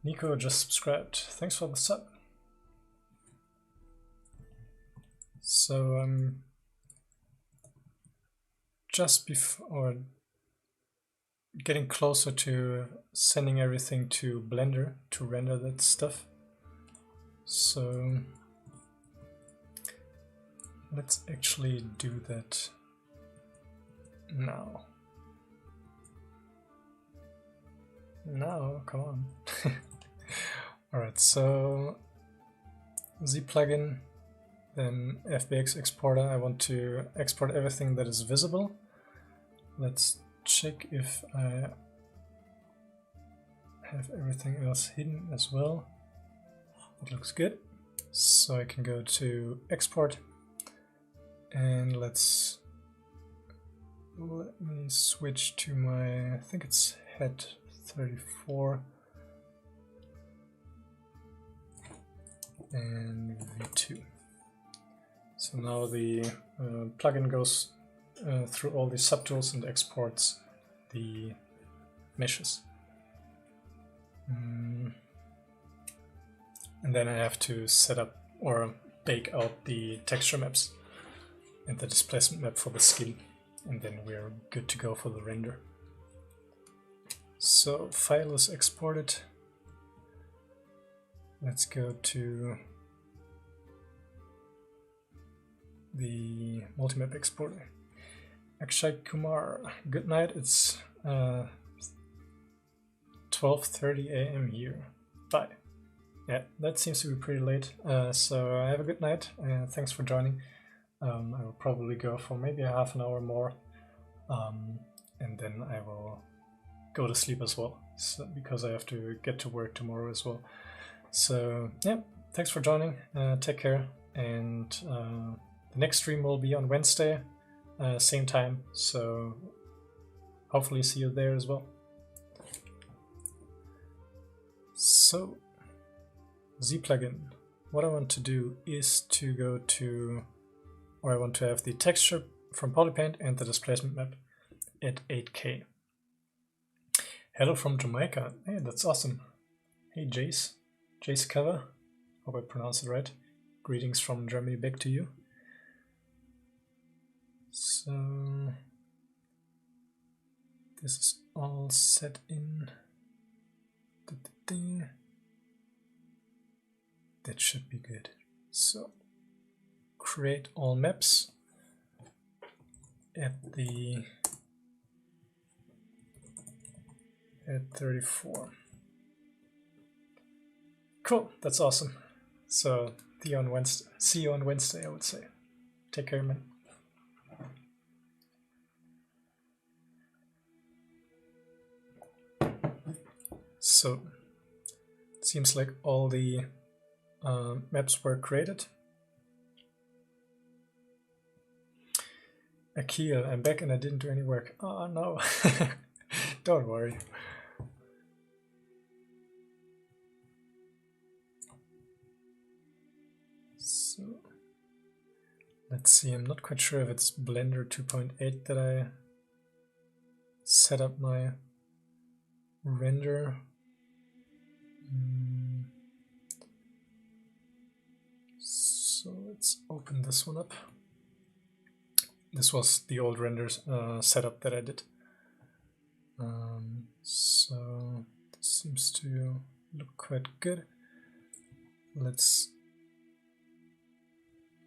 Nico just subscribed. Thanks for the sub. So just before getting closer to sending everything to Blender to render that stuff. So let's actually do that now. Now, come on. Alright, so Z plugin, then FBX exporter. I want to export everything that is visible. Let's check if I have everything else hidden as well. It looks good. So I can go to export. And let me switch to my, I think it's head 34. and V2. So now the plugin goes through all the subtools and exports the meshes. And then I have to set up or bake out the texture maps and the displacement map for the skin, and then we're good to go for the render. So file is exported. Let's go to the multimap exporter. Akshay Kumar, good night. It's 12:30 AM here. Bye. Yeah, that seems to be pretty late. So have a good night. Thanks for joining. I will probably go for maybe a half an hour more, and then I will go to sleep as well, so, because I have to get to work tomorrow as well. So yeah, thanks for joining. Take care, and the next stream will be on Wednesday, same time. So hopefully see you there as well. So Z plugin. What I want to do is to go to, or I want to have the texture from Polypaint and the displacement map at 8K. Hello from Jamaica. Hey, that's awesome. Hey, Jace Cover. Hope I pronounced it right. Greetings from Germany back to you. So this is all set in. That should be good. So create all maps at 34. Cool, that's awesome. So see you on Wednesday, I would say. Take care, man. So it seems like all the maps were created. Akil, I'm back and I didn't do any work. Oh no, don't worry. So let's see, I'm not quite sure if it's Blender 2.8 that I set up my render. So let's open this one up. This was the old renders setup that I did. So this seems to look quite good. Let's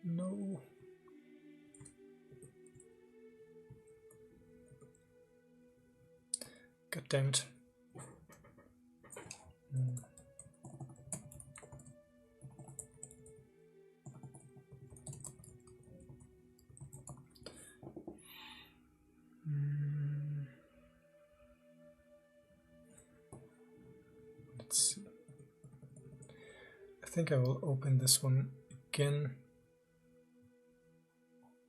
no. God damn it. Let's see. I think I will open this one again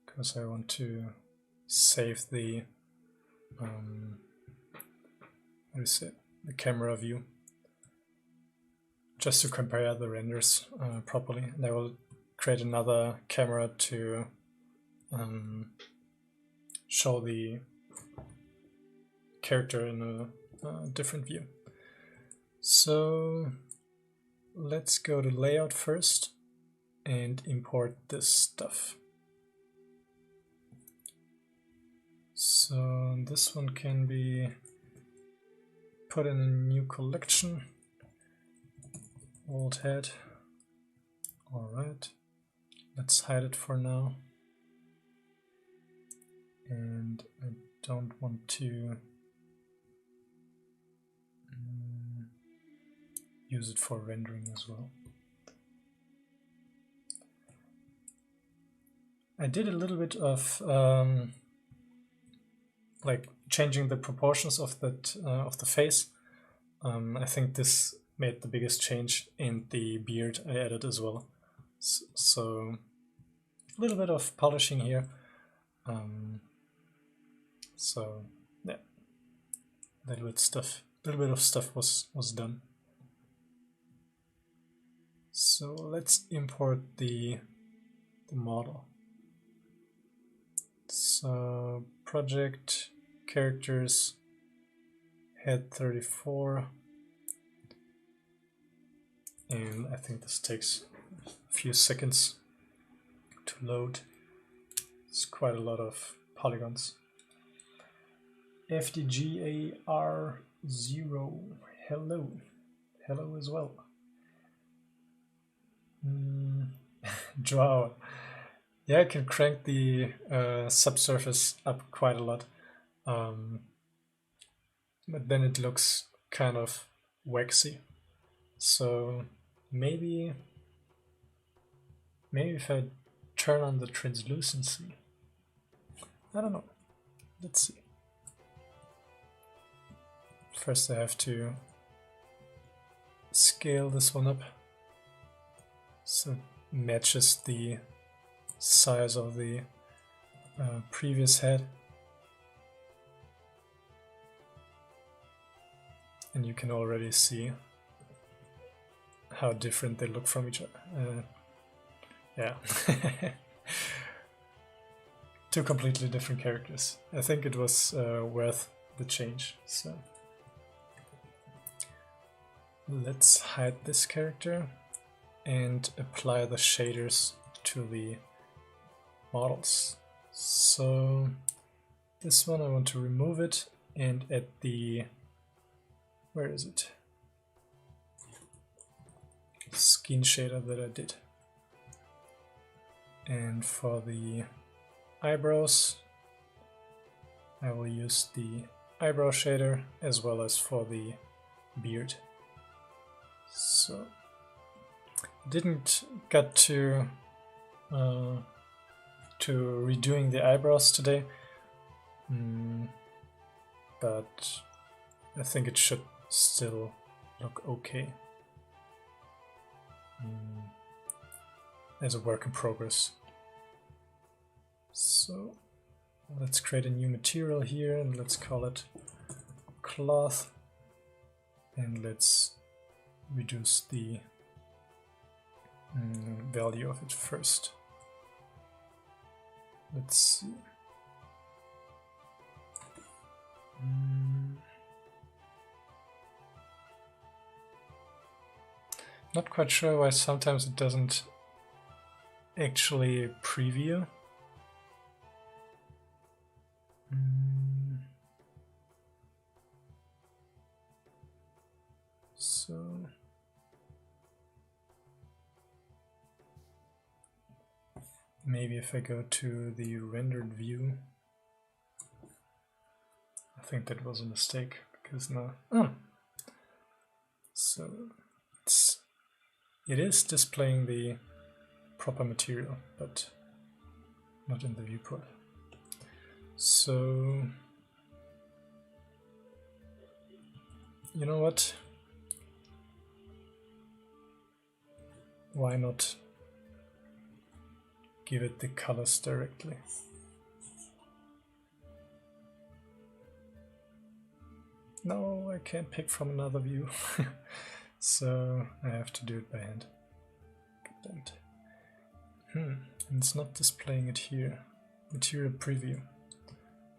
because I want to save the what is it? The camera view, just to compare the renders properly. And I will create another camera to show the character in a different view. So let's go to layout first and import this stuff. So this one can be put in a new collection. Old head. Alright, let's hide it for now. And I don't want to use it for rendering as well. I did a little bit of like changing the proportions of that of the face. I think this made the biggest change, and the beard I added as well. So a little bit of polishing here. So yeah, a little bit of stuff was done. So let's import the model. So project, characters, head 34, and I think this takes a few seconds to load. It's quite a lot of polygons. FDGAR0, hello. Hello as well. Wow. Yeah, I can crank the subsurface up quite a lot. But then it looks kind of waxy. So maybe if I turn on the translucency. I don't know. Let's see. First I have to scale this one up so it matches the size of the previous head. And you can already see how different they look from each other. Yeah. Two completely different characters. I think it was worth the change. So let's hide this character and apply the shaders to the models. So this one I want to remove it and add the, where is it? Skin shader that I did. And for the eyebrows, I will use the eyebrow shader as well as for the beard. So didn't get to redoing the eyebrows today, but I think it should still look okay. As a work in progress. So let's create a new material here and let's call it cloth, and let's reduce the value of it first. Let's see. Not quite sure why sometimes it doesn't actually preview. So maybe if I go to the rendered view, I think that was a mistake because now, so it is displaying the proper material, but not in the viewport. So you know what? Why not give it the colors directly? No, I can't pick from another view. So I have to do it by hand. And it's not displaying it here. Material preview.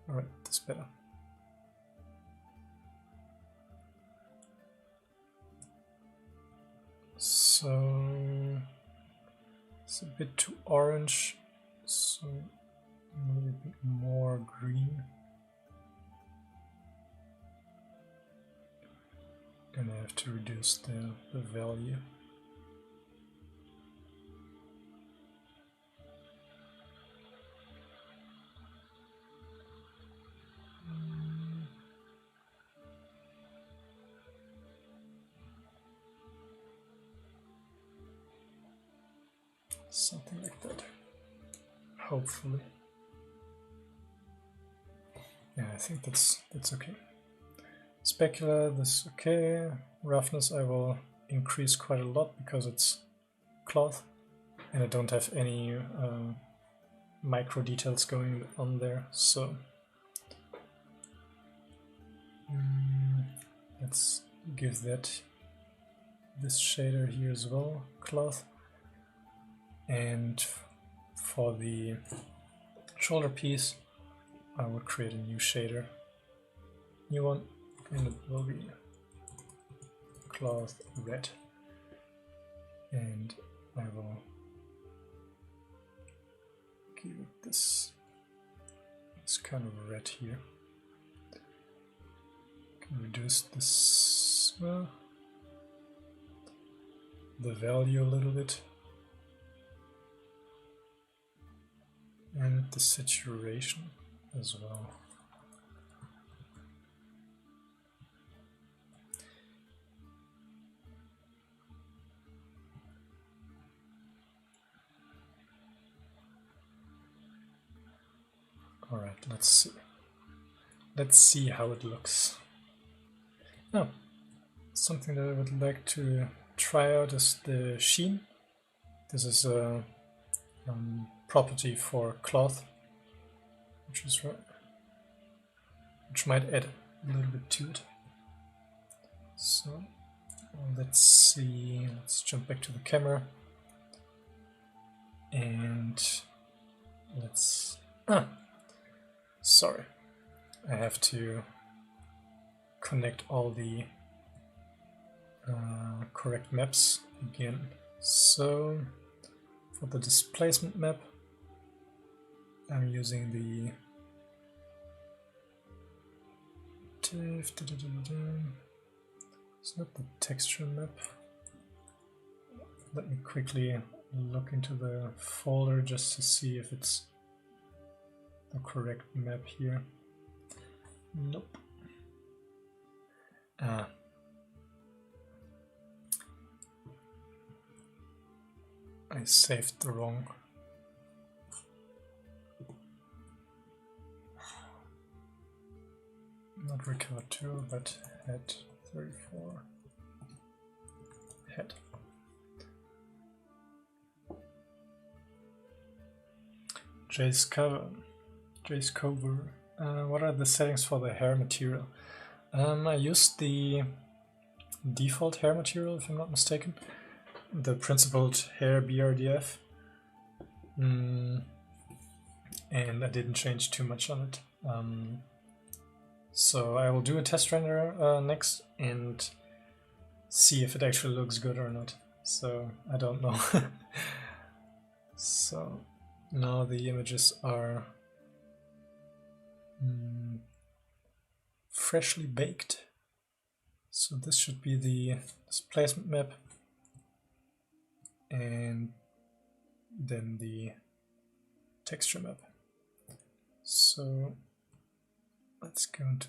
Alright, that's better. So it's a bit too orange, so maybe a bit more green. And I have to reduce the value. Something like that. Hopefully. Yeah, I think that's okay. Specular, this is okay. Roughness I will increase quite a lot because it's cloth and I don't have any micro details going on there, so let's give that this shader here as well, cloth. And for the shoulder piece, I will create a new shader, new one, and it will be cloth red. And I will give it this kind of red here. Can reduce this the value a little bit, and the saturation as well. All right, let's see. Let's see how it looks. Now, something that I would like to try out is the sheen. This is a property for cloth, which might add a little bit to it. So let's see. Let's jump back to the camera, and let's. Sorry, I have to connect all the correct maps again. So for the displacement map, I'm using the it's not the texture map. Let me quickly look into the folder just to see if it's the correct map here. Nope. I saved the wrong. Not recover 2, but head 34. Head. Jace cover. What are the settings for the hair material? I used the default hair material, if I'm not mistaken, the principled hair BRDF, and I didn't change too much on it. So I will do a test render next and see if it actually looks good or not. So I don't know. So now the images are freshly baked. So this should be the displacement map, and then the texture map. So let's go into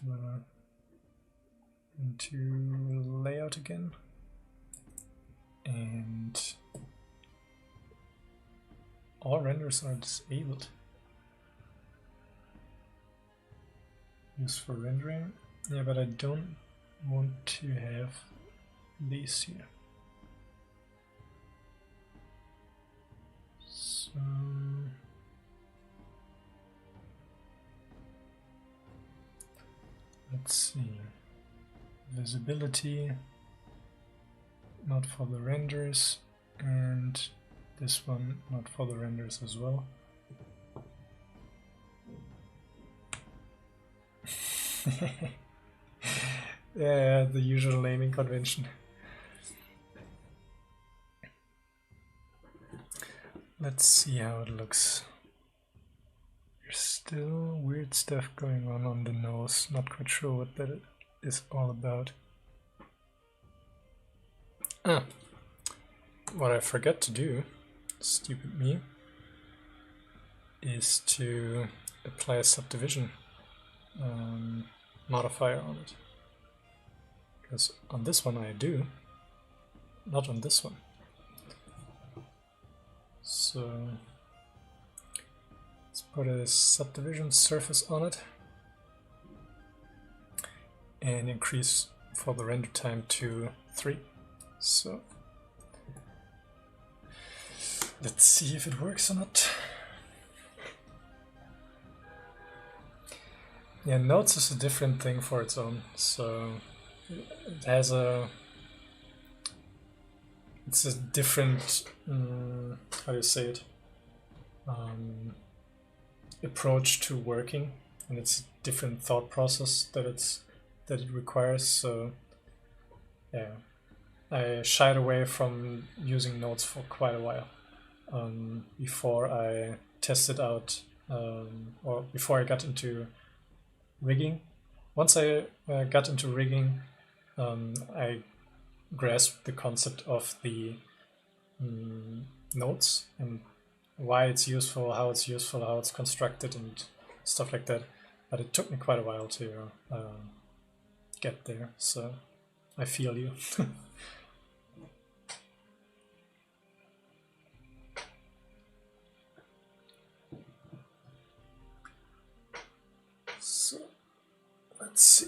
layout again, and all renders are disabled. Use for rendering. Yeah, but I don't want to have these here. So let's see. Visibility, not for the renders, and this one not for the renders as well. Yeah, the usual naming convention. Let's see how it looks. There's still weird stuff going on the nose. Not quite sure what that is all about. What I forgot to do, stupid me, is to apply a subdivision modifier on it. Because on this one I do, not on this one. So let's put a subdivision surface on it and increase for the render time to 3. So let's see if it works or not. Yeah, nodes is a different thing for its own. So it has a it's a different, how do you say it, approach to working, and it's a different thought process that it requires. So yeah, I shied away from using nodes for quite a while before I tested out, or before I got into rigging. Once I got into rigging, I grasped the concept of the nodes and why it's useful, how it's constructed, and stuff like that. But it took me quite a while to get there, so I feel you. So, let's see.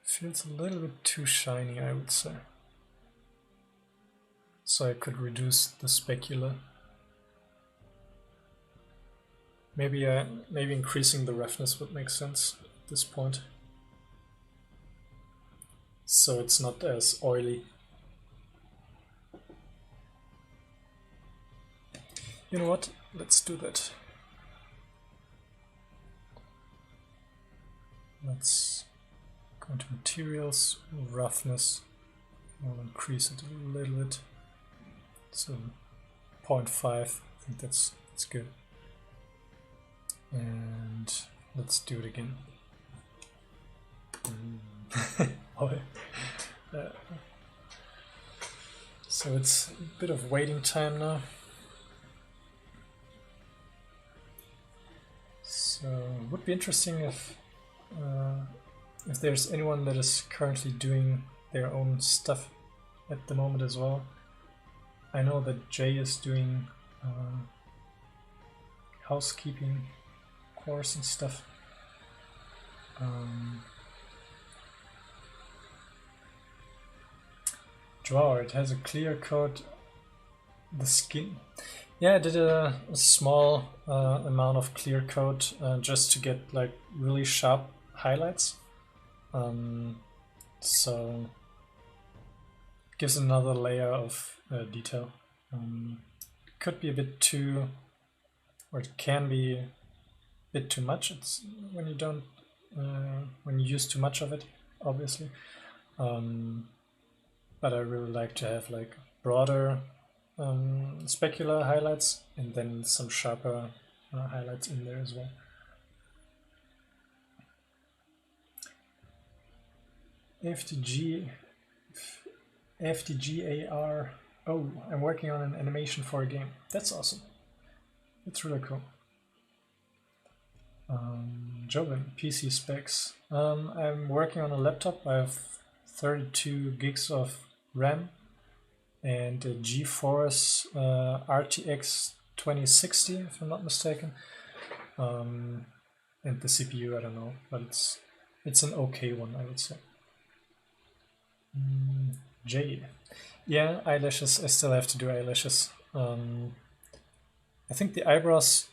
Feels a little bit too shiny, I would say. So I could reduce the specular. Maybe increasing the roughness would make sense at this point. So it's not as oily. You know what? Let's do that. Let's go into materials, roughness. I'll increase it a little bit. So 0.5, I think that's good. And let's do it again. So it's a bit of waiting time now. So it would be interesting if there's anyone that is currently doing their own stuff at the moment as well. I know that Jay is doing housekeeping course and stuff. Wow, it has a clear coat. The skin. Yeah, I did a small amount of clear coat just to get like really sharp highlights. So it gives another layer of detail. Could be a bit too, or it can be a bit too much. It's when you don't, when you use too much of it, obviously. But I really like to have like broader specular highlights and then some sharper highlights in there as well. FTGAR. Oh, I'm working on an animation for a game. That's awesome. That's really cool. Jobin, PC specs. I'm working on a laptop. I have 32 gigs of RAM and a GeForce RTX 2060, if I'm not mistaken. And the CPU, I don't know, but it's an okay one, I would say. J. Yeah, eyelashes. I still have to do eyelashes. I think the eyebrows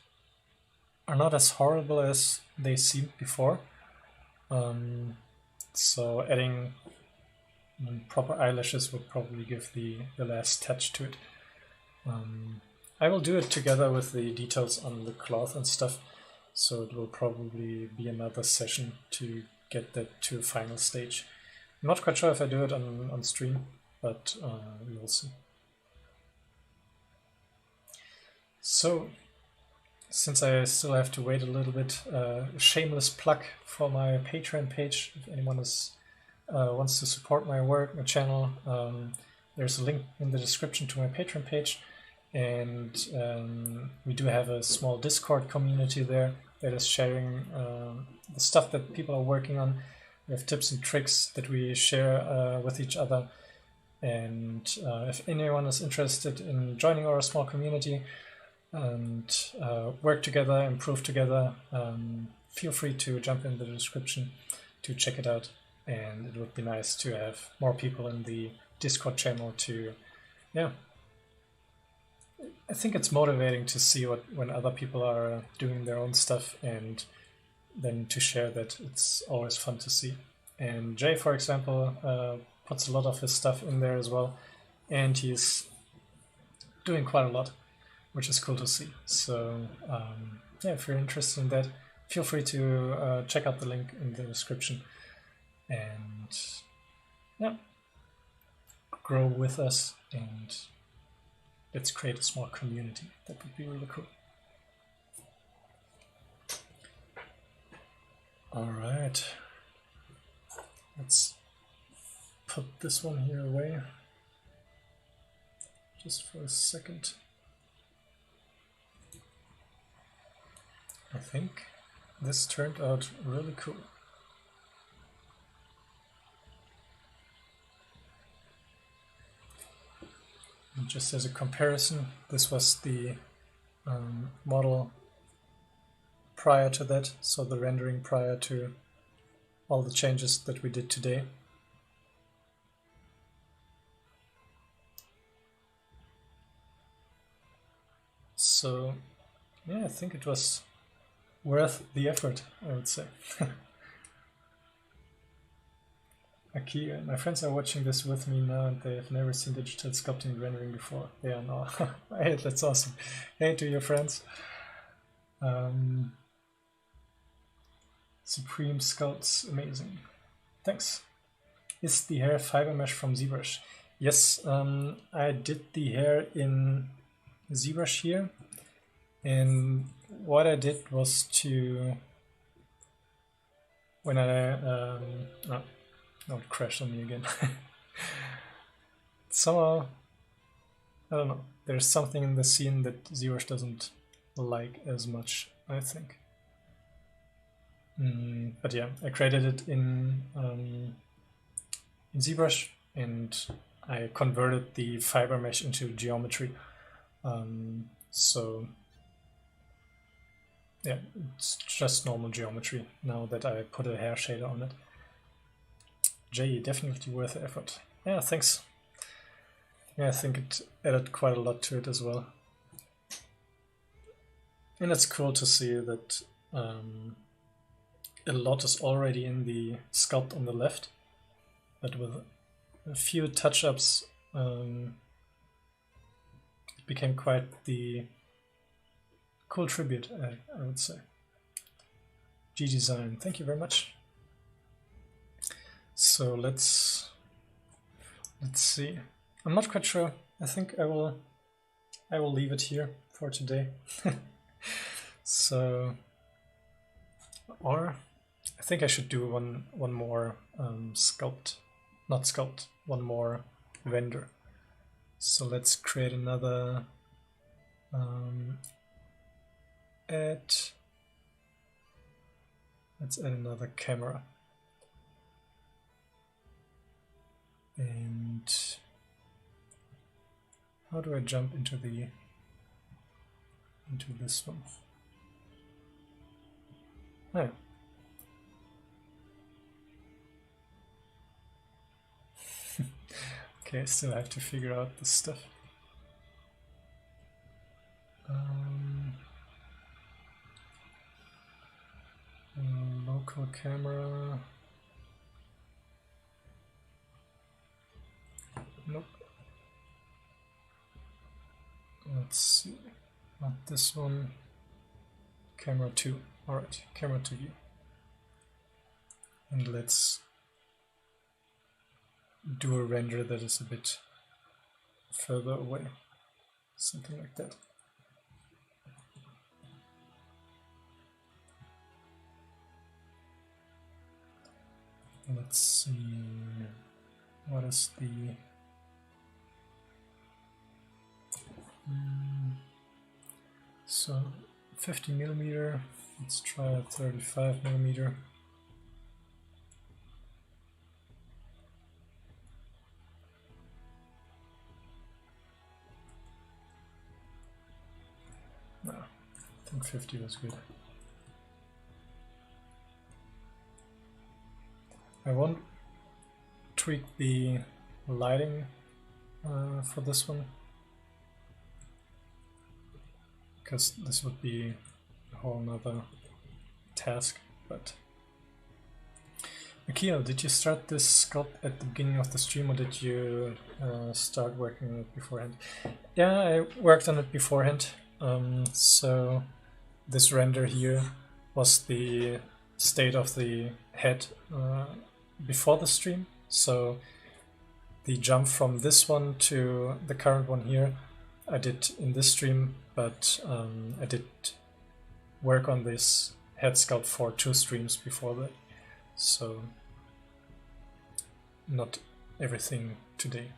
are not as horrible as they seemed before. So adding proper eyelashes would probably give the last touch to it. I will do it together with the details on the cloth and stuff, so it will probably be another session to get that to a final stage. I'm not quite sure if I do it on stream, but we will see. So, since I still have to wait a little bit, shameless plug for my Patreon page. If anyone wants to support my work, my channel, there's a link in the description to my Patreon page, and we do have a small Discord community there that is sharing the stuff that people are working on. We have tips and tricks that we share with each other, and if anyone is interested in joining our small community and work together, improve together, feel free to jump in the description to check it out. And it would be nice to have more people in the Discord channel to, I think it's motivating to see when other people are doing their own stuff, and then to share that. It's always fun to see. And Jay, for example, puts a lot of his stuff in there as well, and he's doing quite a lot, which is cool to see. So yeah, if you're interested in that, feel free to check out the link in the description, and yeah, grow with us and let's create a small community. That would be really cool. All right, let's put this one here away just for a second. I think this turned out really cool. And just as a comparison, this was the model prior to that, so the rendering prior to all the changes that we did today. So yeah, I think it was worth the effort, I would say. Aki, my friends are watching this with me now and they have never seen digital sculpting rendering before. They are now. Hey, that's awesome. Hey to your friends. Supreme Sculpts, amazing. Thanks. Is the hair fiber mesh from Zbrush? Yes, I did the hair in Zbrush here, and what I did was to, when I no, it crashed on me again. Somehow, I don't know, there's something in the scene that Zbrush doesn't like as much, I think. But yeah, I created it in Zbrush, and I converted the fiber mesh into geometry. So yeah, it's just normal geometry now that I put a hair shader on it. Jay, definitely worth the effort. Yeah, thanks. Yeah, I think it added quite a lot to it as well. And it's cool to see that a lot is already in the sculpt on the left, but with a few touch-ups it became quite the cool tribute, I would say. G-Design, thank you very much. So let's see. I'm not quite sure. I think I will leave it here for today. So, or I think I should do one more one more render. So let's create another let's add another camera. And how do I jump into this one? Oh. Okay, I still have to figure out this stuff. Local camera. Nope. Let's see. Not this one. Camera 2. Alright, camera 2 view. And let's do a render that is a bit further away. Something like that. Let's see. What is the so 50mm, let's try a 35mm. No, I think 50 was good. I won't tweak the lighting for this one. because this would be a whole nother task. But Akio, did you start this sculpt at the beginning of the stream, or did you start working on it beforehand? Yeah, I worked on it beforehand. So this render here was the state of the head before the stream. So the jump from this one to the current one here I did in this stream, but I did work on this head sculpt for 2 streams before that. So not everything today.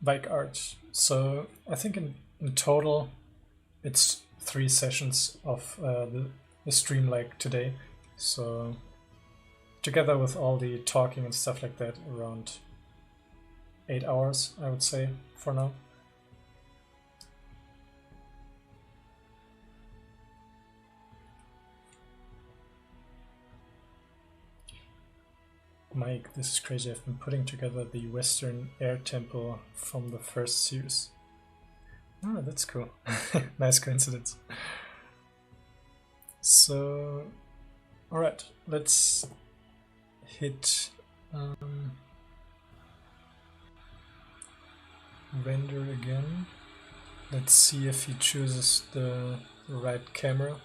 Bike art. So I think in total it's 3 sessions of the stream like today. So together with all the talking and stuff like that, around 8 hours, I would say, for now. Mike, this is crazy. I've been putting together the Western Air Temple from the first series. Oh, that's cool. Nice coincidence. So, alright, let's hit render again. Let's see if he chooses the right camera.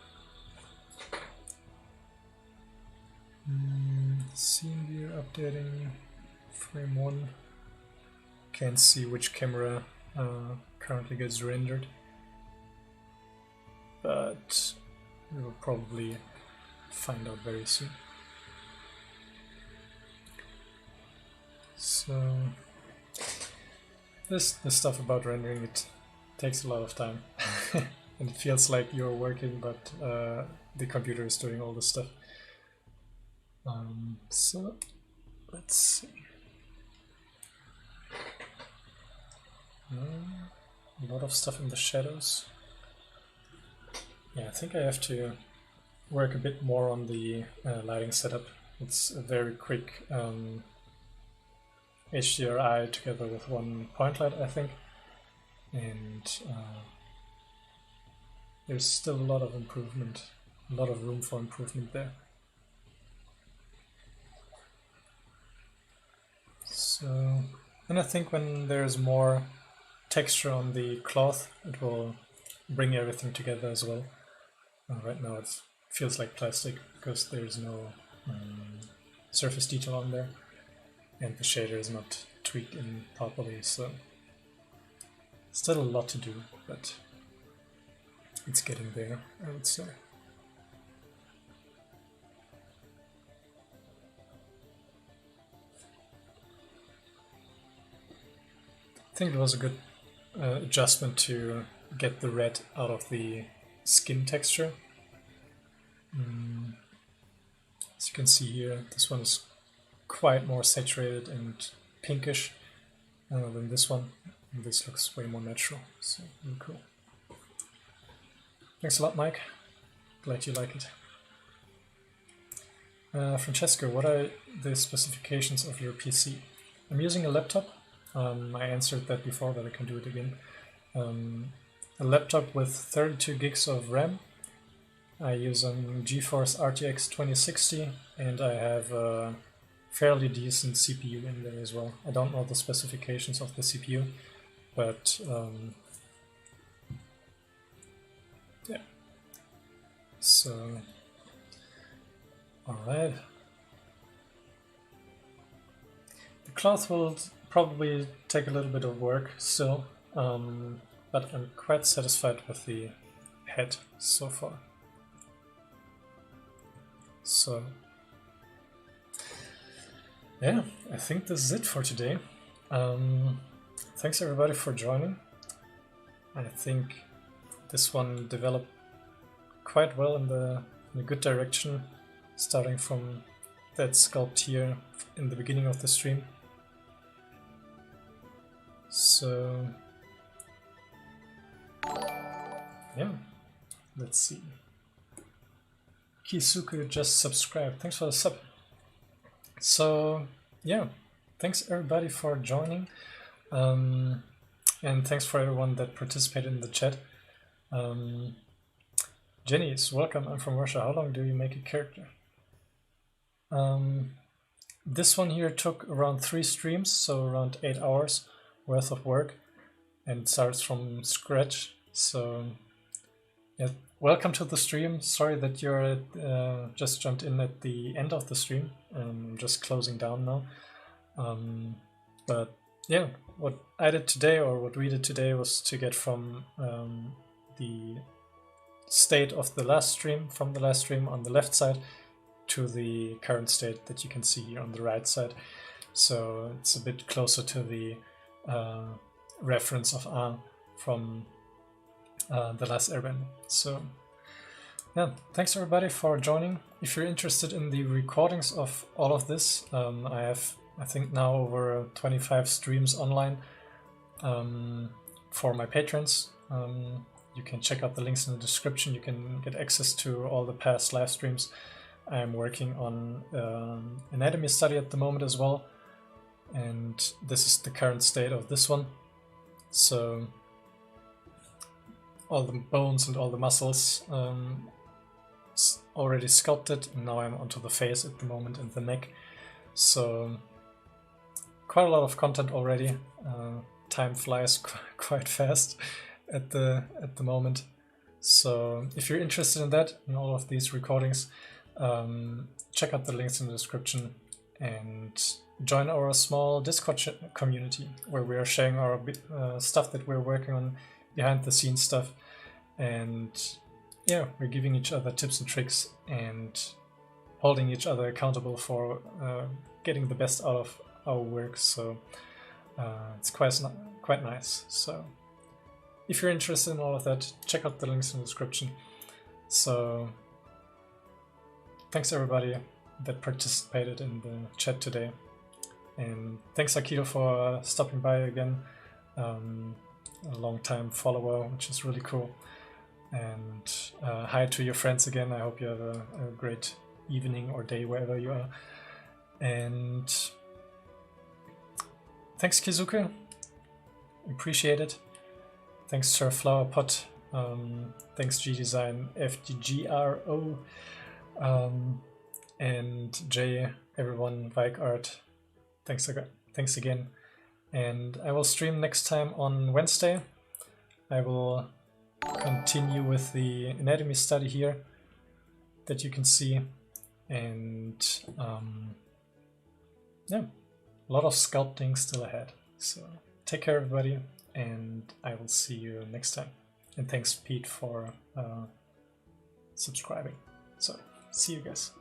Scene view updating, frame 1. Can't see which camera currently gets rendered, but we will probably find out very soon. So this stuff about rendering, it takes a lot of time and it feels like you're working, but the computer is doing all the stuff. So let's see. A lot of stuff in the shadows. Yeah, I think I have to work a bit more on the lighting setup. It's a very quick HDRI together with one point light, I think, and there's still a lot of improvement, a lot of room for improvement there. So, and I think when there's more texture on the cloth, it will bring everything together as well. Right now it feels like plastic because there's no surface detail on there, and the shader is not tweaked in properly, so still a lot to do, but it's getting there, I would say. I think it was a good adjustment to get the red out of the skin texture. As you can see here, this one is quite more saturated and pinkish than this one. And this looks way more natural, so really cool. Thanks a lot, Mike. Glad you like it. Francesco, what are the specifications of your PC? I'm using a laptop. I answered that before, but I can do it again. A laptop with 32 gigs of RAM. I use a GeForce RTX 2060, and I have a fairly decent CPU in there as well. I don't know the specifications of the CPU, but yeah. So, alright. The cloth will probably take a little bit of work still, but I'm quite satisfied with the head so far. So yeah, I think this is it for today. Thanks everybody for joining. I think this one developed quite well in a good direction, starting from that sculpt here in the beginning of the stream. So yeah, let's see. Kisuke just subscribed. Thanks for the sub. So yeah, thanks everybody for joining. And and thanks for everyone that participated in the chat. Jenny's, welcome, I'm from Russia. How long do you make a character? This one here took around 3 streams, so around 8 hours worth of work, and it starts from scratch. So yeah, welcome to the stream. Sorry that you're just jumped in at the end of the stream. I'm just closing down now. But yeah, what I did today, or what we did today, was to get from the state of the last stream, from the last stream on the left side, to the current state that you can see here on the right side. So it's a bit closer to the reference of Aang from the last Airbender. So yeah, thanks everybody for joining. If you're interested in the recordings of all of this, I have, I think now, over 25 streams online for my patrons. You can check out the links in the description. You can get access to all the past live streams. I'm working on anatomy study at the moment as well, and this is the current state of this one. So all the bones and all the muscles already sculpted, and now I'm onto the face at the moment and the neck. So quite a lot of content already. Time flies quite fast at the moment. So if you're interested in that, in all of these recordings, check out the links in the description and join our small Discord community where we are sharing our stuff that we're working on, behind the scenes stuff, and yeah, we're giving each other tips and tricks and holding each other accountable for getting the best out of our work. So it's quite nice. So if you're interested in all of that, check out the links in the description. So thanks everybody that participated in the chat today, and thanks Akito for stopping by again, a long time follower, which is really cool. And hi to your friends again. I hope you have a great evening or day wherever you are. And thanks Kizuke, appreciate it. Thanks Sir Flowerpot, thanks G-Design, FDGRO, and Jay, everyone, Vike Art, thanks again. And I will stream next time on Wednesday. I will continue with the anatomy study here that you can see, and yeah, a lot of sculpting still ahead. So take care everybody, and I will see you next time. And thanks Pete for subscribing. So see you guys.